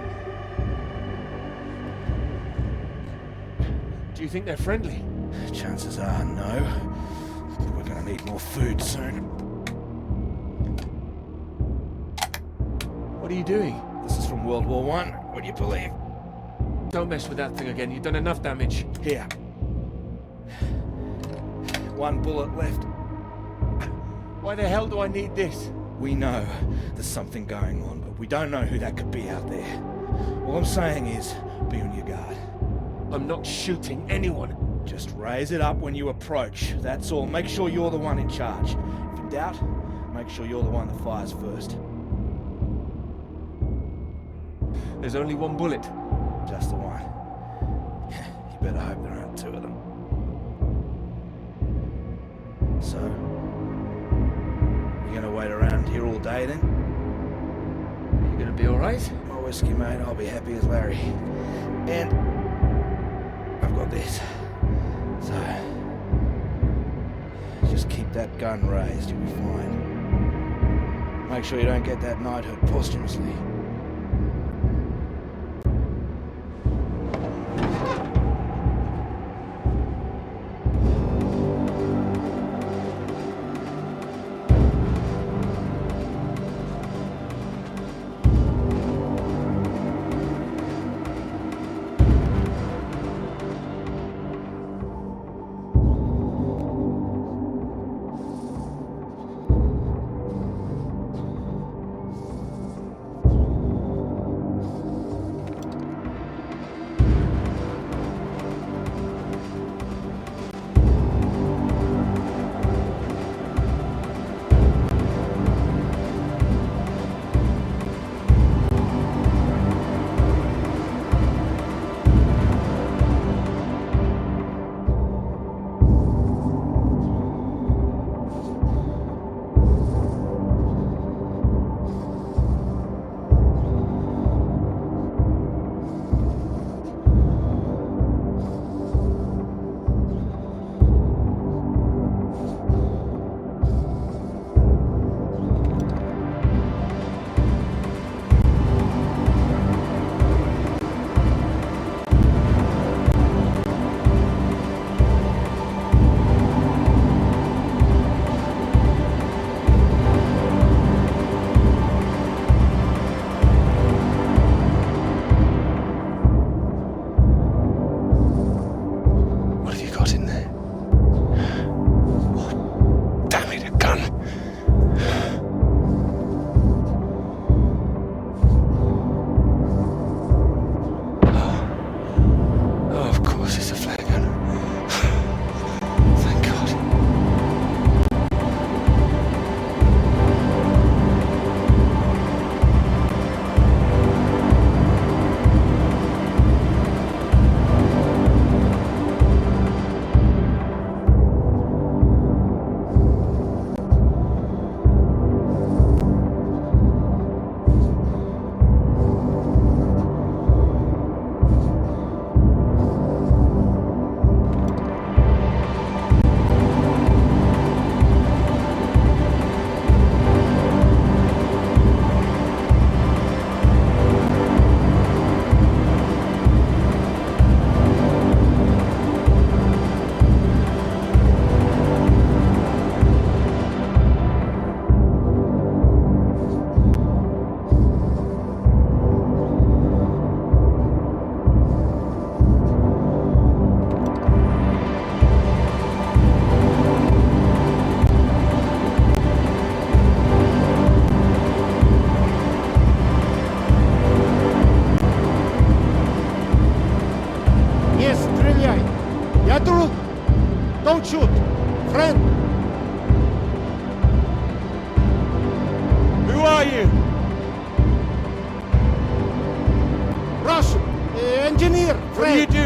Do you think they're friendly?
Chances are no. But we're gonna need more food soon.
What are you doing?
This is from World War I. Would you believe?
Don't mess with that thing again. You've done enough damage.
Here. One bullet left.
Why the hell do I need this?
We know there's something going on, but we don't know who that could be out there. All I'm saying is, be on your guard.
I'm not shooting anyone.
Just raise it up when you approach. That's all. Make sure you're the one in charge. If in doubt, make sure you're the one that fires first.
There's only one bullet.
Just the one. You better hope there aren't two of them. So, you gonna wait around here all day then?
You gonna be alright?
My whiskey, mate, I'll be happy as Larry. And I've got this. So, just keep that gun raised, you'll be fine. Make sure you don't get that knighthood posthumously.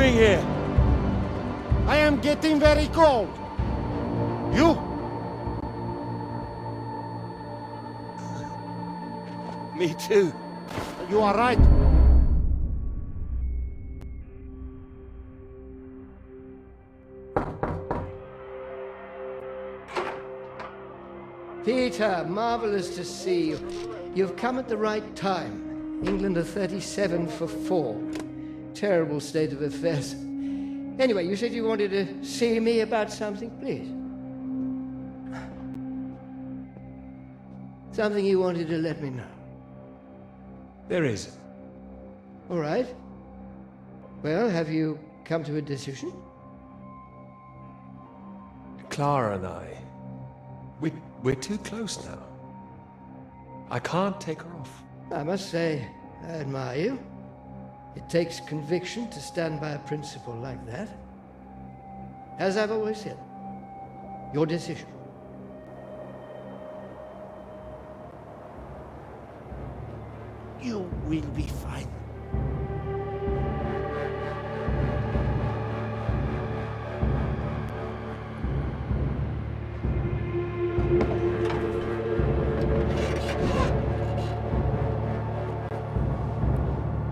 doing here?
I am getting very cold. You?
Me too.
You are right.
Peter, marvelous to see you. You've come at the right time. England are 37 for 4. Terrible state of affairs. Anyway, you said you wanted to see me about something, please. Something you wanted to let me know.
There is.
All right. Well, have you come to a decision?
Clara and I, we're too close now. I can't take her off.
I must say, I admire you. It takes conviction to stand by a principle like that. As I've always said, your decision.
You will be fine.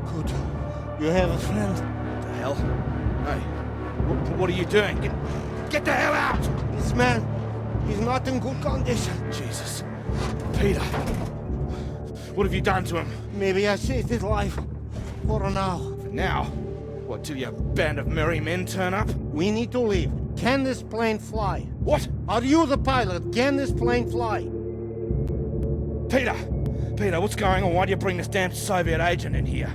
Good. You have a friend.
The hell? Hey, what are you doing? Get the hell out!
This man, he's not in good condition.
Jesus. Peter. What have you done to him?
Maybe I saved his life. For now.
For now? What, till your band of merry men turn up?
We need to leave. Can this plane fly?
What?
Are you the pilot? Can this plane fly?
Peter! Peter, what's going on? Why do you bring this damn Soviet agent in here?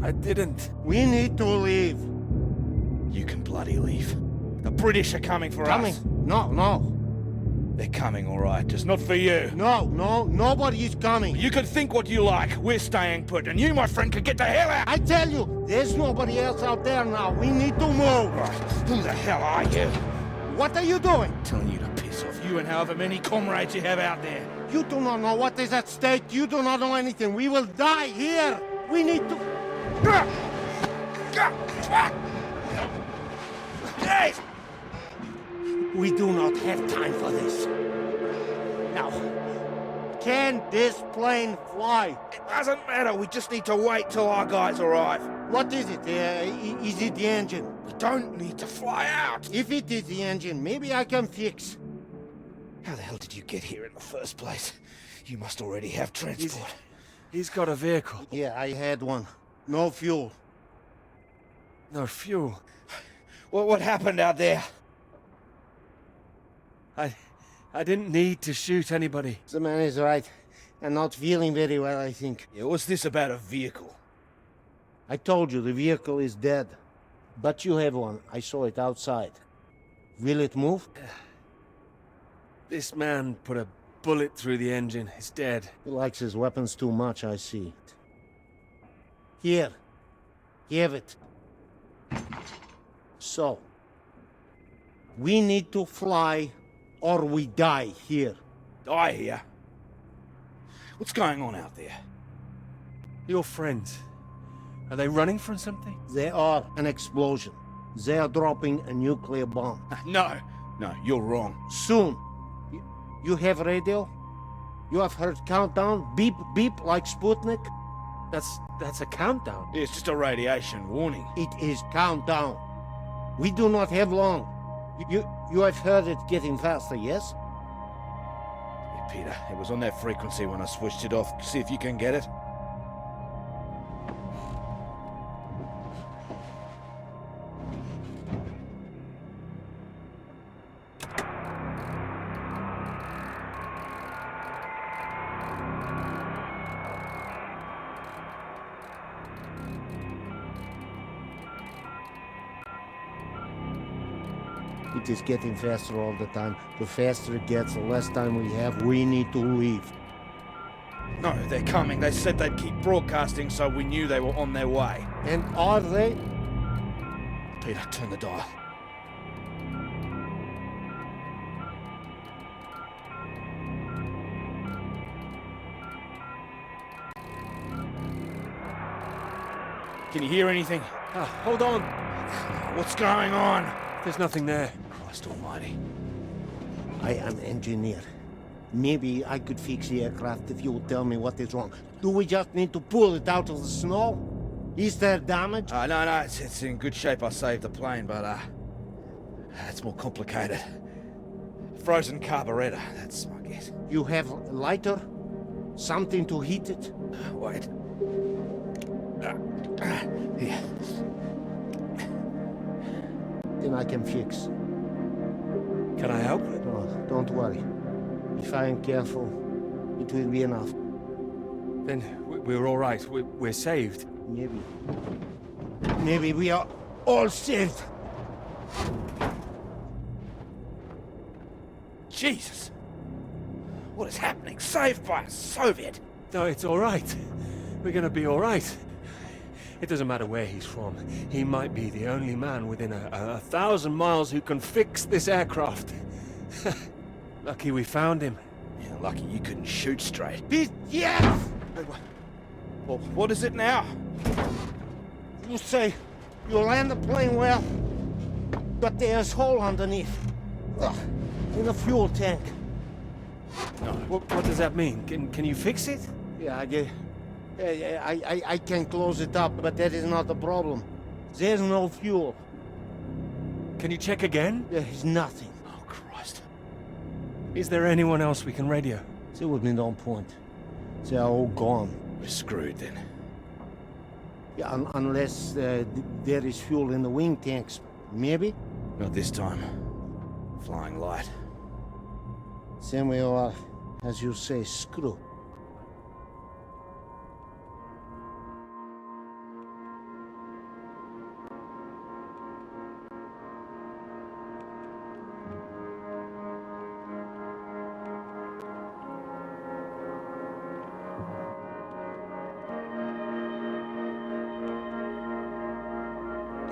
I didn't.
We need to leave.
You can bloody leave. The British are coming for us.
No.
They're coming, all right, just not for you.
No, nobody is coming.
You can think what you like. We're staying put, and you, my friend, can get the hell out.
I tell you, there's nobody else out there now. We need to move.
Right. Who the hell are you?
What are you doing?
Telling you to piss off. You and however many comrades you have out there.
You do not know what is at stake. You do not know anything. We will die here. We need to...
Hey!
We do not have time for this. Now, can this plane fly?
It doesn't matter. We just need to wait till our guys arrive.
What is it? Is it the engine?
We don't need to fly out.
If it is the engine, maybe I can fix.
How the hell did you get here in the first place? You must already have transport.
He's got a vehicle.
Yeah, I had one. No fuel.
No fuel.
Well, what happened out there?
I didn't need to shoot anybody.
The man is right. I'm not feeling very well, I think.
Yeah, what's this about a vehicle?
I told you, the vehicle is dead. But you have one. I saw it outside. Will it move?
This man put a bullet through the engine. He's dead.
He likes his weapons too much, I see. Here. Have it. So, we need to fly or we die here.
Die here? What's going on out there?
Your friends. Are they running from something?
They are an explosion. They are dropping a nuclear bomb.
No, you're wrong.
Soon. You have radio? You have heard countdown? Beep, beep, like Sputnik?
That's a countdown.
It's just a radiation warning.
It is countdown. We do not have long. You have heard it getting faster, yes?
Yeah, Peter, it was on that frequency when I switched it off. See if you can get it.
It is getting faster all the time. The faster it gets, the less time we have. We need to leave.
No, they're coming. They said they'd keep broadcasting, so we knew they were on their way.
And are they?
Peter, turn the dial. Can you hear anything?
Hold on.
What's going on?
There's nothing there.
Christ almighty.
I am engineer. Maybe I could fix the aircraft if you would tell me what is wrong. Do we just need to pull it out of the snow? Is there damage?
No, it's in good shape. I saved the plane, but it's more complicated. Frozen carburetor, that's my guess.
You have a lighter? Something to heat it?
Wait. Here.
Then I can fix.
Can I help?
No, don't worry. If I am careful, it will be enough.
Then we're all right. We're saved.
Maybe we are all saved.
Jesus! What is happening? Saved by a Soviet!
No, it's all right. We're gonna be all right. It doesn't matter where he's from. He might be the only man within 1,000 miles who can fix this aircraft. Lucky we found him.
Yeah, lucky you couldn't shoot straight.
Yes!
Well, what is it now?
You say you land the plane well, but there's hole underneath. In the fuel tank.
No. What does that mean? Can you fix it?
Yeah, I can close it up, but that is not the problem. There's no fuel.
Can you check again?
There is nothing.
Oh, Christ. Is there anyone else we can radio?
There would be no point. They are all gone.
We're screwed then.
Yeah, unless there is fuel in the wing tanks. Maybe?
Not this time. Flying light.
Then we are, as you say, screwed.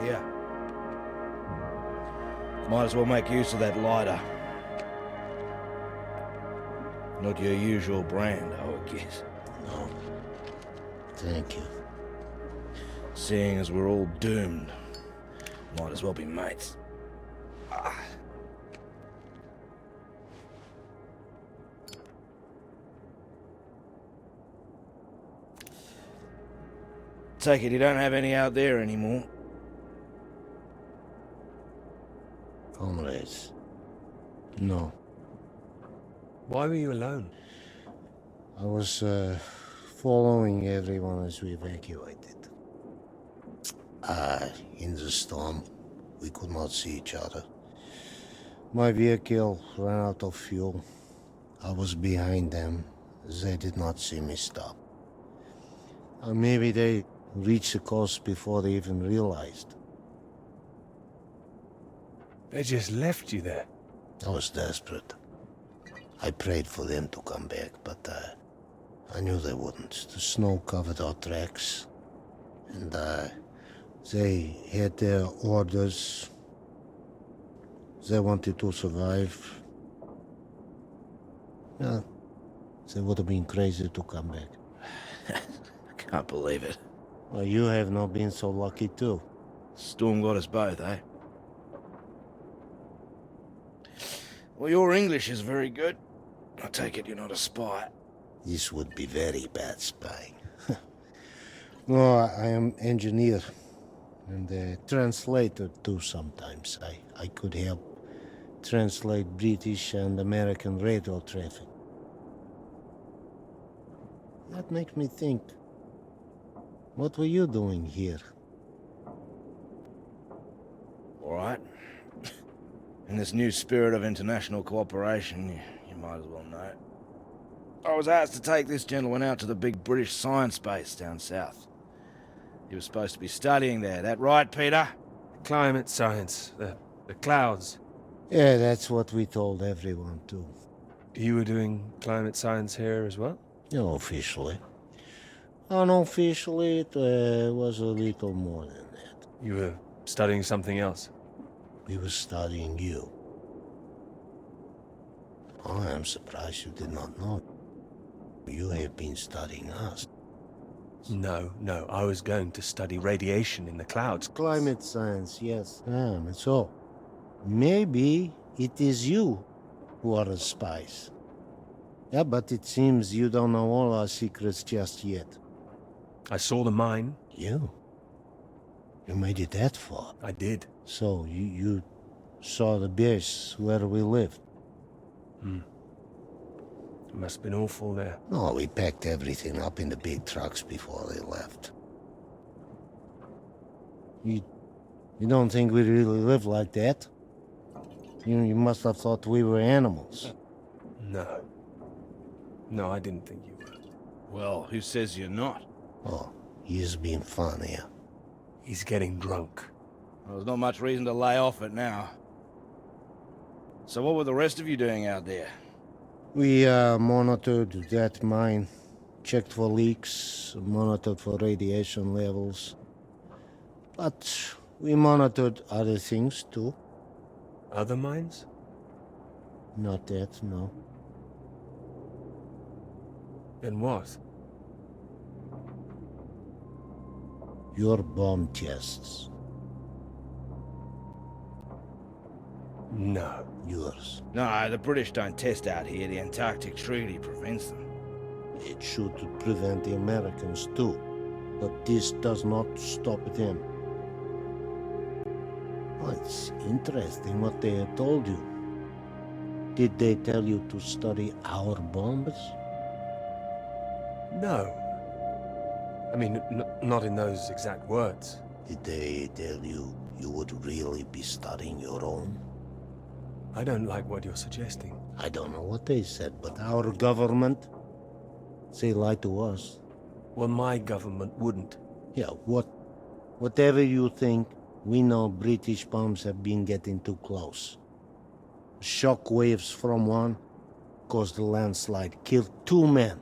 Yeah. Might as well make use of that lighter. Not your usual brand, I would guess.
No. Thank you.
Seeing as we're all doomed, might as well be mates. Take it you don't have any out there anymore.
Comrades. No.
Why were you alone?
I was following everyone as we evacuated. In the storm, we could not see each other. My vehicle ran out of fuel. I was behind them. They did not see me stop. Maybe they reached the coast before they even realized.
They just left you there.
I was desperate. I prayed for them to come back, but I knew they wouldn't. The snow covered our tracks, and they had their orders. They wanted to survive. Yeah, they would have been crazy to come back.
I can't believe it.
Well, you have not been so lucky too.
Storm got us both, eh? Well, your English is very good. I take it you're not a spy.
This would be very bad spying. No, I am engineer and a translator too sometimes. I could help translate British and American radio traffic. That makes me think. What were you doing here?
All right. In this new spirit of international cooperation, you might as well know it. I was asked to take this gentleman out to the big British science base down south. He was supposed to be studying there, that right, Peter?
Climate science, the clouds.
Yeah, that's what we told everyone too.
You were doing climate science here as well?
No, officially. Unofficially, it was a little more than that.
You were studying something else?
We were studying you. I am surprised you did not know. You have been studying us.
No, no, I was going to study radiation in the clouds.
Climate science, yes. So, maybe it is you who are the spies. Yeah, but it seems you don't know all our secrets just yet.
I saw the mine.
You? You made it that far?
I did.
So, you saw the base where we lived?
It must have been awful there.
No, we packed everything up in the big trucks before they left. You don't think we really live like that? You must have thought we were animals.
No. No, I didn't think you were.
Well, who says you're not?
Oh, he's being fun here.
He's getting drunk.
Well, there's not much reason to lay off it now. So what were the rest of you doing out there?
We monitored that mine, checked for leaks, monitored for radiation levels. But we monitored other things too.
Other mines?
Not that, no.
Then what?
Your bomb tests.
No.
Yours.
No, the British don't test out here. The Antarctic Treaty prevents them.
It should prevent the Americans too. But this does not stop them. Oh, it's interesting what they have told you. Did they tell you to study our bombs?
No. I mean, not in those exact words.
Did they tell you you would really be studying your own?
I don't like what you're suggesting.
I don't know what they said, but our government, they lied to us.
Well, my government wouldn't.
Yeah, whatever you think, we know British bombs have been getting too close. Shock waves from one caused a landslide, killed 2 men.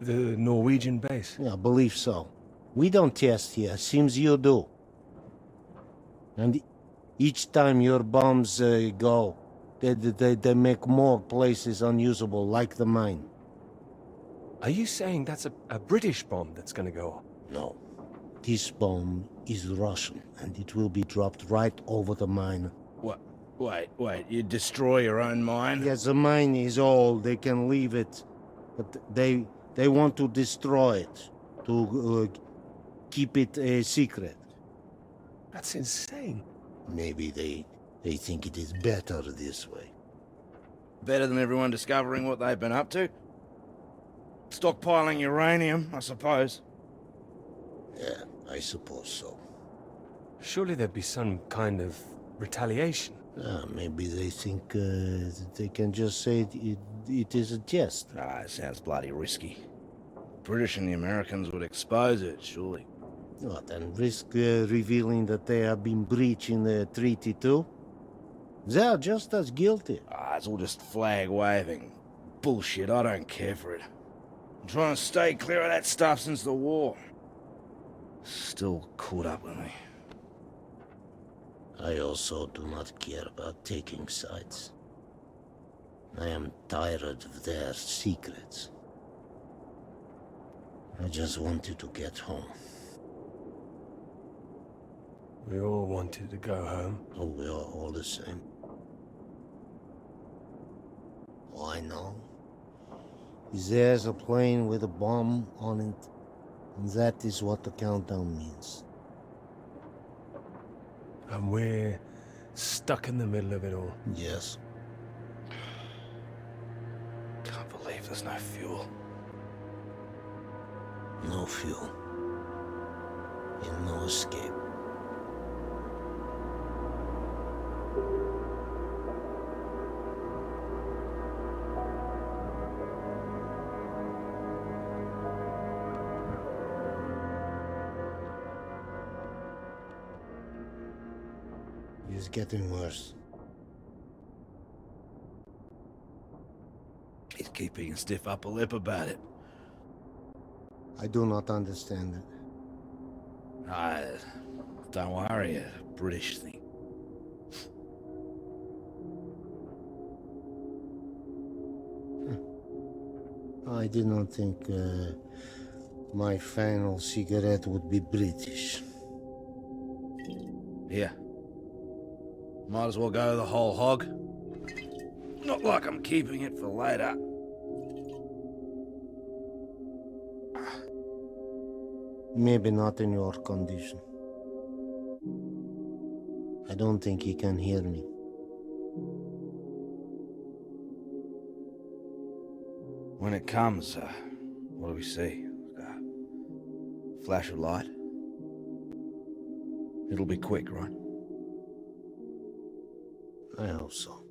The Norwegian base?
Yeah, I believe so. We don't test here, seems you do. And each time your bombs go, they make more places unusable, like the mine.
Are you saying that's a British bomb that's gonna go off?
No. This bomb is Russian, and it will be dropped right over the mine.
What? Wait, you destroy your own mine?
Yes, the mine is old, they can leave it. But they want to destroy it, to keep it a secret.
That's insane.
Maybe they think it is better this way.
Better than everyone discovering what they've been up to? Stockpiling uranium, I suppose.
Yeah, I suppose so.
Surely there'd be some kind of retaliation.
Maybe they think they can just say it is a jest.
It sounds bloody risky. British and the Americans would expose it, surely.
What, and risk revealing that they have been breaching the treaty too? They are just as guilty.
It's all just flag waving. Bullshit, I don't care for it. I'm trying to stay clear of that stuff since the war. Still caught up with me.
I also do not care about taking sides. I am tired of their secrets. I just wanted to get home.
We all wanted to go home.
Oh, we are all the same. Oh, I know. There's a plane with a bomb on it, and that is what the countdown means.
And we're stuck in the middle of it all.
Yes.
Can't believe there's no fuel.
No fuel. And no escape. It's getting worse.
He's keeping a stiff upper lip about it.
I do not understand it.
Don't worry, a British thing.
I did not think my final cigarette would be British.
Here. Might as well go the whole hog. Not like I'm keeping it for later.
Maybe not in your condition. I don't think he can hear me.
When it comes, what do we see? Flash of light? It'll be quick, right?
I hope so.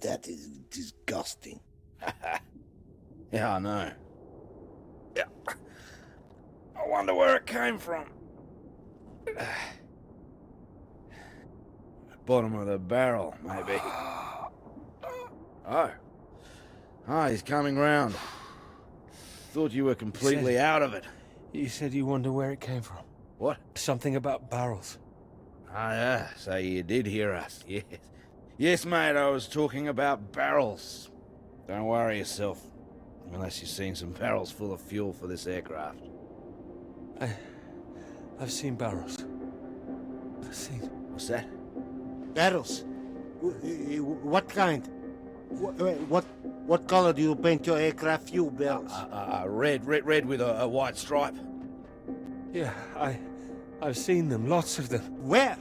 That is disgusting.
Yeah, I know. Yeah. I wonder where it came from. Bottom of the barrel, maybe. Oh. Ah, he's coming round. Thought you were completely out of it.
You said you wonder where it came from.
What?
Something about barrels.
Ah, yeah, so you did hear us, yes. Yes, mate, I was talking about barrels. Don't worry yourself. Unless you've seen some barrels full of fuel for this aircraft.
I've seen barrels. I've seen...
What's that?
Barrels? What kind? What color do you paint your aircraft fuel barrels?
Red with a white stripe.
Yeah, I've seen them, lots of them.
Where?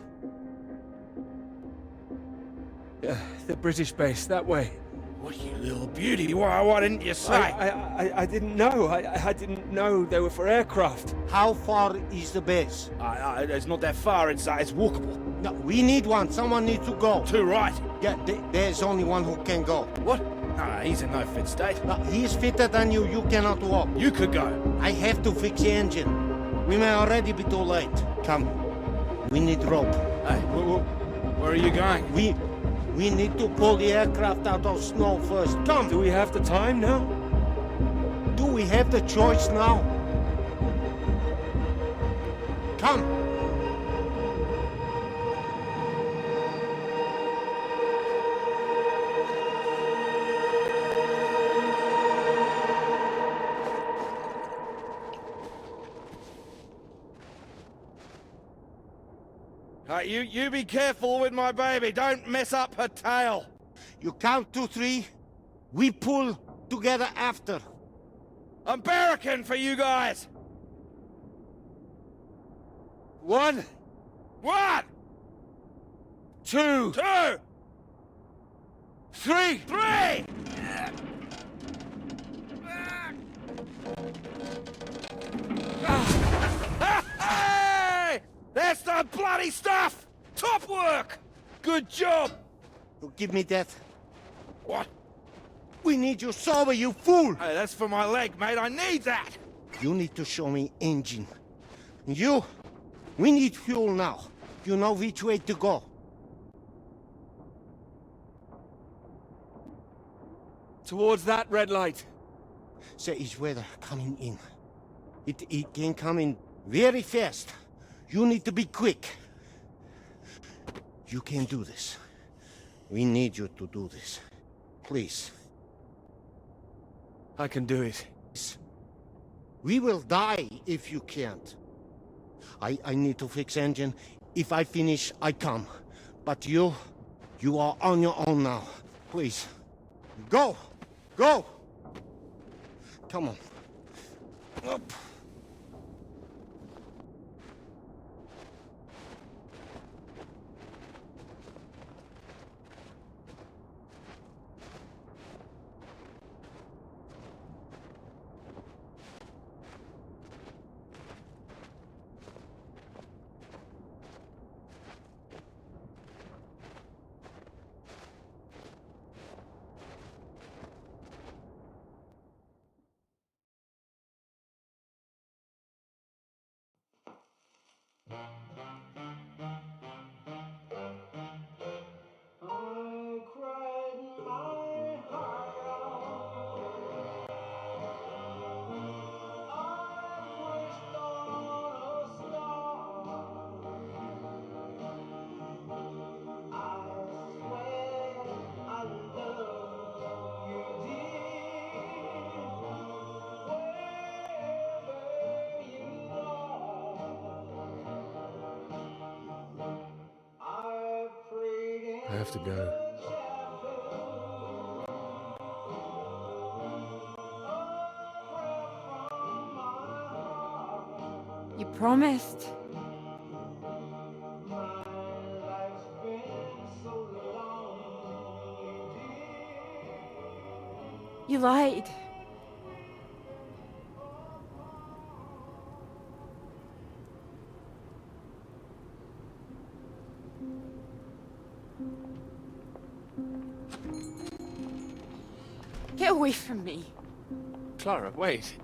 The British base, that way.
What, you little beauty? Why didn't you say?
I didn't know. I didn't know they were for aircraft.
How far is the base?
It's not that far. It's walkable.
No, we need one. Someone needs to go.
Too right.
Yeah, there's only one who can go.
What? No, he's in no fit state.
No, he's fitter than you. You cannot walk.
You could go.
I have to fix the engine. We may already be too late. Come. We need rope.
Hey, where are you going?
We need to pull the aircraft out of snow first. Come!
Do we have the time now?
Do we have the choice now? Come!
You be careful with my baby. Don't mess up her tail.
You count to 3. We pull together after.
I'm barracking for you guys.
1.
1.
2.
2.
3.
3. Hey! That's the bloody stuff! Top work! Good job!
Give me that.
What?
We need you sober, you fool!
Hey, that's for my leg, mate. I need that!
You need to show me engine. You, we need fuel now. You know which way to go.
Towards that red light.
There is weather coming in. It can come in very fast. You need to be quick. You can do this. We need you to do this. Please.
I can do it.
We will die if you can't. I need to fix engine. If I finish, I come. But you are on your own now. Please. Go! Go! Come on. Up.
have to go.
You promised. You lied. Get away from me.
Clara, wait.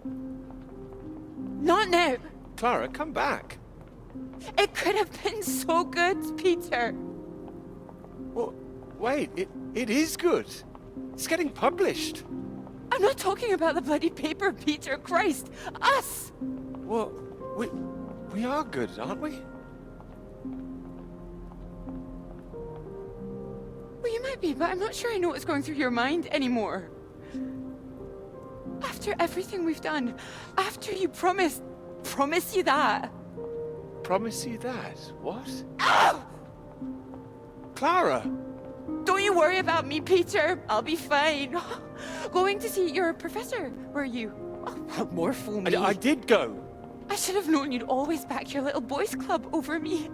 Not now.
Clara, come back.
It could have been so good, Peter.
Well, wait, it is good. It's getting published.
I'm not talking about the bloody paper, Peter. Christ. Us!
Well, we are good, aren't we?
Well, you might be, but I'm not sure I know what's going through your mind anymore. After everything we've done, after you promise you that.
Promise you that? What?
Ow!
Clara!
Don't you worry about me, Peter. I'll be fine. Going to see your professor, were you? Oh, well, more fool me.
I did go.
I should have known you'd always back your little boys club over me.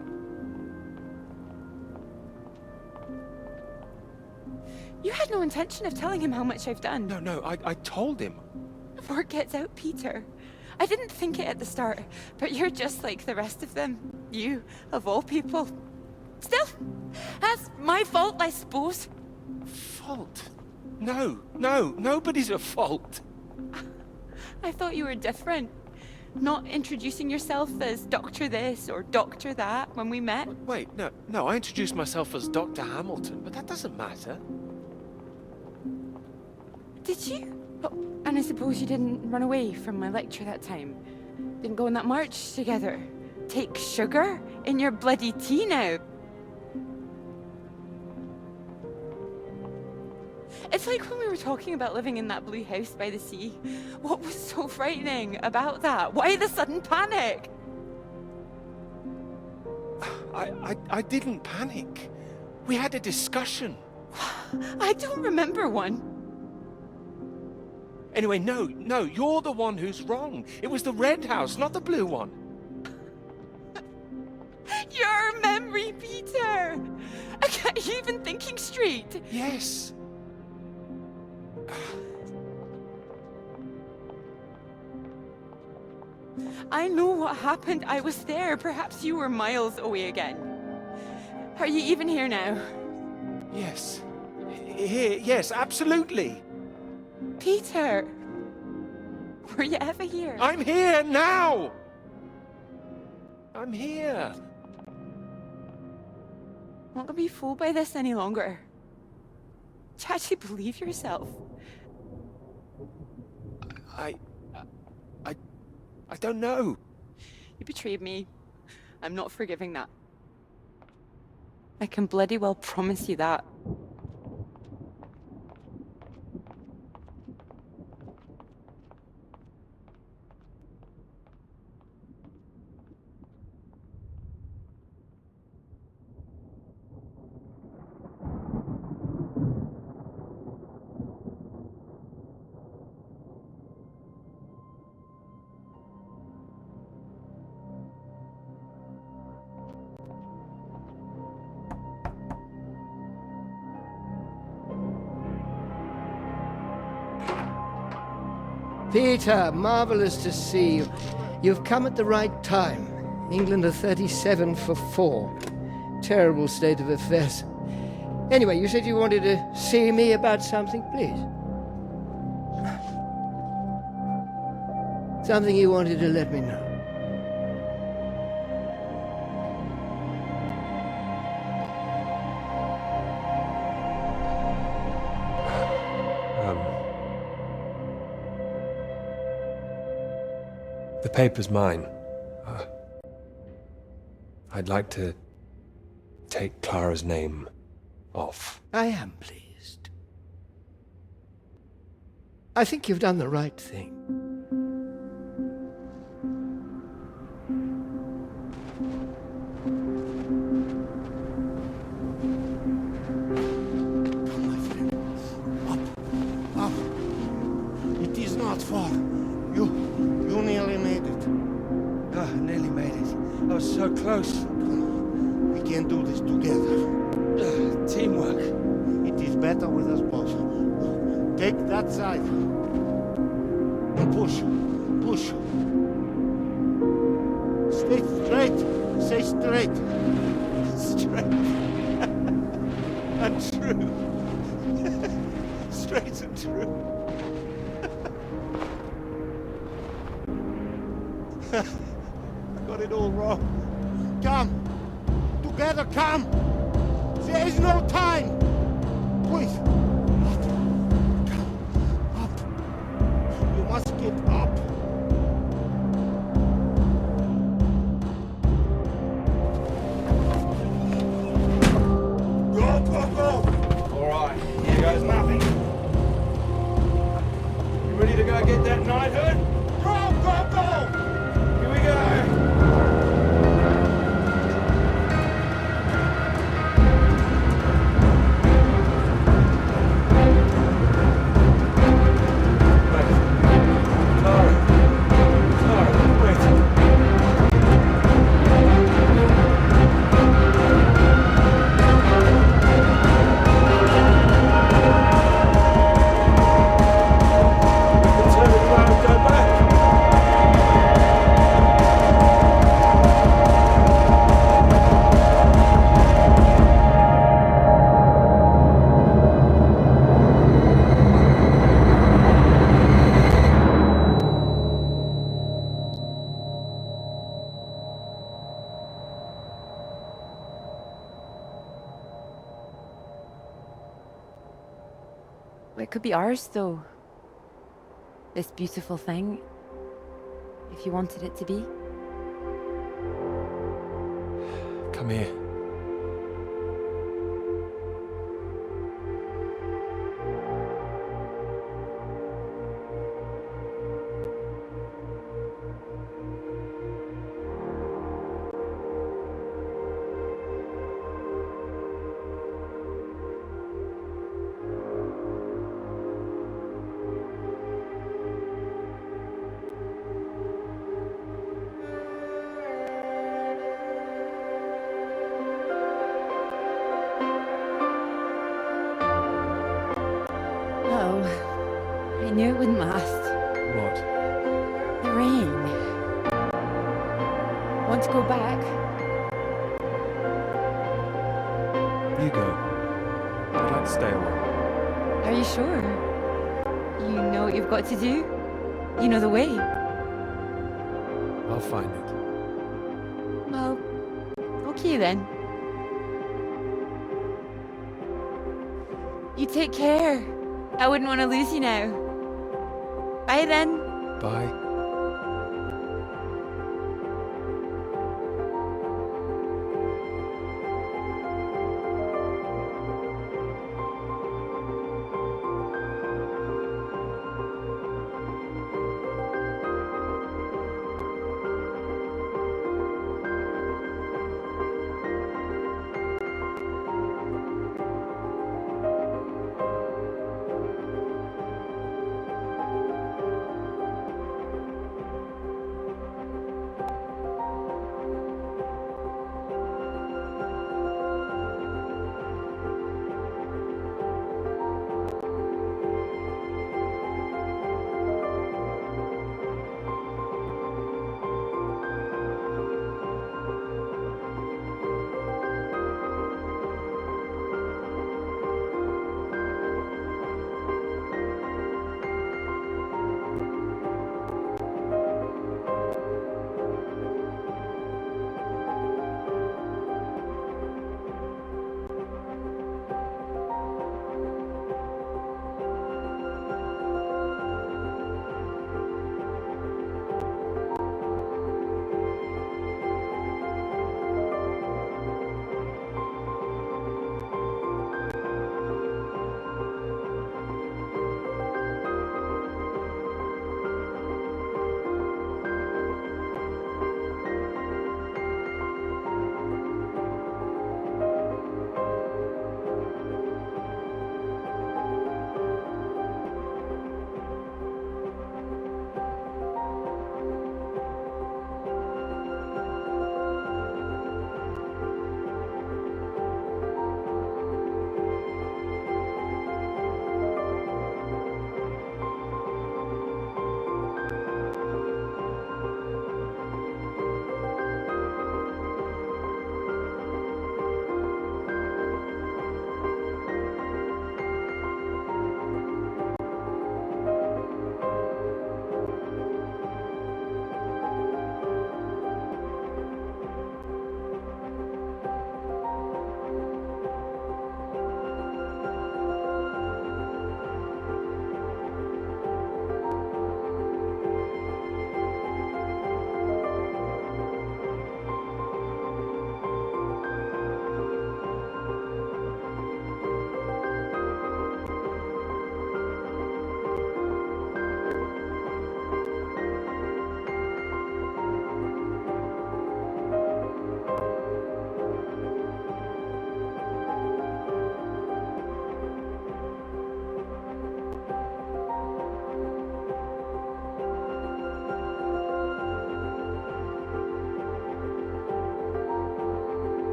You had no intention of telling him how much I've done.
No, I told him.
Word gets out, Peter. I didn't think it at the start, but you're just like the rest of them. You, of all people. Still, that's my fault, I suppose.
Fault? No, nobody's at fault.
I thought you were different. Not introducing yourself as Doctor this or Doctor that when we met.
Wait, no, I introduced myself as Dr. Hamilton, but that doesn't matter.
Did you? Oh, and I suppose you didn't run away from my lecture that time. Didn't go on that march together. Take sugar in your bloody tea now. It's like when we were talking about living in that blue house by the sea. What was so frightening about that? Why the sudden panic?
I didn't panic. We had a discussion.
I don't remember one.
Anyway, no, you're the one who's wrong. It was the red house, not the blue one.
Your memory, Peter! Are you even thinking straight?
Yes.
I know what happened. I was there. Perhaps you were miles away again. Are you even here now?
Yes. Here, yes, absolutely.
Peter! Were you ever here?
I'm here now! I'm here.
I'm not gonna be fooled by this any longer. Do you actually believe yourself?
I don't know.
You betrayed me. I'm not forgiving that. I can bloody well promise you that.
Peter, marvelous to see you. You've come at the right time. England are 37 for 4. Terrible state of affairs. Anyway, you said you wanted to see me about something, please. Something you wanted to let me know.
The paper's mine. I'd like to take Clara's name off.
I am pleased. I think you've done the right thing.
fall. You nearly made it.
Ah, nearly made it. I was so close.
We can do this together.
Teamwork.
It is better with us both. Take that side. And push. Push. Stay straight. Stay straight.
Straight. And true. Straight and true.
I got it all wrong. Come. Together, come. There is no time. Please. Come. Up. You must get up. Go, go, go.
All right, here goes nothing. You ready to go get that knighthood?
Go, go, go.
Here we go.
It could be ours, though. This beautiful thing. If you wanted it to be.
Come here.
I knew it wouldn't last.
What?
The rain. Want to go back?
You go. I'd like to stay a while.
Are you sure? You know what you've got to do? You know the way?
I'll find it.
Well, okay then. You take care. I wouldn't want to lose you now. Bye then.
Bye.